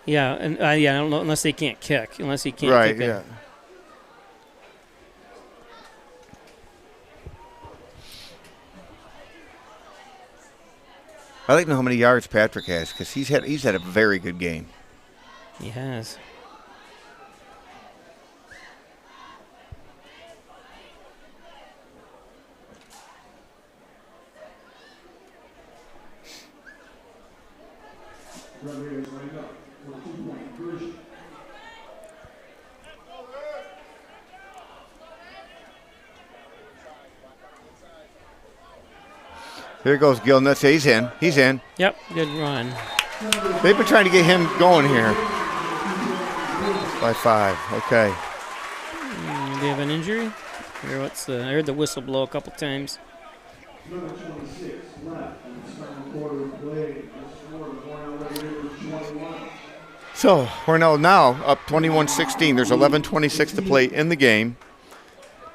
Yeah, and I don't know unless they can't kick. Unless he can't kick. Right. Yeah. I'd like to know how many yards Patrick has because he's had a very good game. He has. Here goes Gil Nuts. He's in. He's in. Yep, good run. They've been trying to get him going here. By 5. Okay. Do you have an injury? I heard the whistle blow a couple times. Number 26 left in the second quarter of play. So Hornell now up 21-16. There's 11:26 to play in the game.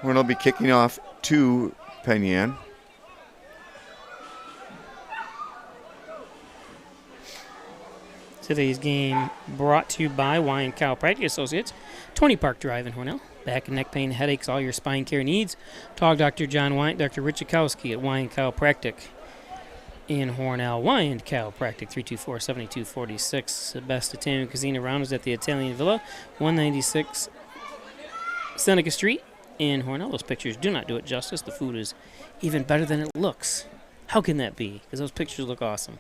Hornell will be kicking off to Penn. Today's game brought to you by Wine Chiropractic Associates, 20 Park Drive in Hornell. Back and neck pain, headaches, all your spine care needs. Talk Dr. John Wyatt, Dr. Richikowski at Wine Chiropractic in Hornell. Wine Chiropractic, 324-7246. The best Italian cuisine around is at the Italian Villa, 196 Seneca Street in Hornell. Those pictures do not do it justice. The food is even better than it looks. How can that be? Because those pictures look awesome.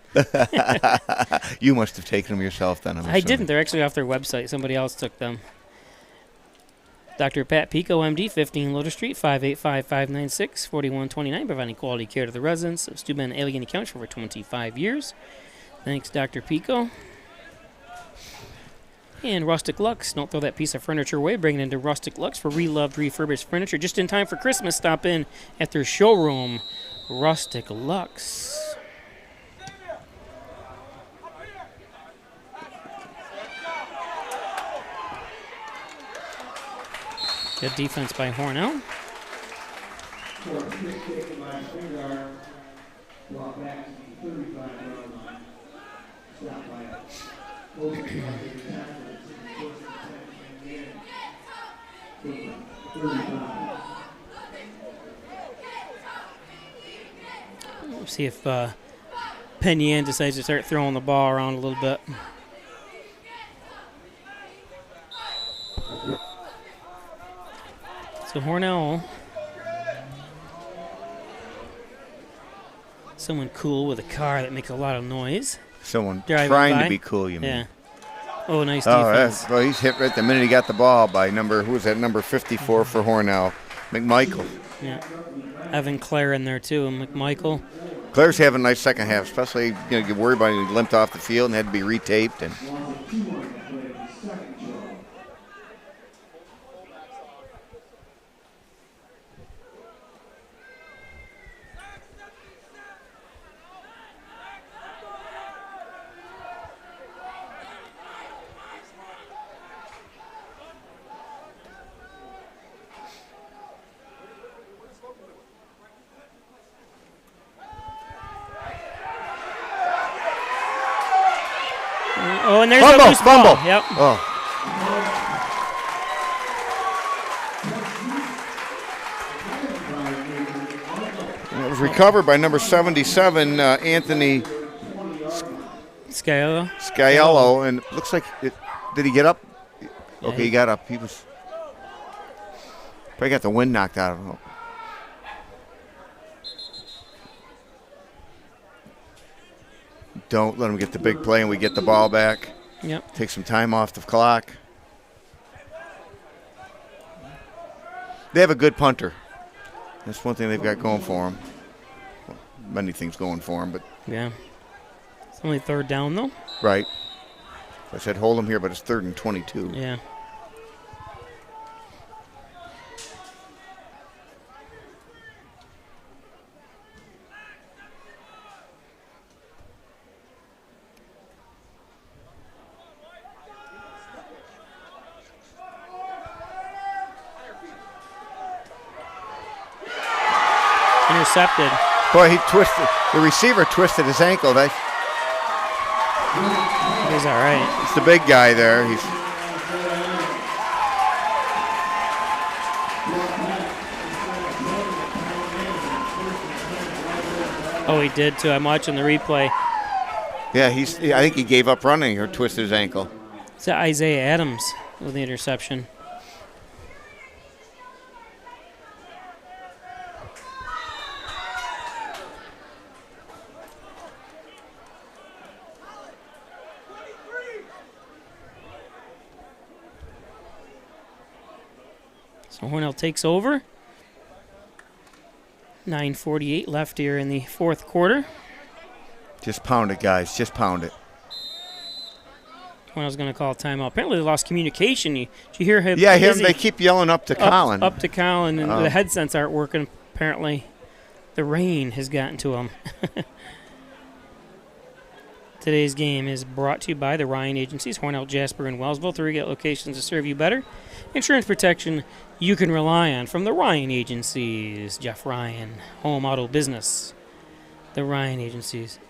You must have taken them yourself then. I didn't. They're actually off their website. Somebody else took them. Dr. Pat Pico, MD, 15 Lotus Street, 585-596-4129, providing quality care to the residents of Steuben and Allegheny County for over 25 years. Thanks, Dr. Pico. And Rustic Lux. Don't throw that piece of furniture away. Bring it into Rustic Lux for reloved, refurbished furniture. Just in time for Christmas, stop in at their showroom, Rustic Lux. Good defense by Hornell. Let's see if Penn decides to start throwing the ball around a little bit. So Hornell, someone cool with a car that makes a lot of noise. Someone Driving trying by. to be cool, you mean? Yeah. Oh, nice defense. Well, he's hit right the minute he got the ball by number 54 for Hornell, McMichael. Yeah. Evan Clare in there too, and McMichael. Claire's having a nice second half, especially you worry about him. He limped off the field and had to be retaped. And oh, and there's fumble, a loose fumble. ball. Yep. Oh. And it was recovered by number 77, Anthony Sciello. And it looks like did he get up? Yeah, Okay, he got up. He was probably got the wind knocked out of him. Don't let him get the big play and we get the ball back. Yep. Take some time off the clock. They have a good punter. That's one thing they've got going for them. Well, many things going for them, but Yeah. It's only third down though. right. I said hold them here, but it's 3rd and 22. Yeah. Intercepted. Boy, he twisted. The receiver twisted his ankle. He's all right. It's the big guy there. He's Oh, he did too. I'm watching the replay. yeah. I think he gave up running or twisted his ankle. It's Isaiah Adams with the interception. So Hornell takes over. 9:48 left here in the fourth quarter. Just pound it, guys. Just pound it. Hornell's going to call a timeout. Apparently they lost communication. Did you hear him? Yeah, I hear him. They keep yelling up to Colin. Up to Colin, and the headsets aren't working. Apparently the rain has gotten to him. Today's game is brought to you by the Ryan Agencies, Hornell, Jasper, and Wellsville. 3 locations to serve you better. Insurance protection you can rely on from the Ryan Agencies. Jeff Ryan, home auto business. The Ryan Agencies.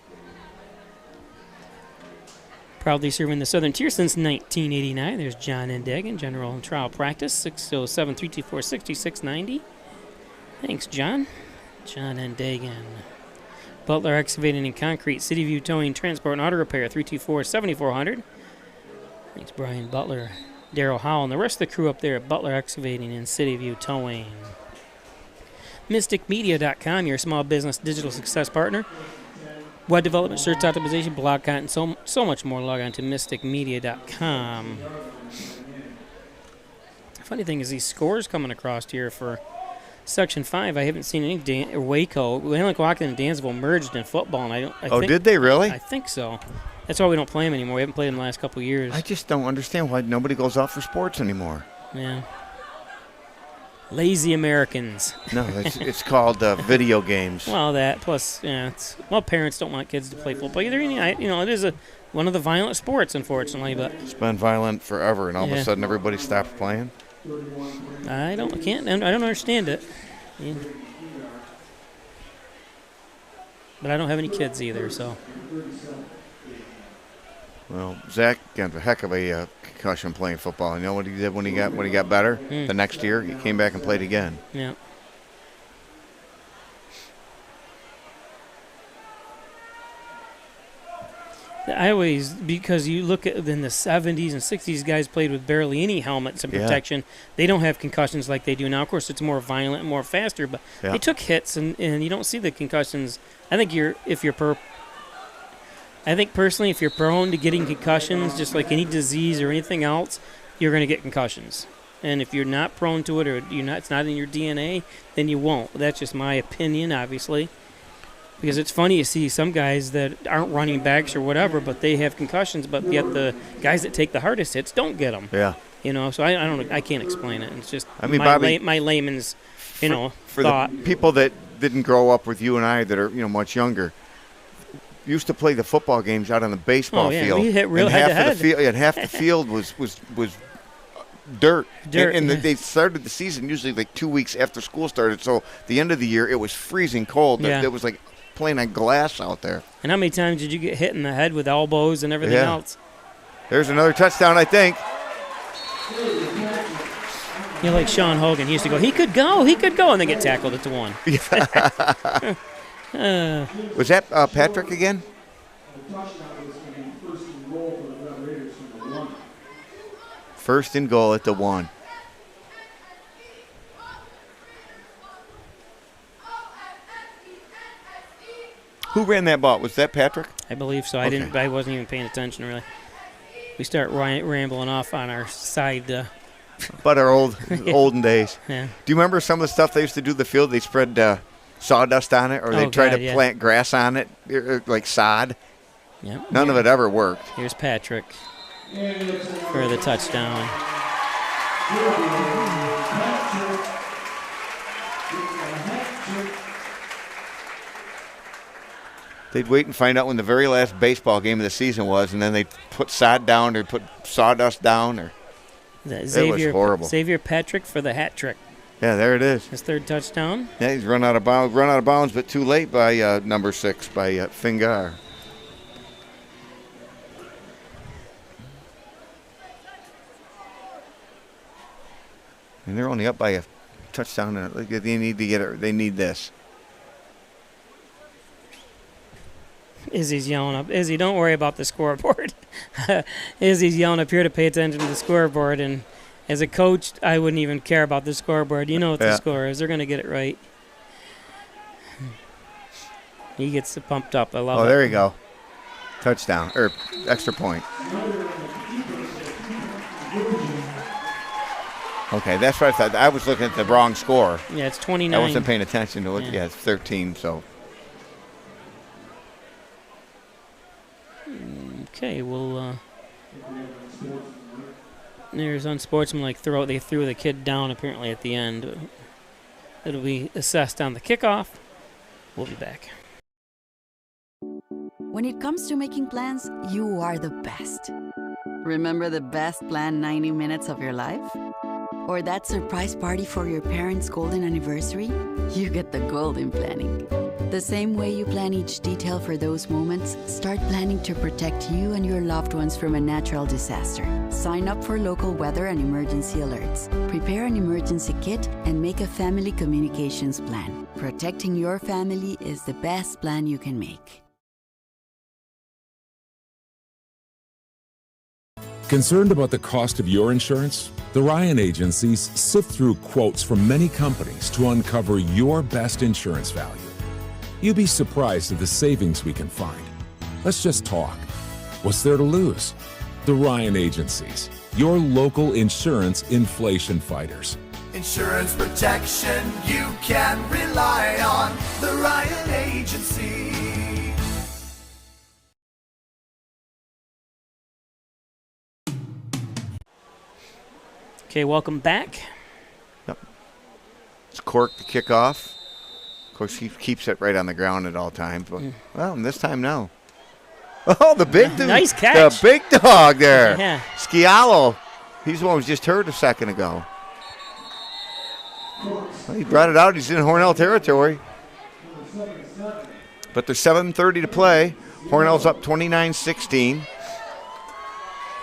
Proudly serving the Southern Tier since 1989. There's John Endegan, General and Trial Practice, 607-324-6690. Thanks, John. John Endegan. Butler Excavating and Concrete, City View Towing, Transport, and Auto Repair, 324-7400. Thanks, Brian Butler. Daryl Howell and the rest of the crew up there at Butler Excavating and City View Towing. MysticMedia.com, your small business digital success partner. Web development, search optimization, blog content, so much more. Log on to MysticMedia.com. Funny thing is these scores coming across here for Section 5. I haven't seen any Waco. Wahalen and Dansville merged in football, and I think, did they really? I think so. That's why we don't play them anymore. We haven't played them the last couple of years. I just don't understand why nobody goes out for sports anymore. Yeah. Lazy Americans. No, it's called video games. Well, that plus, parents don't want kids to play football either. It is one of the violent sports, unfortunately. But it's been violent forever, and all of a sudden everybody stops playing. I don't understand it. Yeah. But I don't have any kids either, so. Well, Zach got a heck of a concussion playing football. You know what he did when he got better? The next year, he came back and played again. Yeah. Because you look at in the 70s and 60s, guys played with barely any helmets and protection. They don't have concussions like they do now. Of course, it's more violent and more faster, but they took hits, and you don't see the concussions. I think personally, if you're prone to getting concussions, just like any disease or anything else, you're going to get concussions. And if you're not prone to it, or it's not in your DNA, then you won't. That's just my opinion, obviously. Because it's funny to see some guys that aren't running backs or whatever, but they have concussions, but yet the guys that take the hardest hits don't get them. Yeah. So I don't. I can't explain it. It's just Bobby, my layman's, for thought. The people that didn't grow up with you and I that are much younger, used to play the football games out on the baseball field. We hit real head-to-head. And half the field was dirt. And they started the season usually like 2 weeks after school started. So the end of the year, it was freezing cold. Yeah. It was like playing on glass out there. And how many times did you get hit in the head with elbows and everything else? There's another touchdown, I think. Like Sean Hogan. He used to go, he could go, and then get tackled at the 1. Was that Patrick again? First and goal at the 1. Who ran that ball? Was that Patrick? I believe so. Okay. I wasn't even paying attention, really. We start rambling off on our side. But our olden days. Yeah. Do you remember some of the stuff they used to do in the field? They spread sawdust on it, or they tried to plant grass on it, like sod. Yep. None of it ever worked. Here's Patrick for the touchdown. They'd wait and find out when the very last baseball game of the season was, and then they'd put sod down or put sawdust down. It was horrible. Xavier Patrick for the hat trick. Yeah, there it is. His third touchdown. Yeah, he's run out of bounds, but too late by number 6, by Fingar. And they're only up by a touchdown. They need to get it. They need this. Izzy's yelling up. Izzy, don't worry about the scoreboard. Izzy's yelling up here to pay attention to the scoreboard. And as a coach, I wouldn't even care about the scoreboard. You know what the score is. They're going to get it right. He gets pumped up. I love it. Oh, there you go. Touchdown. Or extra point. Okay, that's what I thought. I was looking at the wrong score. Yeah, it's 29. I wasn't paying attention to it. Yeah, it's 13, so. Okay, well, there's unsportsmanlike throw. They threw the kid down apparently at the end. It'll be assessed on the kickoff. We'll be back. When it comes to making plans, you are the best. Remember the best planned 90 minutes of your life? Or that surprise party for your parents' golden anniversary? You get the golden planning. The same way you plan each detail for those moments, start planning to protect you and your loved ones from a natural disaster. Sign up for local weather and emergency alerts. Prepare an emergency kit and make a family communications plan. Protecting your family is the best plan you can make. Concerned about the cost of your insurance? The Ryan agencies sift through quotes from many companies to uncover your best insurance value. You'd be surprised at the savings we can find. Let's just talk. What's there to lose? The Ryan agencies, your local insurance inflation fighters. Insurance protection you can rely on. The Ryan Agency. Okay, welcome back. Yep. It's Cork to kick off. Of course, he keeps it right on the ground at all times. But, well, this time no. Oh, the big dude. Nice catch. The big dog there. Yeah. Sciallo. He's the one who was just hurt a second ago. Well, he brought it out. He's in Hornell territory. But there's 7:30 to play. Hornell's up 29-16.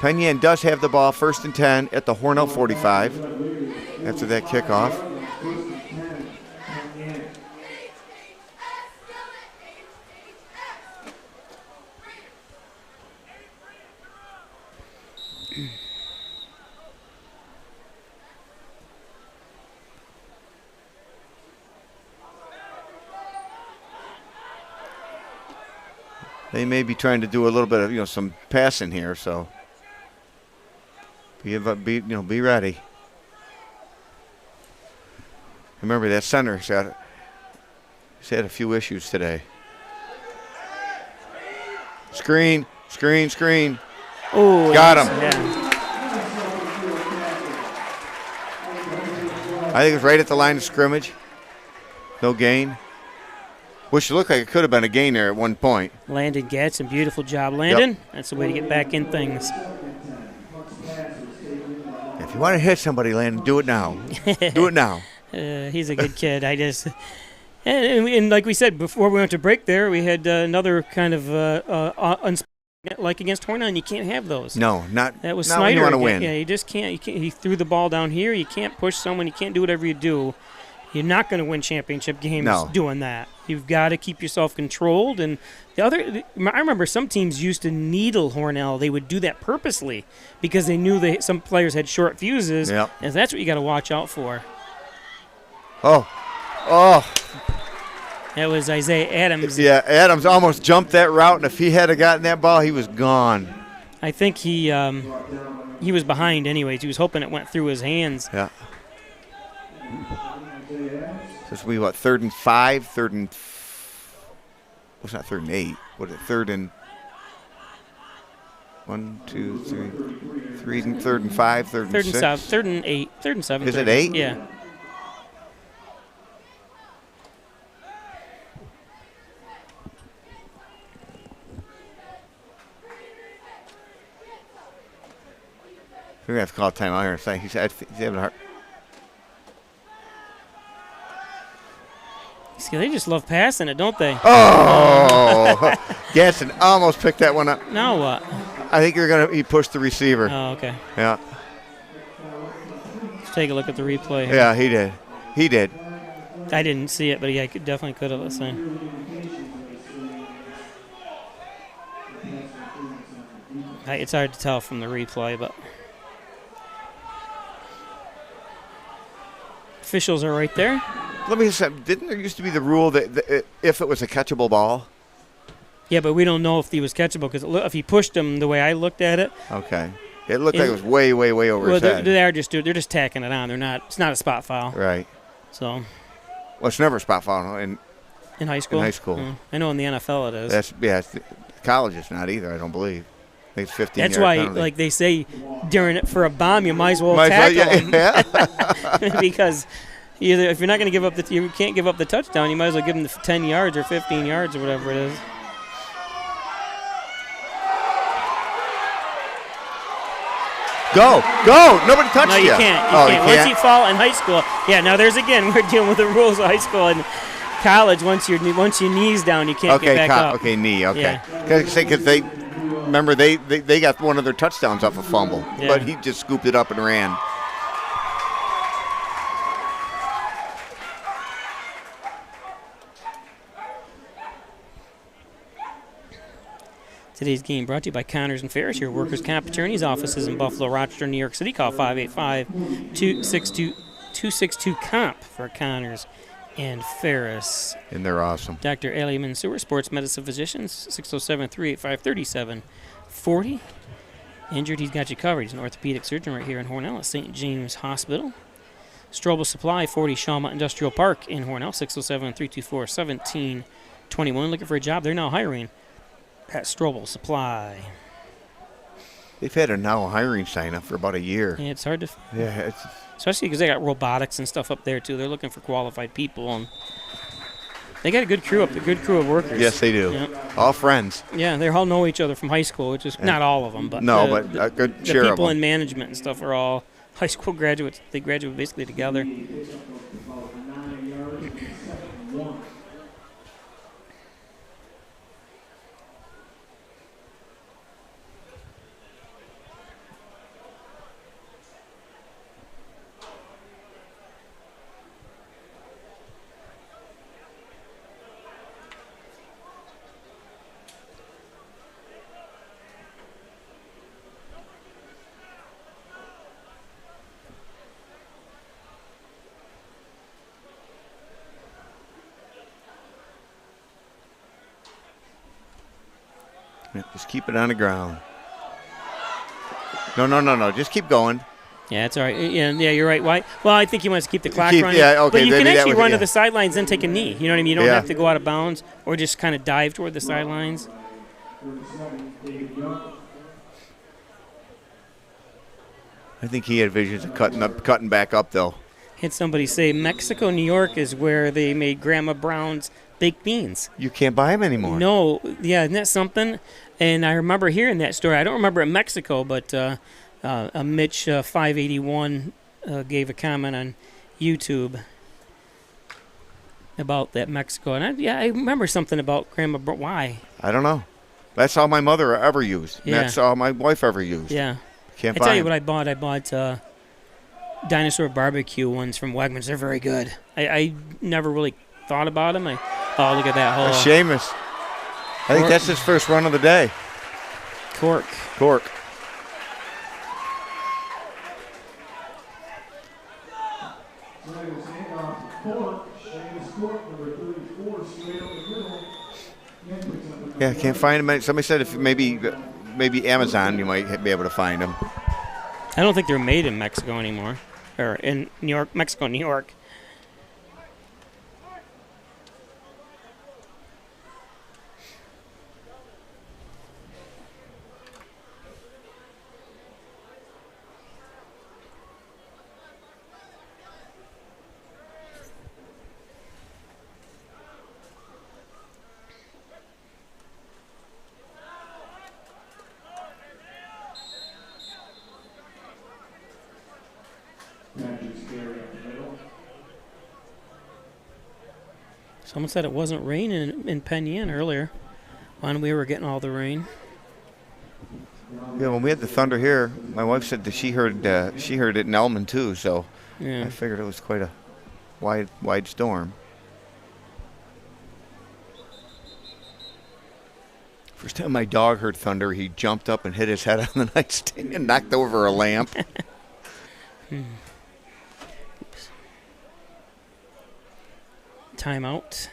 Penn does have the ball 1st and 10 at the Hornell 45 after that kickoff. They may be trying to do a little bit of, some passing here, so be ready. Remember that center's had a few issues today. Screen. Oh, got him. Yeah. I think it's right at the line of scrimmage. No gain. Which looked like it could have been a gain there at one point. Landon Gadsden, beautiful job, Landon. Yep. That's the way to get back in things. If you want to hit somebody, Landon, do it now. Do it now. He's a good kid. And like we said before we went to break there, we had another kind of like against Hornell, and you can't have those. No, not. That was not Snyder. when you want to win. Yeah, you just can't. He threw the ball down here. You can't push someone. You can't do whatever you do. You're not going to win championship games doing that. You've got to keep yourself controlled. And I remember some teams used to needle Hornell. They would do that purposely because they knew some players had short fuses. Yep. And that's what you got to watch out for. Oh. That was Isaiah Adams. Yeah, Adams almost jumped that route, and if he had gotten that ball, he was gone. I think he was behind anyways. He was hoping it went through his hands. Yeah. This will be what, 3rd and 5, 3rd and what's not 3rd and 8? What is it? 3rd and 1, 2, 3, 3rd and 5, 3rd and 6. 3rd and 8, 3rd and 7. Is it 8? Yeah. We're gonna have to call a timeout here. He's having a hard. See, they just love passing it, don't they? Oh! Gadsden almost picked that one up. Now what? I think he pushed the receiver. Oh, okay. Yeah. Let's take a look at the replay here. Yeah, he did. He did. I didn't see it, but yeah, definitely could have. Let's see. It's hard to tell from the replay, but officials are right there. Let me say, didn't there used to be the rule that if it was a catchable ball? Yeah, but we don't know if he was catchable because if he pushed him the way I looked at it. Okay. It looked like it was way over his head. They're just tacking it on. It's not a spot foul. Right. So. Well, it's never a spot foul in high school. In high school. I know in the NFL it is. College it's not either. I don't believe. I think it's 15. That's why, penalty. like they say, for a bomb, you might as well tackle him. Yeah. Because if you're not going to give up you can't give up the touchdown. You might as well give him the 10 yards or 15 yards or whatever it is. Go. Nobody touched No, you. you can't. You Oh, can't. Once you fall in high school, now there's again we're dealing with the rules of high school and college. Once your knees down, you can't get back up. Okay, knee. Okay. Yeah. Because they remember they got one of their touchdowns off a fumble, but he just scooped it up and ran. Today's game brought to you by Connors and Ferris, your workers' comp attorneys' offices in Buffalo, Rochester, New York City. Call 585-262-262-COMP for Connors and Ferris. And they're awesome. Dr. Ellie Mansour, sports medicine physicians, 607-385-3740. Injured, he's got you covered. He's an orthopedic surgeon right here in Hornell at St. James Hospital. Strobel Supply, 40 Shawmut Industrial Park in Hornell, 607-324-1721. Looking for a job? They're now hiring at Strobel Supply. They've had a now hiring sign up for about a year. Yeah, it's hard to. Yeah, especially because they got robotics and stuff up there too. They're looking for qualified people, and they got a good crew of workers. Yes, they do. Yeah. All friends. Yeah, they all know each other from high school, which is not all of them, but but a good share the of people them. in management and stuff are all high school graduates. They graduate basically together. Just keep it on the ground. No. Just keep going. Yeah, it's all right. Yeah, you're right. Why? Well, I think he wants to keep the clock running. Yeah, okay. But you can maybe actually that was run it, to the sidelines and take a knee. You know what I mean? You don't Yeah. have to go out of bounds or just kind of dive toward the sidelines. I think he had visions of cutting back up, though. Had somebody say Mexico, New York is where they made Grandma Brown's baked beans. You can't buy them anymore. No, yeah, isn't that something? And I remember hearing that story. I don't remember in Mexico, but a Mitch 581 gave a comment on YouTube about that Mexico. And I remember something about Grandma Brown. Why? I don't know. That's all my mother ever used. Yeah. That's all my wife ever used. Yeah. Can't I buy tell you them. what I bought. I bought dinosaur barbecue ones from Wegmans. They're very good. I never really thought about them. Look at that whole. Seamus. I think that's his first run of the day. Cork. Yeah, can't find them. Somebody said if maybe Amazon you might be able to find them. I don't think they're made in Mexico anymore, or in New York, Mexico, New York. Someone said it wasn't raining in Penn earlier when we were getting all the rain. Yeah, when we had the thunder here, my wife said that she heard it in Elman too. So Yeah. I figured it was quite a wide storm. First time my dog heard thunder, he jumped up and hit his head on the nightstand and knocked over a lamp. Timeout.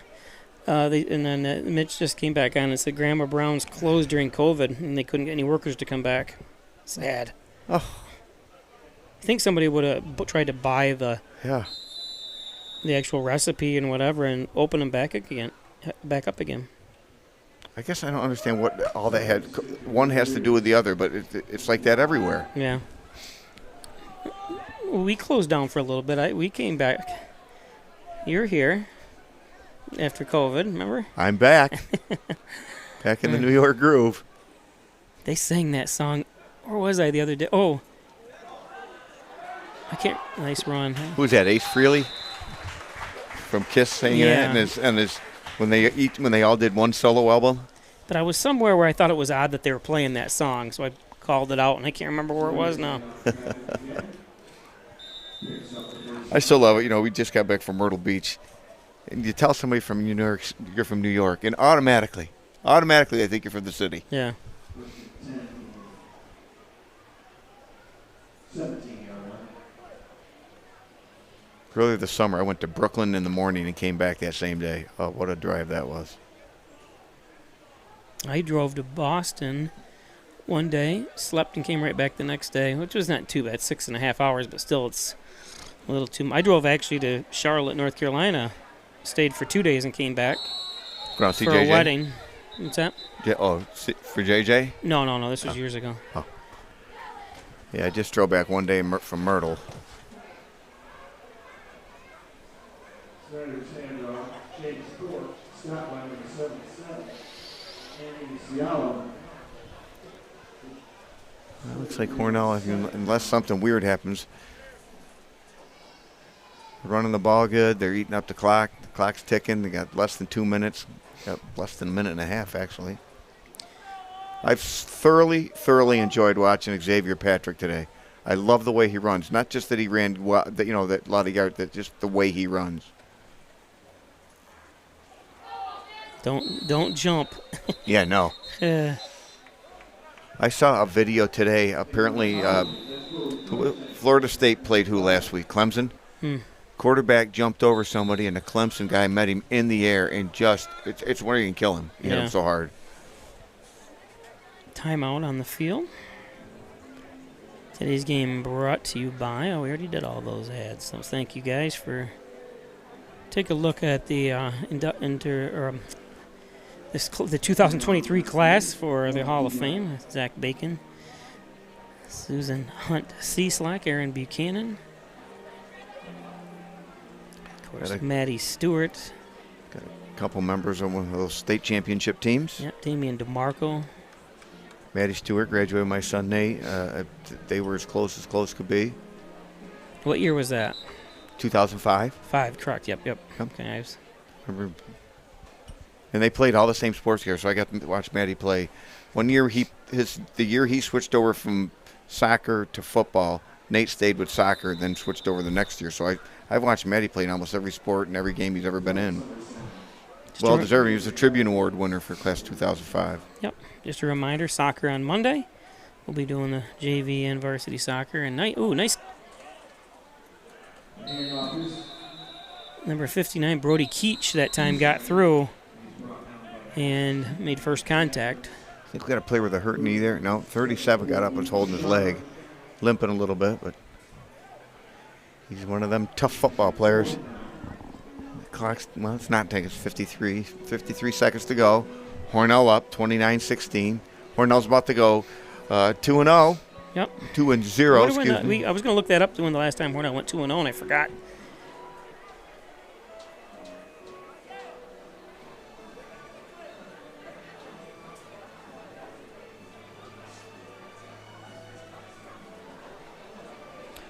And then Mitch just came back on and said Grandma Brown's closed during COVID and they couldn't get any workers to come back. Sad. Oh. I think somebody would have tried to buy the actual recipe and whatever and open them back up again. I guess I don't understand what all that had. One has to do with the other, but it's like that everywhere. Yeah. We closed down for a little bit. We came back. You're here after COVID, remember? I'm back. Back in the New York groove. They sang that song. Where was I the other day? Oh, I can't. Nice run. Huh? Who's that? Ace Frehley from Kiss singing Yeah. it, and his when they all did one solo album. But I was somewhere where I thought it was odd that they were playing that song, so I called it out, and I can't remember where it was now. I still love it. You know, we just got back from Myrtle Beach, and you tell somebody from New York you're from New York, and automatically they think you're from the city. Yeah. 17-yard line. Earlier this summer, I went to Brooklyn in the morning and came back that same day. Oh, what a drive that was. I drove to Boston one day, slept and came right back the next day, which was not too bad, 6.5 hours, but still it's a little too much. I drove actually to Charlotte, North Carolina, stayed for 2 days and came back Go see for JJ? a wedding. What's that? For JJ? No, this was years ago. Oh. Yeah, I just drove back one day from Myrtle. Senators handoff. James Ford, Scott line number 77. Andy Ciala. Well, looks like Hornell, unless something weird happens, running the ball good. They're eating up the clock. The clock's ticking. They got less than 2 minutes. Got less than a minute and a half, actually. I've thoroughly enjoyed watching Xavier Patrick today. I love the way he runs. Not just that he ran, well, that a lot of yards, that just the way he runs. Don't jump. Yeah, no. I saw a video today. Apparently, Florida State played who last week? Clemson? Quarterback jumped over somebody, and the Clemson guy met him in the air and it's where you can kill him. He hit him so hard. Timeout on the field. Today's game brought to you by, we already did all those ads, so thank you guys for take a look at the the 2023 class for the Hall of Fame. Zach Bacon, Susan Hunt Cieslak, Aaron Buchanan, of course Maddie Stewart. Got a couple members of one of those state championship teams. Yep, Damian DeMarco. Maddie Stewart graduated with my son Nate. They were as close could be. What year was that? 2005. 5, correct. Yep. Okay, I was. Remember. And they played all the same sports here, so I got to watch Maddie play. One year, the year he switched over from soccer to football, Nate stayed with soccer, then switched over the next year. So I've watched Maddie play in almost every sport and every game he's ever been in. Well deserved. He was a Tribune Award winner for class 2005. Yep. Just a reminder, soccer on Monday. We'll be doing the JV and varsity soccer. And nice. Number 59, Brody Keach, that time got through and made first contact. I think we got a player with a hurt knee there. No, 37 got up and was holding his leg, limping a little bit, but he's one of them tough football players. The clock's, it's not taking 53 seconds to go. Hornell up 29-16. Hornell's about to go 2-0. Yep. 2-0. Excuse me. I was going to look that up when the last time Hornell went 2-0, and I forgot.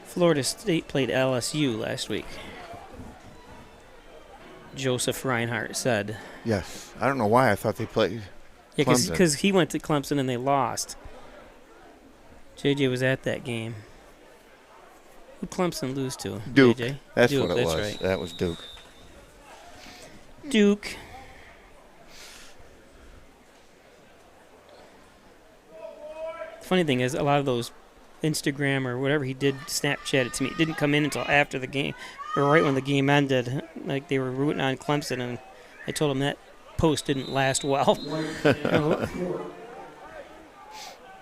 Florida State played LSU last week. Joseph Reinhardt said. Yes. I don't know why I thought they played Clemson. Because he went to Clemson and they lost. JJ was at that game. Who Clemson lose to? Duke. JJ? That's Duke, what it was. Right. That was Duke. Duke. The funny thing is, a lot of those Instagram or whatever he did Snapchat it to me. It didn't come in until after the game, or right when the game ended. Like they were rooting on Clemson, and I told him that post didn't last well.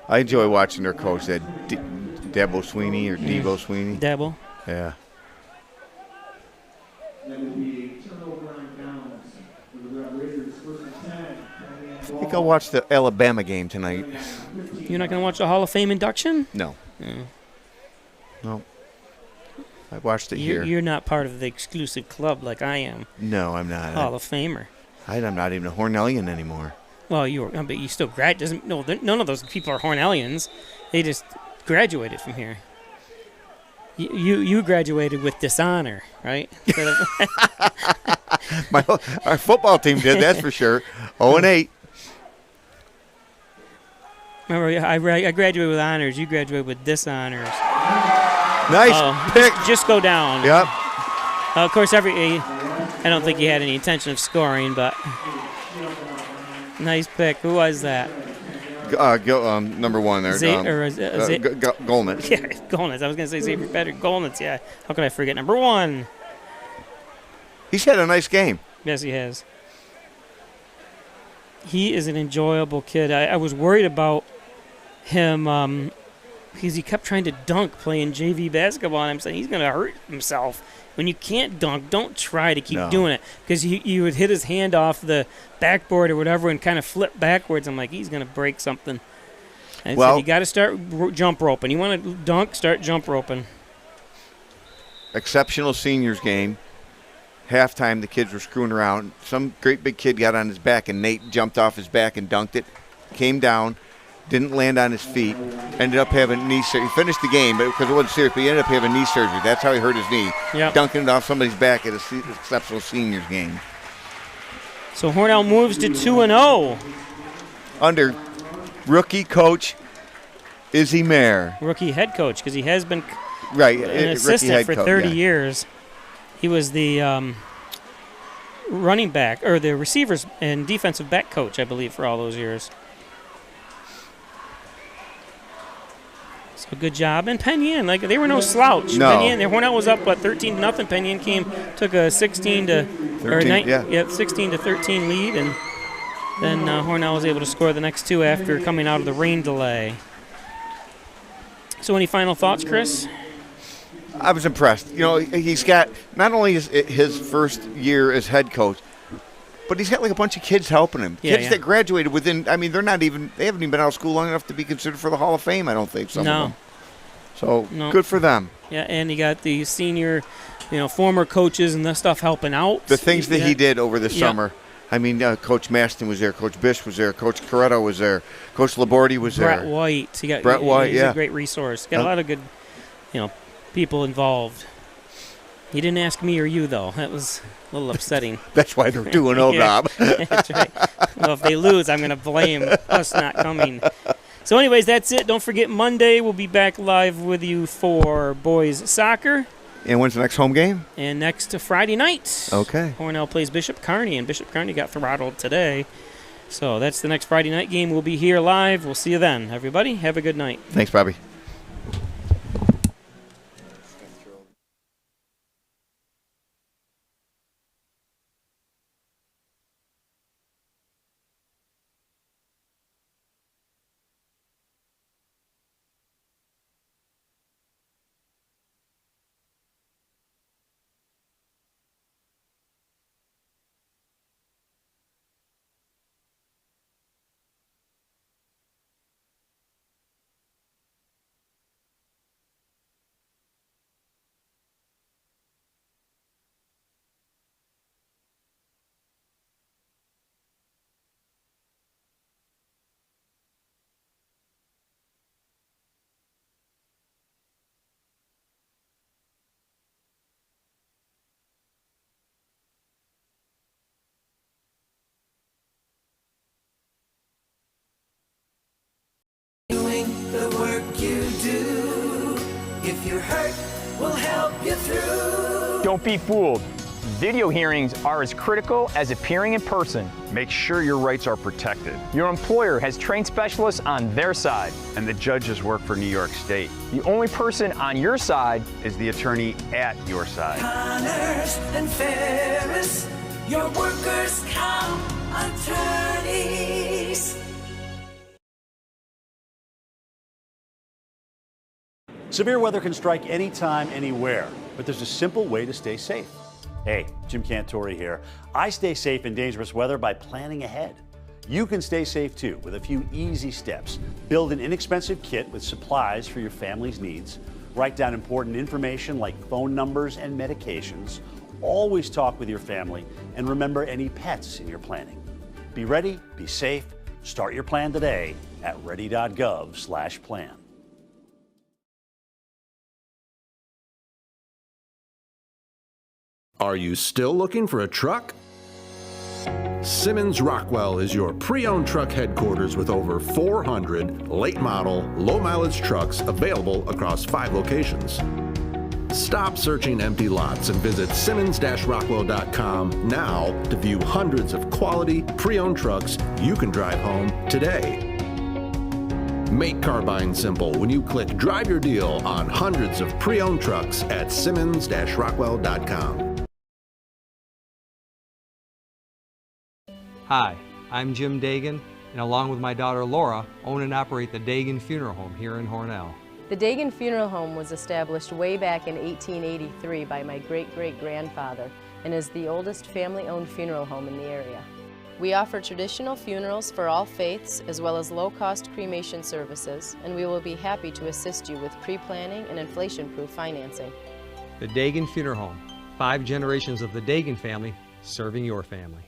I enjoy watching their coach, that Dabo Sweeney or Debo Sweeney. Dabo. Yeah. That would be a turnover on downs for the Raiders. First and 10. I think I'll watch the Alabama game tonight. You're not going to watch the Hall of Fame induction? No. No. I watched it here. You're not part of the exclusive club like I am. No, I'm not. Hall of Famer. I'm not even a Hornellian anymore. Well, but you still graduate. None of those people are Hornellians. They just graduated from here. You graduated with dishonor, right? Our football team did, that's for sure. 0-8. Remember, I graduated with honors. You graduated with dishonors. Nice pick. Just go down. Yep. Of course, I don't think he had any intention of scoring, but nice pick. Who was that? Number one there. Golnitz. Yeah, Golnitz. I was going to say Xavier Patrick Golnitz. Yeah. How could I forget number one? He's had a nice game. Yes, he has. He is an enjoyable kid. I was worried about him because he kept trying to dunk playing JV basketball, and I'm saying he's going to hurt himself. When you can't dunk, don't try to keep doing it, because he would hit his hand off the backboard or whatever and kind of flip backwards. I'm like, he's going to break something. And so you got to start jump roping. You want to dunk, start jump roping. Exceptional seniors game. Halftime, the kids were screwing around. Some great big kid got on his back, and Nate jumped off his back and dunked it. Came down, didn't land on his feet, ended up having knee surgery. He finished the game because it wasn't serious, but he ended up having knee surgery. That's how he hurt his knee, dunking it off somebody's back at an exceptional seniors game. So Hornell moves to 2-0. Under rookie coach Izzy Mayer. Rookie head coach, because he has been an assistant for 30 years. He was the running back, or the receivers and defensive back coach, I believe, for all those years. So good job. And Penn Yan, they were no slouch. No. Penn Yan, Hornell was up 13-0. Penn Yan took a 16 to 13 lead, and then Hornell was able to score the next two after coming out of the rain delay. So any final thoughts, Chris? I was impressed. He's got not only his first year as head coach, but he's got a bunch of kids helping him. Kids that graduated within. I mean, they haven't even been out of school long enough to be considered for the Hall of Fame. I don't think some of them. So good for them. Yeah, and you got the senior, former coaches and that stuff helping out. The things that he did over the summer. I mean, Coach Maston was there, Coach Bish was there, Coach Corretto was there, Coach Labordi was there. Brett White. He's a great resource. Got a lot of good, people involved. He didn't ask me or you, though. That was a little upsetting. That's why they're 2-0, Rob. That's right. Well, if they lose, I'm going to blame us not coming. So anyways, that's it. Don't forget, Monday we'll be back live with you for boys soccer. And when's the next home game? And next Friday night. Okay. Hornell plays Bishop Kearney, and Bishop Kearney got throttled today. So that's the next Friday night game. We'll be here live. We'll see you then. Everybody, have a good night. Thanks, Bobby. The work you do. If you're hurt, we'll help you through. Don't be fooled. Video hearings are as critical as appearing in person. Make sure your rights are protected. Your employer has trained specialists on their side. And the judges work for New York State. The only person on your side is the attorney at your side. Connors and Ferris, your workers' comp attorneys. Severe weather can strike anytime, anywhere, but there's a simple way to stay safe. Hey, Jim Cantori here. I stay safe in dangerous weather by planning ahead. You can stay safe too with a few easy steps. Build an inexpensive kit with supplies for your family's needs. Write down important information like phone numbers and medications. Always talk with your family, and remember any pets in your planning. Be ready, be safe. Start your plan today at ready.gov/plan. Are you still looking for a truck? Simmons Rockwell is your pre-owned truck headquarters with over 400 late model, low mileage trucks available across 5 locations. Stop searching empty lots and visit simmons-rockwell.com now to view hundreds of quality pre-owned trucks you can drive home today. Make car buying simple when you click Drive Your Deal on hundreds of pre-owned trucks at simmons-rockwell.com. Hi, I'm Jim Dagan, and along with my daughter Laura, own and operate the Dagan Funeral Home here in Hornell. The Dagan Funeral Home was established way back in 1883 by my great-great-grandfather and is the oldest family-owned funeral home in the area. We offer traditional funerals for all faiths as well as low-cost cremation services, and we will be happy to assist you with pre-planning and inflation-proof financing. The Dagan Funeral Home, 5 generations of the Dagan family serving your family.